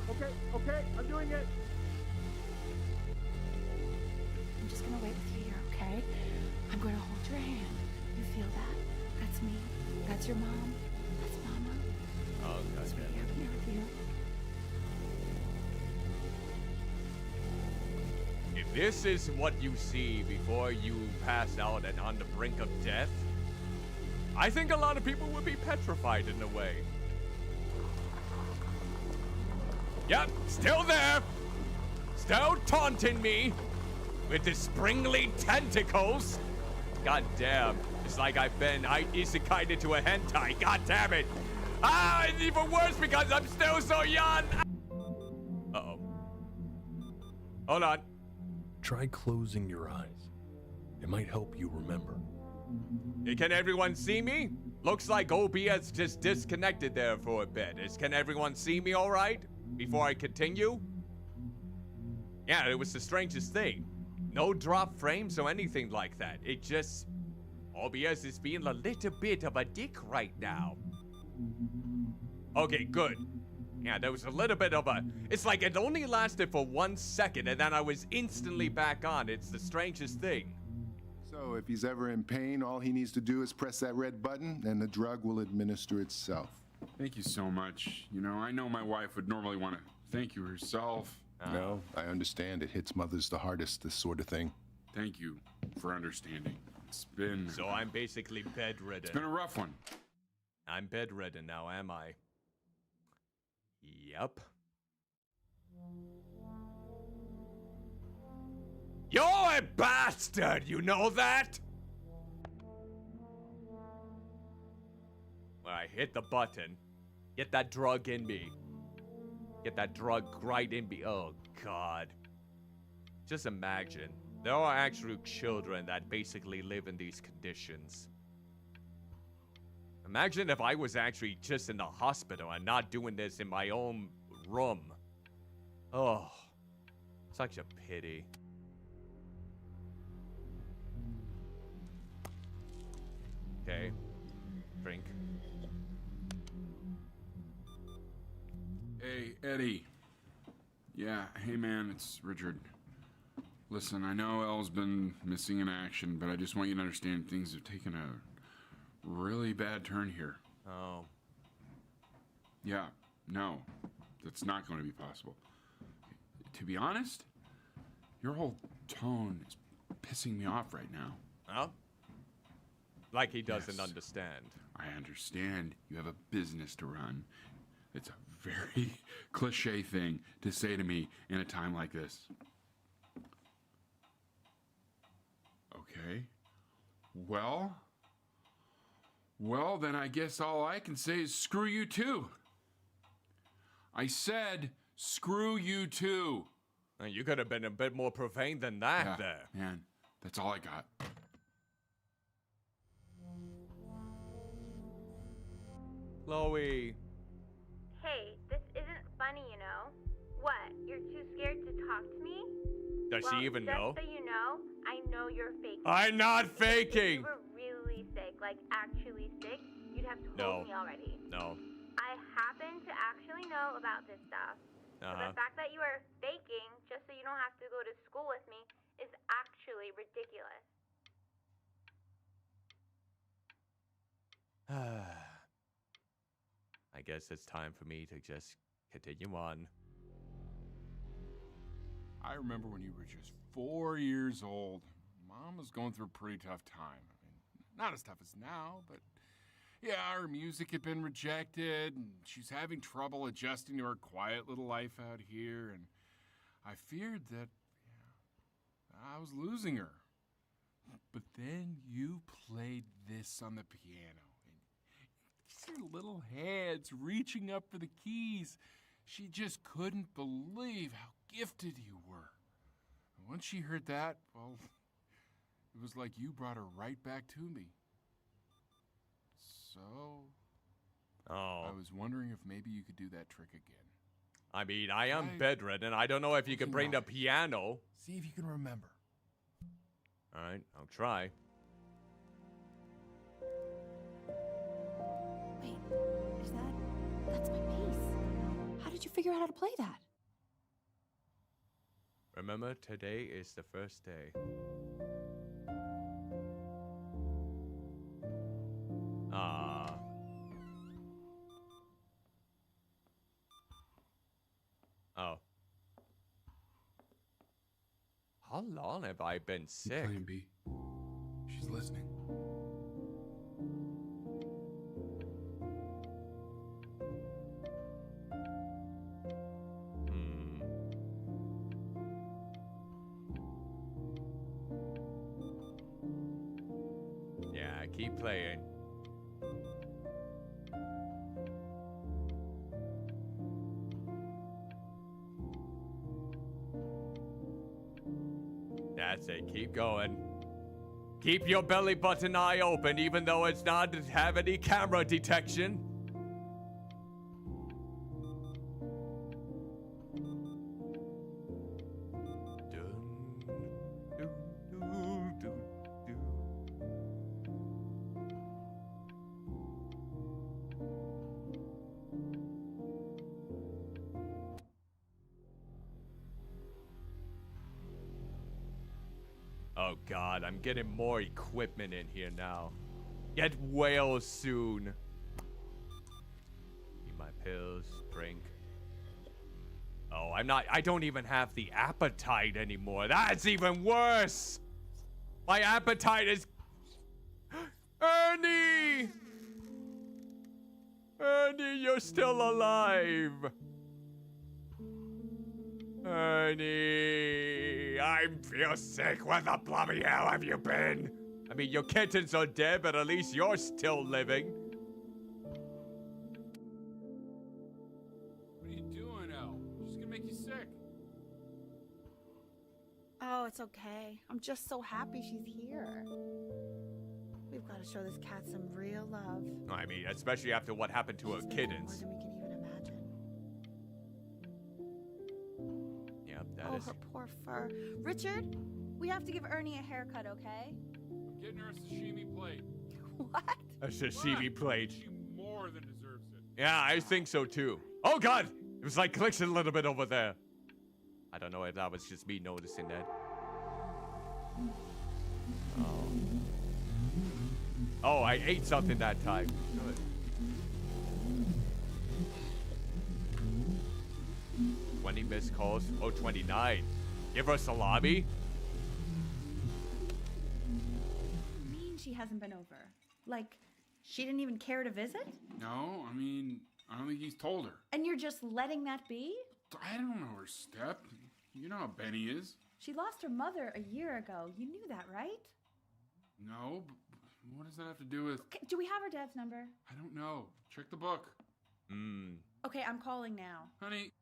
Okay, I'm doing it. I'm just gonna wait with you here, okay? I'm gonna hold your hand. You feel that? That's me. That's your mom. That's Mama. Oh god. Sweetie, I'm here with you. If this is what you see before you pass out and on the brink of death, I think a lot of people would be petrified in a way. Yep, still there. Still taunting me with his springly tentacles. God damn, it's like I've been isekai'd into a hentai. God damn it. Ah, it's even worse because I'm still so young. Uh-oh. Hold on. Try closing your eyes. It might help you remember. Can everyone see me? Looks like OBS just disconnected there for a bit. Can everyone see me all right? Before I continue? Yeah, it was the strangest thing. No drop frames or anything like that. It just... OBS is being a little bit of a dick right now. Okay, good. Yeah, there was a little bit of a... It's like it only lasted for 1 second and then I was instantly back on. It's the strangest thing. So if he's ever in pain, all he needs to do is press that red button and the drug will administer itself. Thank you so much. You know, I know my wife would normally want to thank you herself. No, I understand. It hits mothers the hardest, this sort of thing. Thank you for understanding. It's been... So I'm basically bedridden. It's been a rough one. I'm bedridden now, am I? Yep. You're a bastard, you know that? Well, I hit the button. Get that drug in me. Get that drug right in me. Oh, God. Just imagine, there are actual children that basically live in these conditions. Imagine if I was actually just in the hospital and not doing this in my own room. Oh, such a pity. Okay, drink. Hey, Eddie. Yeah, hey man, it's Richard. Listen, I know Elle's been missing in action, but I just want you to understand things have taken a really bad turn here. Oh. Yeah, no, that's not going to be possible. To be honest, your whole tone is pissing me off right now. Huh? Like he doesn't Yes. understand. I understand you have a business to run. It's a very cliche thing to say to me in a time like this. Okay. Well, then I guess all I can say is screw you too. I said screw you too. You could have been a bit more profane than that Yeah, there. man, that's all I got. Chloe. Hey, this isn't funny, you know. What? You're too scared to talk to me? Does Well, she even know? Just so you know, I know you're faking. I'm not If faking! you were really sick, like actually sick, you'd have told No. me already. No. I happen to actually know about this stuff. So Uh-huh. the fact that you are faking just so you don't have to go to school with me is actually ridiculous. I guess it's time for me to just continue on. I remember when you were just 4 years old. Mom was going through a pretty tough time. I mean, not as tough as now, but yeah, her music had been rejected, and she's having trouble adjusting to her quiet little life out here, and I feared that I was losing her. But then you played this on the piano, and your little hands reaching up for the keys. She just couldn't believe how gifted you were. And once she heard that, well, it was like you brought her right back to me. So, I was wondering if maybe you could do that trick again. I mean, I am bedridden. I don't know if you can bring the piano. See if you can remember. All right, I'll try. Wait, that's my piece. How did you figure out how to play that? Remember, today is the first day. Ah. Oh. How long have I been sick? Plan B. She's listening. Yeah, keep playing. That's it, keep going. Keep your belly button eye open even though it's not have any camera detection. Oh god, I'm getting more equipment in here now. Get well soon. Need my pills, drink. Oh, I don't even have the appetite anymore. That's even worse! My appetite is... Ernie! Ernie, you're still alive! Ernie, I feel sick. Where the bloody hell have you been? I mean, your kittens are dead, but at least you're still living. What are you doing, Elle? She's gonna make you sick. Oh, it's okay. I'm just so happy she's here. We've got to show this cat some real love. I mean, especially after what happened to her kittens. More than we can even imagine. Yep, that Oh, is. her poor fur. Richard, we have to give Ernie a haircut, okay? I'm getting her a sashimi plate. What? A sashimi plate. She more than deserves it. Yeah, I think so too. Oh God! It was like glitching a little bit over there. I don't know if that was just me noticing that. Oh. Oh, I ate something that time. Good. 20 missed calls. Oh, 29. Give her salami. Mean she hasn't been over. Like, she didn't even care to visit? No, I mean, I don't think he's told her. And you're just letting that be? I don't know her step. You know how Benny is. She lost her mother a year ago. You knew that, right? No, but what does that have to do with... Okay, do we have her dad's number? I don't know. Check the book. Okay, I'm calling now. Honey.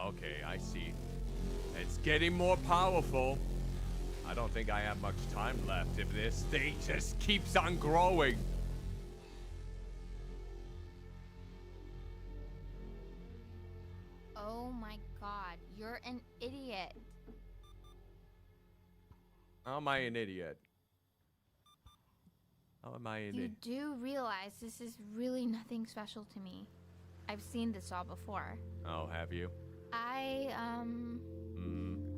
Okay, I see. It's getting more powerful. I don't think I have much time left if this thing just keeps on growing. Oh my god, you're an idiot. How am I an idiot? How am I an You idiot? do realize this is really nothing special to me. I've seen this all before. Oh, have you?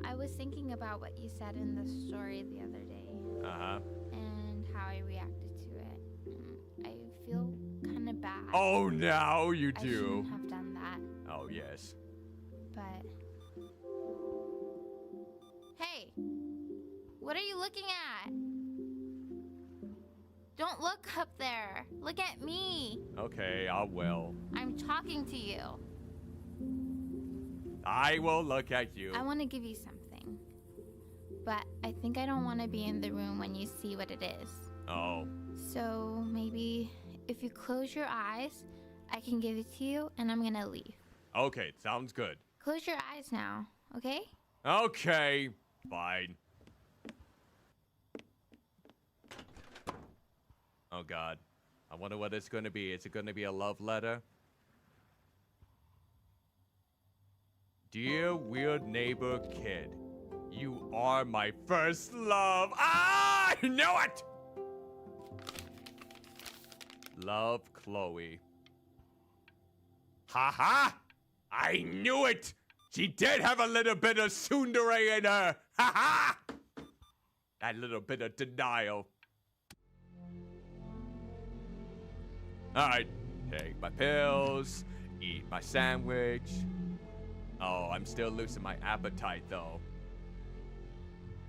I was thinking about what you said in the story the other day. Uh-huh. And how I reacted to it. I feel kind of bad. Oh, now you I do. shouldn't have done that. Oh, yes. But... Hey! What are you looking at? Don't look up there. Look at me. Okay, I will. I'm talking to you. I will look at you. I want to give you something. But I think I don't want to be in the room when you see what it is. Oh. So maybe if you close your eyes, I can give it to you and I'm going to leave. Okay, sounds good. Close your eyes now, okay? Okay, fine. Oh God, I wonder what it's gonna be. Is it gonna be a love letter? Dear weird neighbor kid, you are my first love. Ah, I knew it! Love, Chloe. Ha ha! I knew it! She did have a little bit of tsundere in her! Ha ha! That little bit of denial. Alright, take my pills, eat my sandwich. Oh, I'm still losing my appetite though.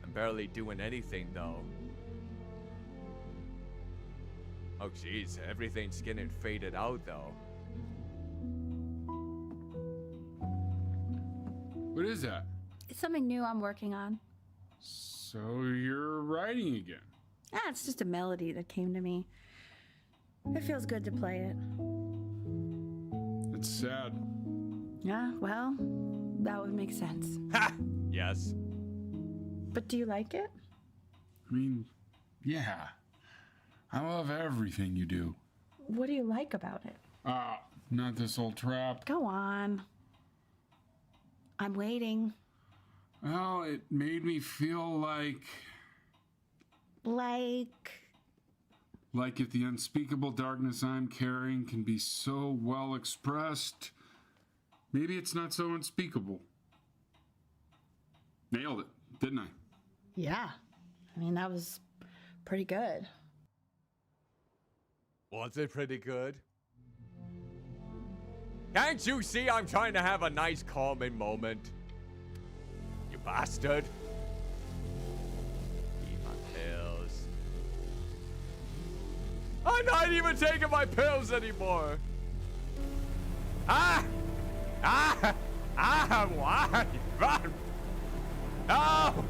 I'm barely doing anything though. Oh jeez, everything's getting faded out though. What is that? It's something new I'm working on. So you're writing again? Ah, it's just a melody that came to me. It feels good to play it. It's sad. Yeah, well, that would make sense. Ha! Yes. But do you like it? I mean, yeah. I love everything you do. What do you like about it? Not this old trap. Go on. I'm waiting. Well, it made me feel like if the unspeakable darkness I'm carrying can be so well expressed, maybe it's not so unspeakable. Nailed it, didn't I? Yeah. I mean, that was pretty good. Was it pretty good? Can't you see I'm trying to have a nice calming moment? You bastard. Eat my pills. I'm not even taking my pills anymore. Why? No!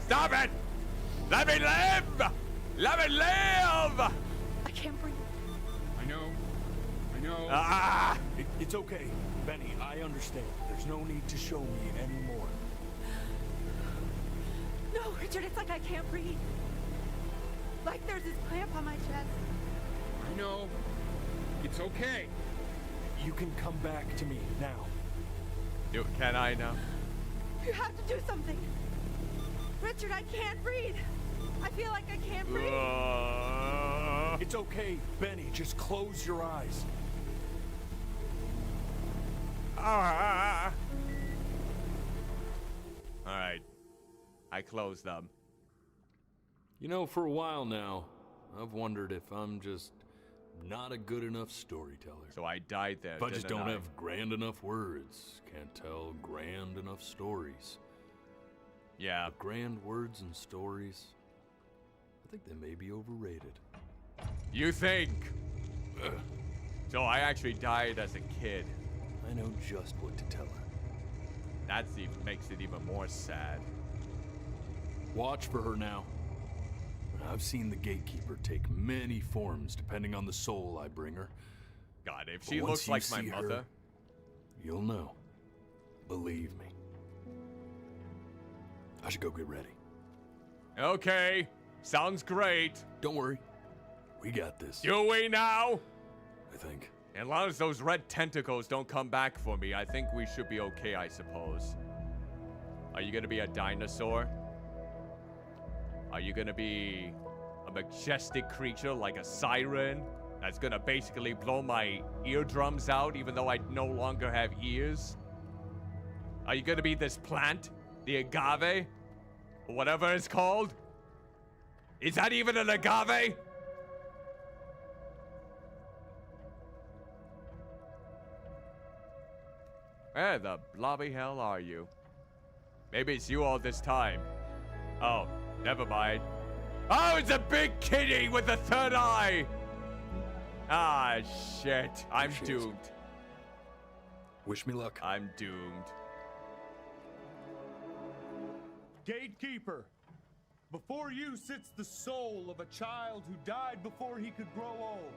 Stop it! Let me live! Let me live! I can't breathe. I know. It's okay. Benny, I understand. There's no need to show me anymore. No, Richard, it's like I can't breathe. Like there's this clamp on my chest. I know. It's okay. You can come back to me now. Can I now? You have to do something. Richard, I can't breathe. I feel like I can't breathe. It's okay, Benny. Just close your eyes. All right. I closed them. You know, for a while now, I've wondered if I'm just not a good enough storyteller. So I died there. If I just didn't don't I? have grand enough words, can't tell grand enough stories. Yeah. But grand words and stories, I think they may be overrated. You think? So I actually died as a kid. I know just what to tell her. That makes it even more sad. Watch for her now. I've seen the gatekeeper take many forms depending on the soul I bring her. God, if But she once looks you like my see her, mother. You'll know. Believe me. I should go get ready. Okay. Sounds great. Don't worry. We got this. Do we now? I think. As long as those red tentacles don't come back for me, I think we should be okay, I suppose. Are you gonna be a dinosaur? Are you gonna be a majestic creature like a siren that's gonna basically blow my eardrums out even though I no longer have ears? Are you gonna be this plant? The agave? Or whatever it's called? Is that even an agave? Where the blobby hell are you? Maybe it's you all this time. Oh, never mind. Oh, it's a big kitty with a third eye! Ah, shit. I'm doomed. Wish me luck. I'm doomed. Gatekeeper, before you sits the soul of a child who died before he could grow old.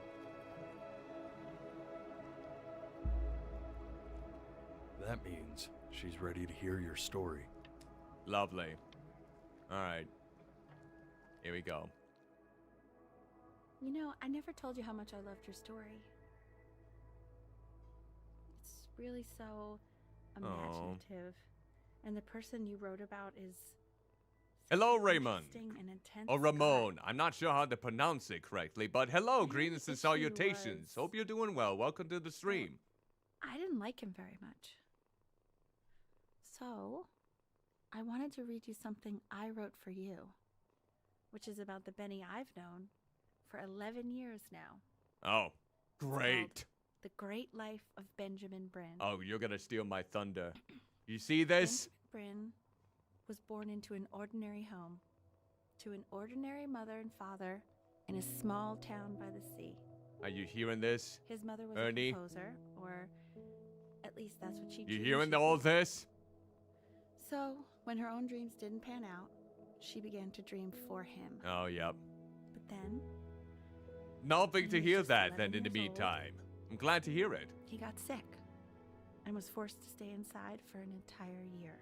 That means she's ready to hear your story. Lovely. All right. Here we go. You know, I never told you how much I loved your story. It's really so imaginative. And the person you wrote about is Hello, Raymond. interesting and intense. Or Ramon. I'm not sure how to pronounce it correctly, but hello, greetings and issue salutations. was- Hope you're doing well. Welcome to the stream. I didn't like him very much. So, I wanted to read you something I wrote for you, which is about the Benny I've known for 11 years now. Oh, great. It's called The Great Life of Benjamin Bryn. Oh, you're gonna steal my thunder. You see this? Bryn was born into an ordinary home, to an ordinary mother and father in a small town by the sea. Are you hearing this? His mother was Ernie? a composer, or at least that's what she You dreamed hearing she all would be. this? So, when her own dreams didn't pan out, she began to dream for him. Oh, yep. But then, Nothing to He was hear just that 11 then in the years old. meantime. I'm glad to hear it. he got sick and was forced to stay inside for an entire year.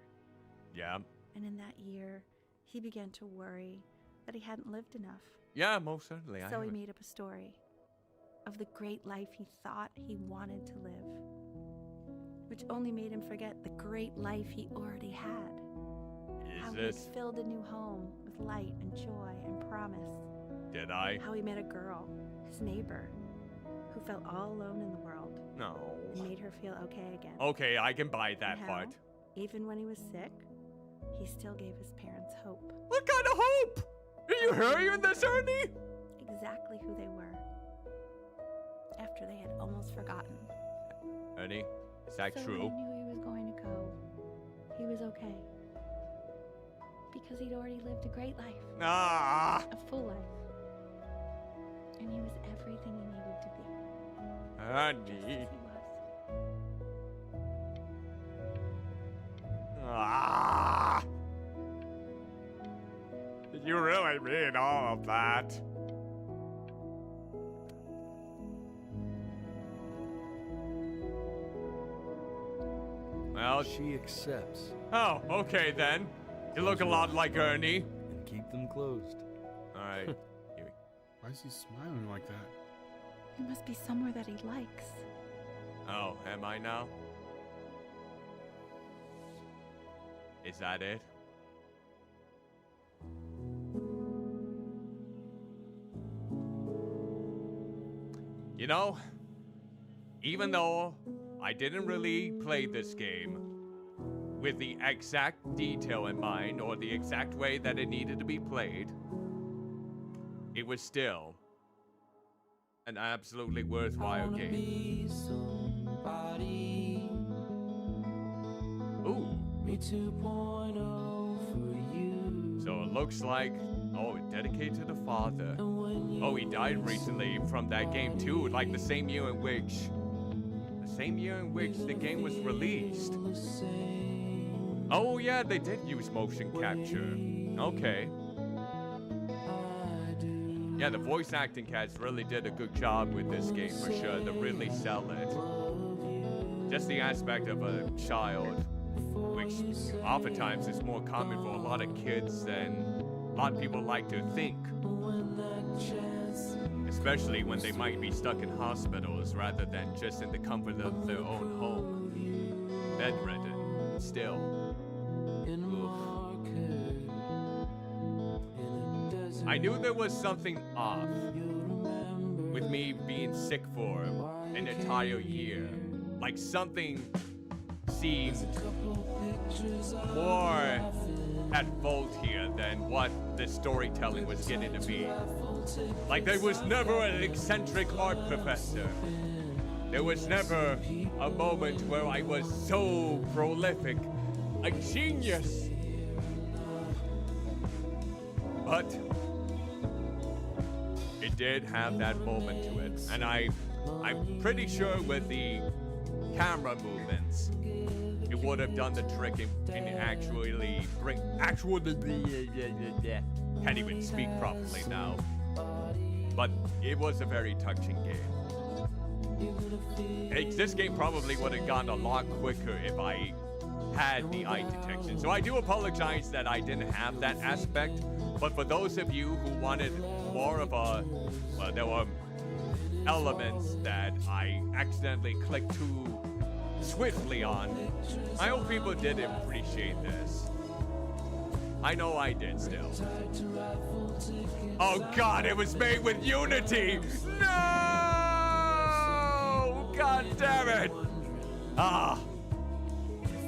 Yeah. And in that year, he began to worry that he hadn't lived enough. Yeah, most certainly. I So hear he it. made up a story of the great life he thought he wanted to live, which only made him forget the great life he already had. How he had this- filled a new home with light and joy and promise. Did I? How he met a girl, his neighbor, who felt all alone in the world No. and made her feel okay again. Okay, I can buy that And how, part. even when he was sick, he still gave his parents hope. What kind of hope? Are you hearing this, Ernie? Exactly who they were. After they had almost forgotten. Ernie, is that So true? when he knew he was going to go, he was okay. Because he'd already lived a great life. Ah! A full life. And he was everything he needed to be. Ernie. He was. Ah! Did you really mean all of that? Well, she accepts. Oh, okay then. You look a lot like Ernie. And keep them closed. All right. Why is he smiling like that? It must be somewhere that he likes. Oh, am I now? Is that it? You know, even though I didn't really play this game with the exact detail in mind or the exact way that it needed to be played, it was still an absolutely worthwhile game. Ooh. So it looks like, oh, dedicated to the father. Oh, he died recently from that game too, like the same year in which the game was released. Oh yeah, they did use motion capture. Okay. Yeah, the voice acting cast really did a good job with this game for sure to really sell it. Just the aspect of a child, which oftentimes is more common for a lot of kids than a lot of people like to think. Especially when they might be stuck in hospitals rather than just in the comfort of their own home. Bedridden, still. I knew there was something off with me being sick for an entire year. Like something seemed more at fault here than what the storytelling was getting to be. Like there was never an eccentric art professor. There was never a moment where I was so prolific, a genius. But it did have that moment to it, and I'm pretty sure with the camera movements, it would have done the trick and actually can't even speak properly now. But it was a very touching game. This game probably would have gone a lot quicker if I had the eye detection. So I do apologize that I didn't have that aspect. But for those of you who wanted more of a, well, there were elements that I accidentally clicked too swiftly on. I hope people did appreciate this. I know I did still. Oh God, it was made with Unity! No! God damn it! Ah.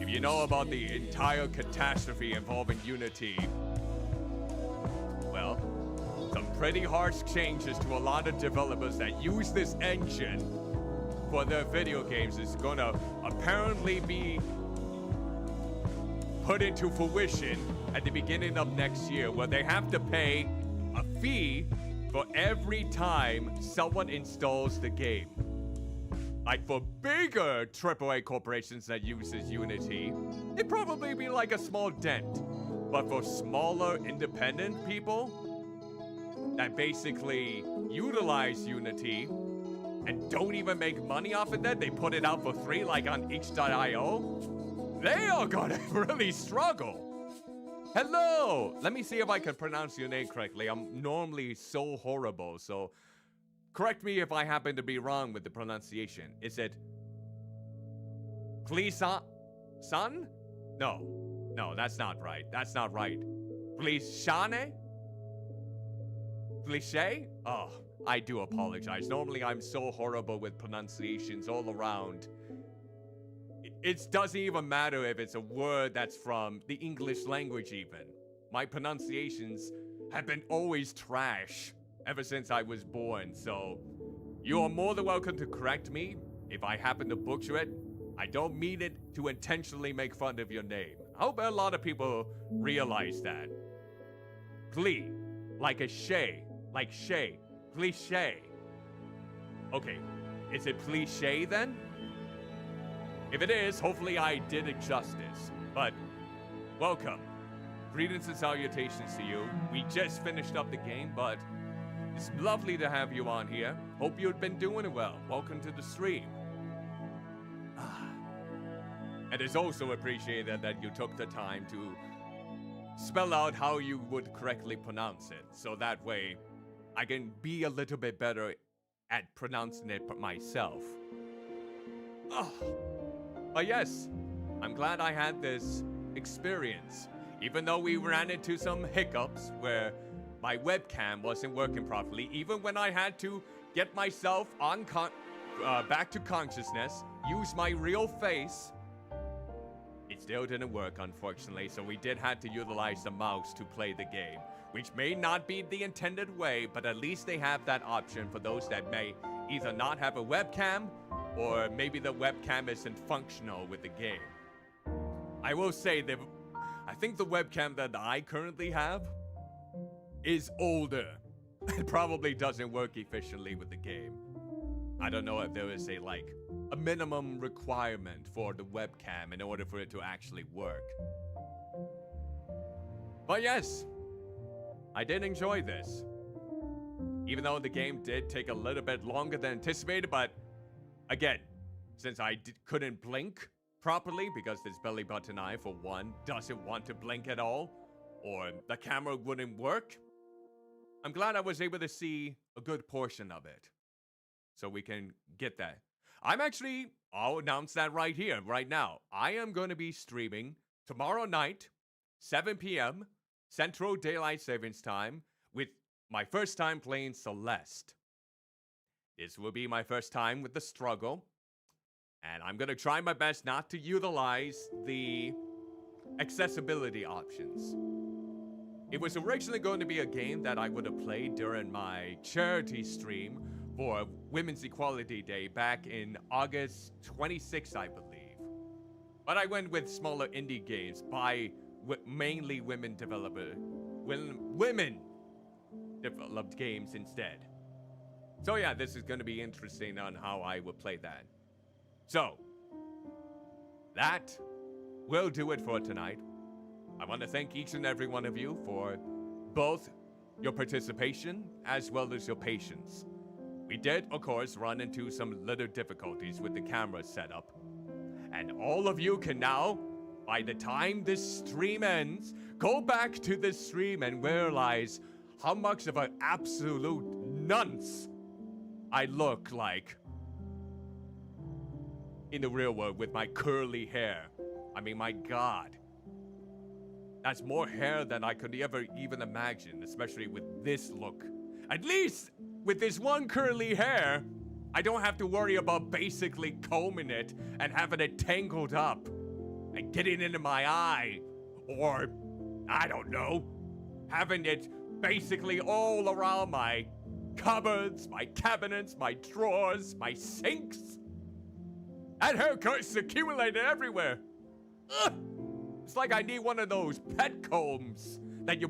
If you know about the entire catastrophe involving Unity, well, some pretty harsh changes to a lot of developers that use this engine for their video games is gonna apparently be put into fruition at the beginning of next year, where they have to pay a fee for every time someone installs the game. Like for bigger AAA corporations that uses Unity, it'd probably be like a small dent. But for smaller independent people that basically utilize Unity and don't even make money off of that, they put it out for free like on itch.io, they are gonna really struggle. Hello! Let me see if I can pronounce your name correctly. I'm normally so horrible, so correct me if I happen to be wrong with the pronunciation. Is it Please-san? No, that's not right. That's not right. Please-shane? Cliche? Oh, I do apologize. Normally I'm so horrible with pronunciations all around. It doesn't even matter if it's a word that's from the English language even. My pronunciations have been always trash ever since I was born, so you are more than welcome to correct me if I happen to butcher it. I don't mean it to intentionally make fun of your name. I hope a lot of people realize that. Clee, like a shay, like shay, cliche. Okay, is it cliche then? If it is, hopefully I did it justice. But welcome. Greetings and salutations to you. We just finished up the game, but it's lovely to have you on here. Hope you've been doing well. Welcome to the stream. And it's also appreciated that you took the time to spell out how you would correctly pronounce it, so that way I can be a little bit better at pronouncing it myself. Oh. But yes, I'm glad I had this experience, even though we ran into some hiccups where my webcam wasn't working properly, even when I had to get myself on back to consciousness, use my real face. It still didn't work, unfortunately, so we did have to utilize the mouse to play the game, which may not be the intended way, but at least they have that option for those that may either not have a webcam, or maybe the webcam isn't functional with the game. I will say that I think the webcam that I currently have is older. It probably doesn't work efficiently with the game. I don't know if there is a minimum requirement for the webcam in order for it to actually work. But yes, I did enjoy this. Even though the game did take a little bit longer than anticipated, but again, since I couldn't blink properly because this belly button eye, for one, doesn't want to blink at all, or the camera wouldn't work, I'm glad I was able to see a good portion of it. So we can get that. I'll announce that right here, right now. I am going to be streaming tomorrow night, 7 p.m. Central Daylight Savings Time, with my first time playing Celeste. This will be my first time with the struggle, and I'm going to try my best not to utilize the accessibility options. It was originally going to be a game that I would have played during my charity stream for Women's Equality Day back in August 26th, I believe. But I went with smaller indie games by mainly women developed games instead. So yeah, this is going to be interesting on how I would play that. So, that will do it for tonight. I want to thank each and every one of you for both your participation as well as your patience. We did, of course, run into some little difficulties with the camera setup. And all of you can now, by the time this stream ends, go back to this stream and realize how much of an absolute nunce I look like in the real world with my curly hair. I mean, my God. That's more hair than I could ever even imagine, especially with this look. At least with this one curly hair, I don't have to worry about basically combing it and having it tangled up and getting into my eye. Or, I don't know, having it basically all around my cupboards, my cabinets, my drawers, my sinks. That haircut's accumulated everywhere. Ugh. It's like I need one of those pet combs that you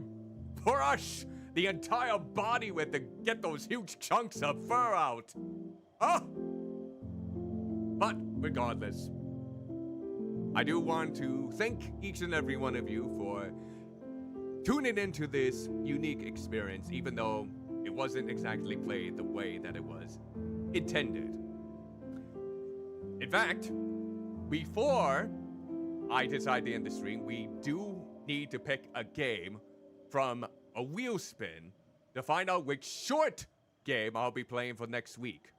brush the entire body with to get those huge chunks of fur out. Oh! But regardless, I do want to thank each and every one of you for tuning into this unique experience, even though it wasn't exactly played the way that it was intended. In fact, before I decide to end the stream, we do need to pick a game from a wheel spin to find out which short game I'll be playing for next week.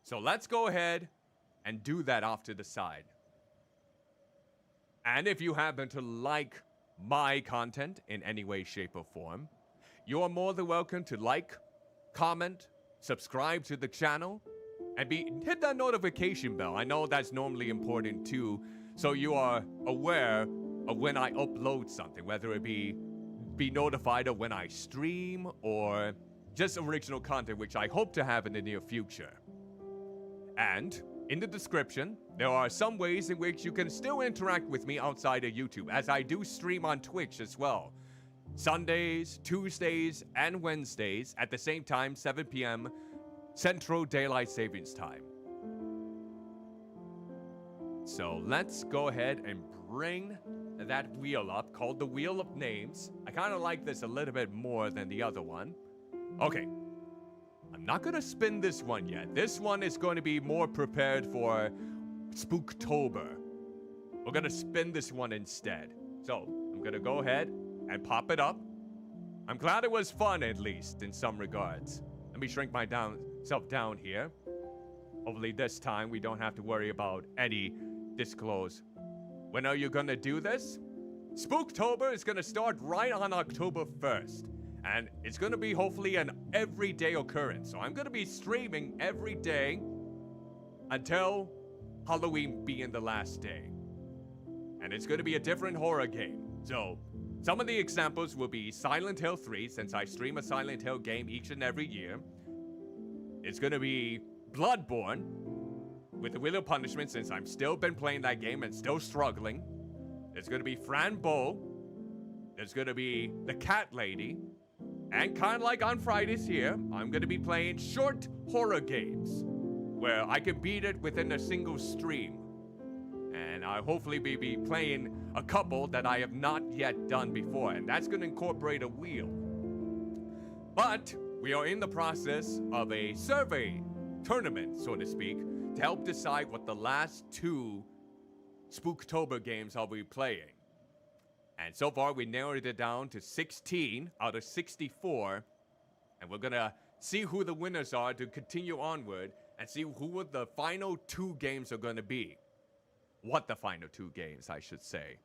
So let's go ahead and do that off to the side. And if you happen to like my content in any way, shape, or form, you are more than welcome to like, comment, subscribe to the channel, and hit that notification bell. I know that's normally important too, so you are aware of when I upload something, whether it be notified of when I stream or just original content, which I hope to have in the near future. And in the description, there are some ways in which you can still interact with me outside of YouTube, as I do stream on Twitch as well. Sundays, Tuesdays, and Wednesdays at the same time, 7 p.m. Central Daylight Savings Time. So let's go ahead and bring that wheel up, called the Wheel of Names. I kind of like this a little bit more than the other one. Okay. I'm not going to spin this one yet. This one is going to be more prepared for Spooktober. we're gonna spin this one instead. So, I'm gonna go ahead and pop it up. I'm glad it was fun, at least, in some regards. Let me shrink myself down here. Hopefully this time we don't have to worry about any disclose. When are you gonna do this? Spooktober is gonna start right on October 1st. And it's gonna be hopefully an everyday occurrence. So I'm gonna be streaming every day until Halloween being the last day. And it's gonna be a different horror game. So some of the examples will be Silent Hill 3, since I stream a Silent Hill game each and every year. It's gonna be Bloodborne with the Wheel of Punishment, since I'm still been playing that game and still struggling. There's gonna be Fran Bow. There's gonna be The Cat Lady. And kind of like on Fridays here, I'm gonna be playing short horror games where I can beat it within a single stream. And I'll hopefully be playing a couple that I have not yet done before, and that's gonna incorporate a wheel. But we are in the process of a survey tournament, so to speak, to help decide what the last 2 Spooktober games I'll be playing. And so far, we narrowed it down to 16 out of 64. And we're gonna see who the winners are to continue onward and see who the final 2 games are gonna be. What the final 2 games, I should say.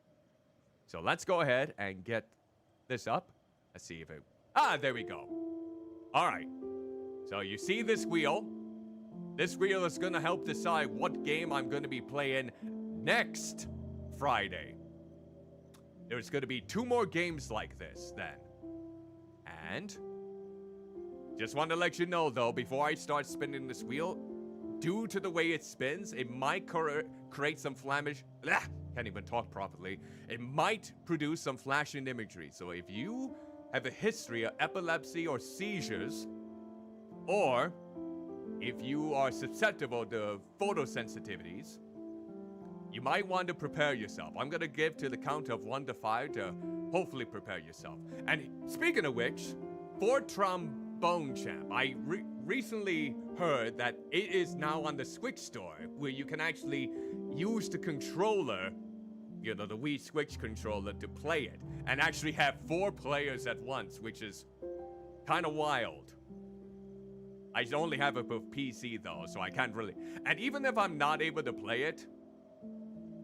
So let's go ahead and get this up. Let's see if it... there we go. All right. So you see this wheel. This wheel is gonna help decide what game I'm gonna be playing next Friday. There's gonna be 2 more games like this then. And just want to let you know though, before I start spinning this wheel, due to the way it spins, it might create some can't even talk properly. It might produce some flashing imagery. So if you have a history of epilepsy or seizures, or if you are susceptible to photosensitivities, you might want to prepare yourself. I'm gonna give to the count of 1 to 5 to hopefully prepare yourself. And speaking of which, for Trombone Champ, I recently heard that it is now on the Switch store, where you can actually use the controller, you know, the Wii Switch controller, to play it, and actually have 4 players at once, which is kind of wild. I only have it for PC though, so I can't really. And even if I'm not able to play it,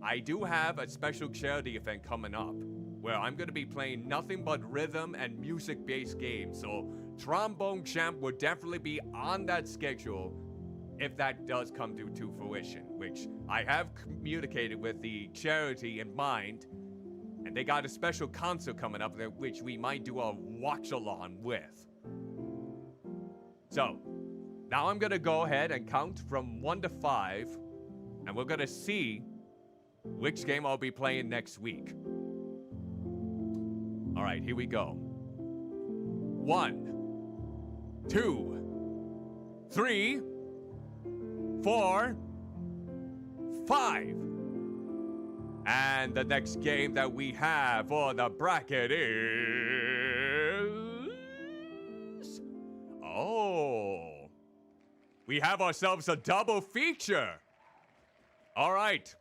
I do have a special charity event coming up where I'm going to be playing nothing but rhythm and music-based games. So Trombone Champ will definitely be on that schedule if that does come to fruition, which I have communicated with the charity in mind, and they got a special concert coming up there which we might do a watch-along with. So now I'm going to go ahead and count from 1 to 5, and we're going to see which game I'll be playing next week. All right, here we go. 1, 2, 3, 4, 5. And the next game that we have for the bracket is... Oh, we have ourselves a double feature. All right.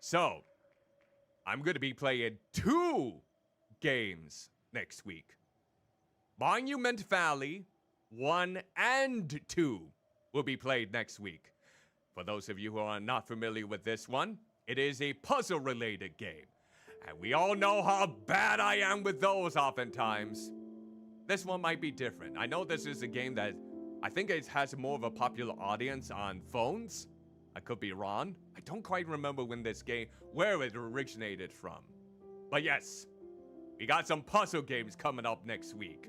So, I'm going to be playing 2 games next week. Monument Valley 1 and 2 will be played next week. For those of you who are not familiar with this one, it is a puzzle-related game. And we all know how bad I am with those oftentimes. This one might be different. I know this is a game that I think it has more of a popular audience on phones. I could be wrong. I don't quite remember where it originated from. But yes, we got some puzzle games coming up next week.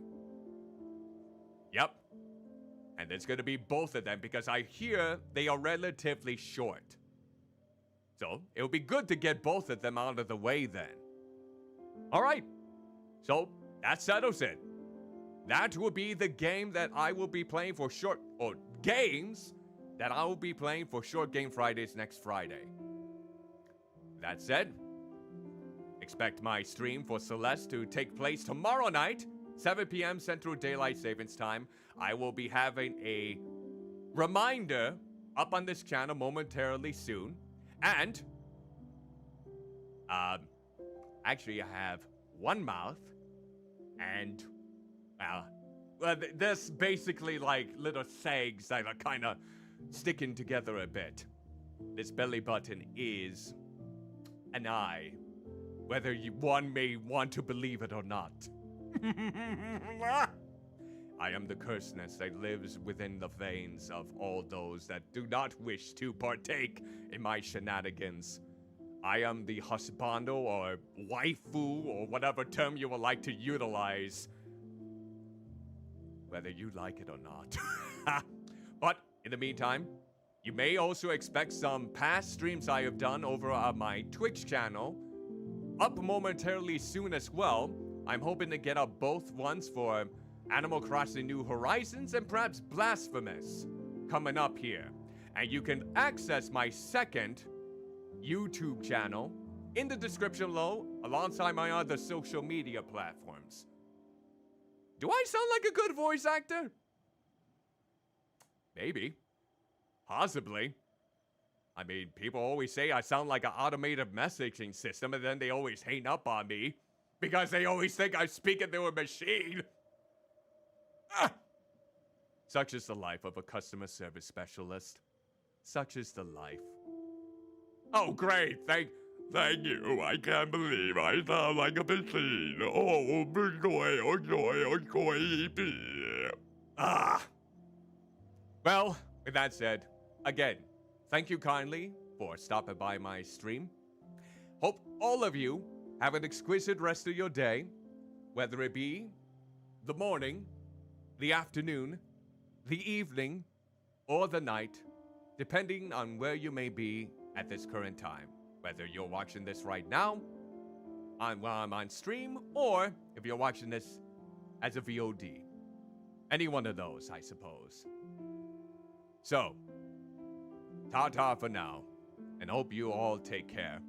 Yep. And there's going to be both of them because I hear they are relatively short. So it would be good to get both of them out of the way then. All right. So that settles it. That will be the game that I will be playing for games that I will be playing for Short Game Fridays next Friday. That said, expect my stream for Celeste to take place tomorrow night, 7 p.m. Central Daylight Savings Time. I will be having a reminder up on this channel momentarily soon. And Actually, I have one mouth, and, well, there's basically like little sags that are kind of sticking together a bit. This belly button is an eye, whether one may want to believe it or not. I am the curseness that lives within the veins of all those that do not wish to partake in my shenanigans. I am the husbando or waifu or whatever term you would like to utilize, whether you like it or not. But in the meantime, you may also expect some past streams I have done over on my Twitch channel, up momentarily soon as well. I'm hoping to get up both ones for Animal Crossing New Horizons and perhaps Blasphemous coming up here. And you can access my second YouTube channel in the description below alongside my other social media platforms. Do I sound like a good voice actor? Maybe. Possibly. I mean, people always say I sound like an automated messaging system, and then they always hang up on me because they always think I'm speaking to a machine. Such is the life of a customer service specialist. Such is the life. Oh, great. Thank you. I can't believe I sound like a machine. Oh, joy, oh, joy, oh, joy. Well, with that said, again, thank you kindly for stopping by my stream. Hope all of you have an exquisite rest of your day, whether it be the morning, the afternoon, the evening, or the night, depending on where you may be at this current time. Whether you're watching this right now, while I'm on stream, or if you're watching this as a VOD. Any one of those, I suppose. So, ta-ta for now, and hope you all take care.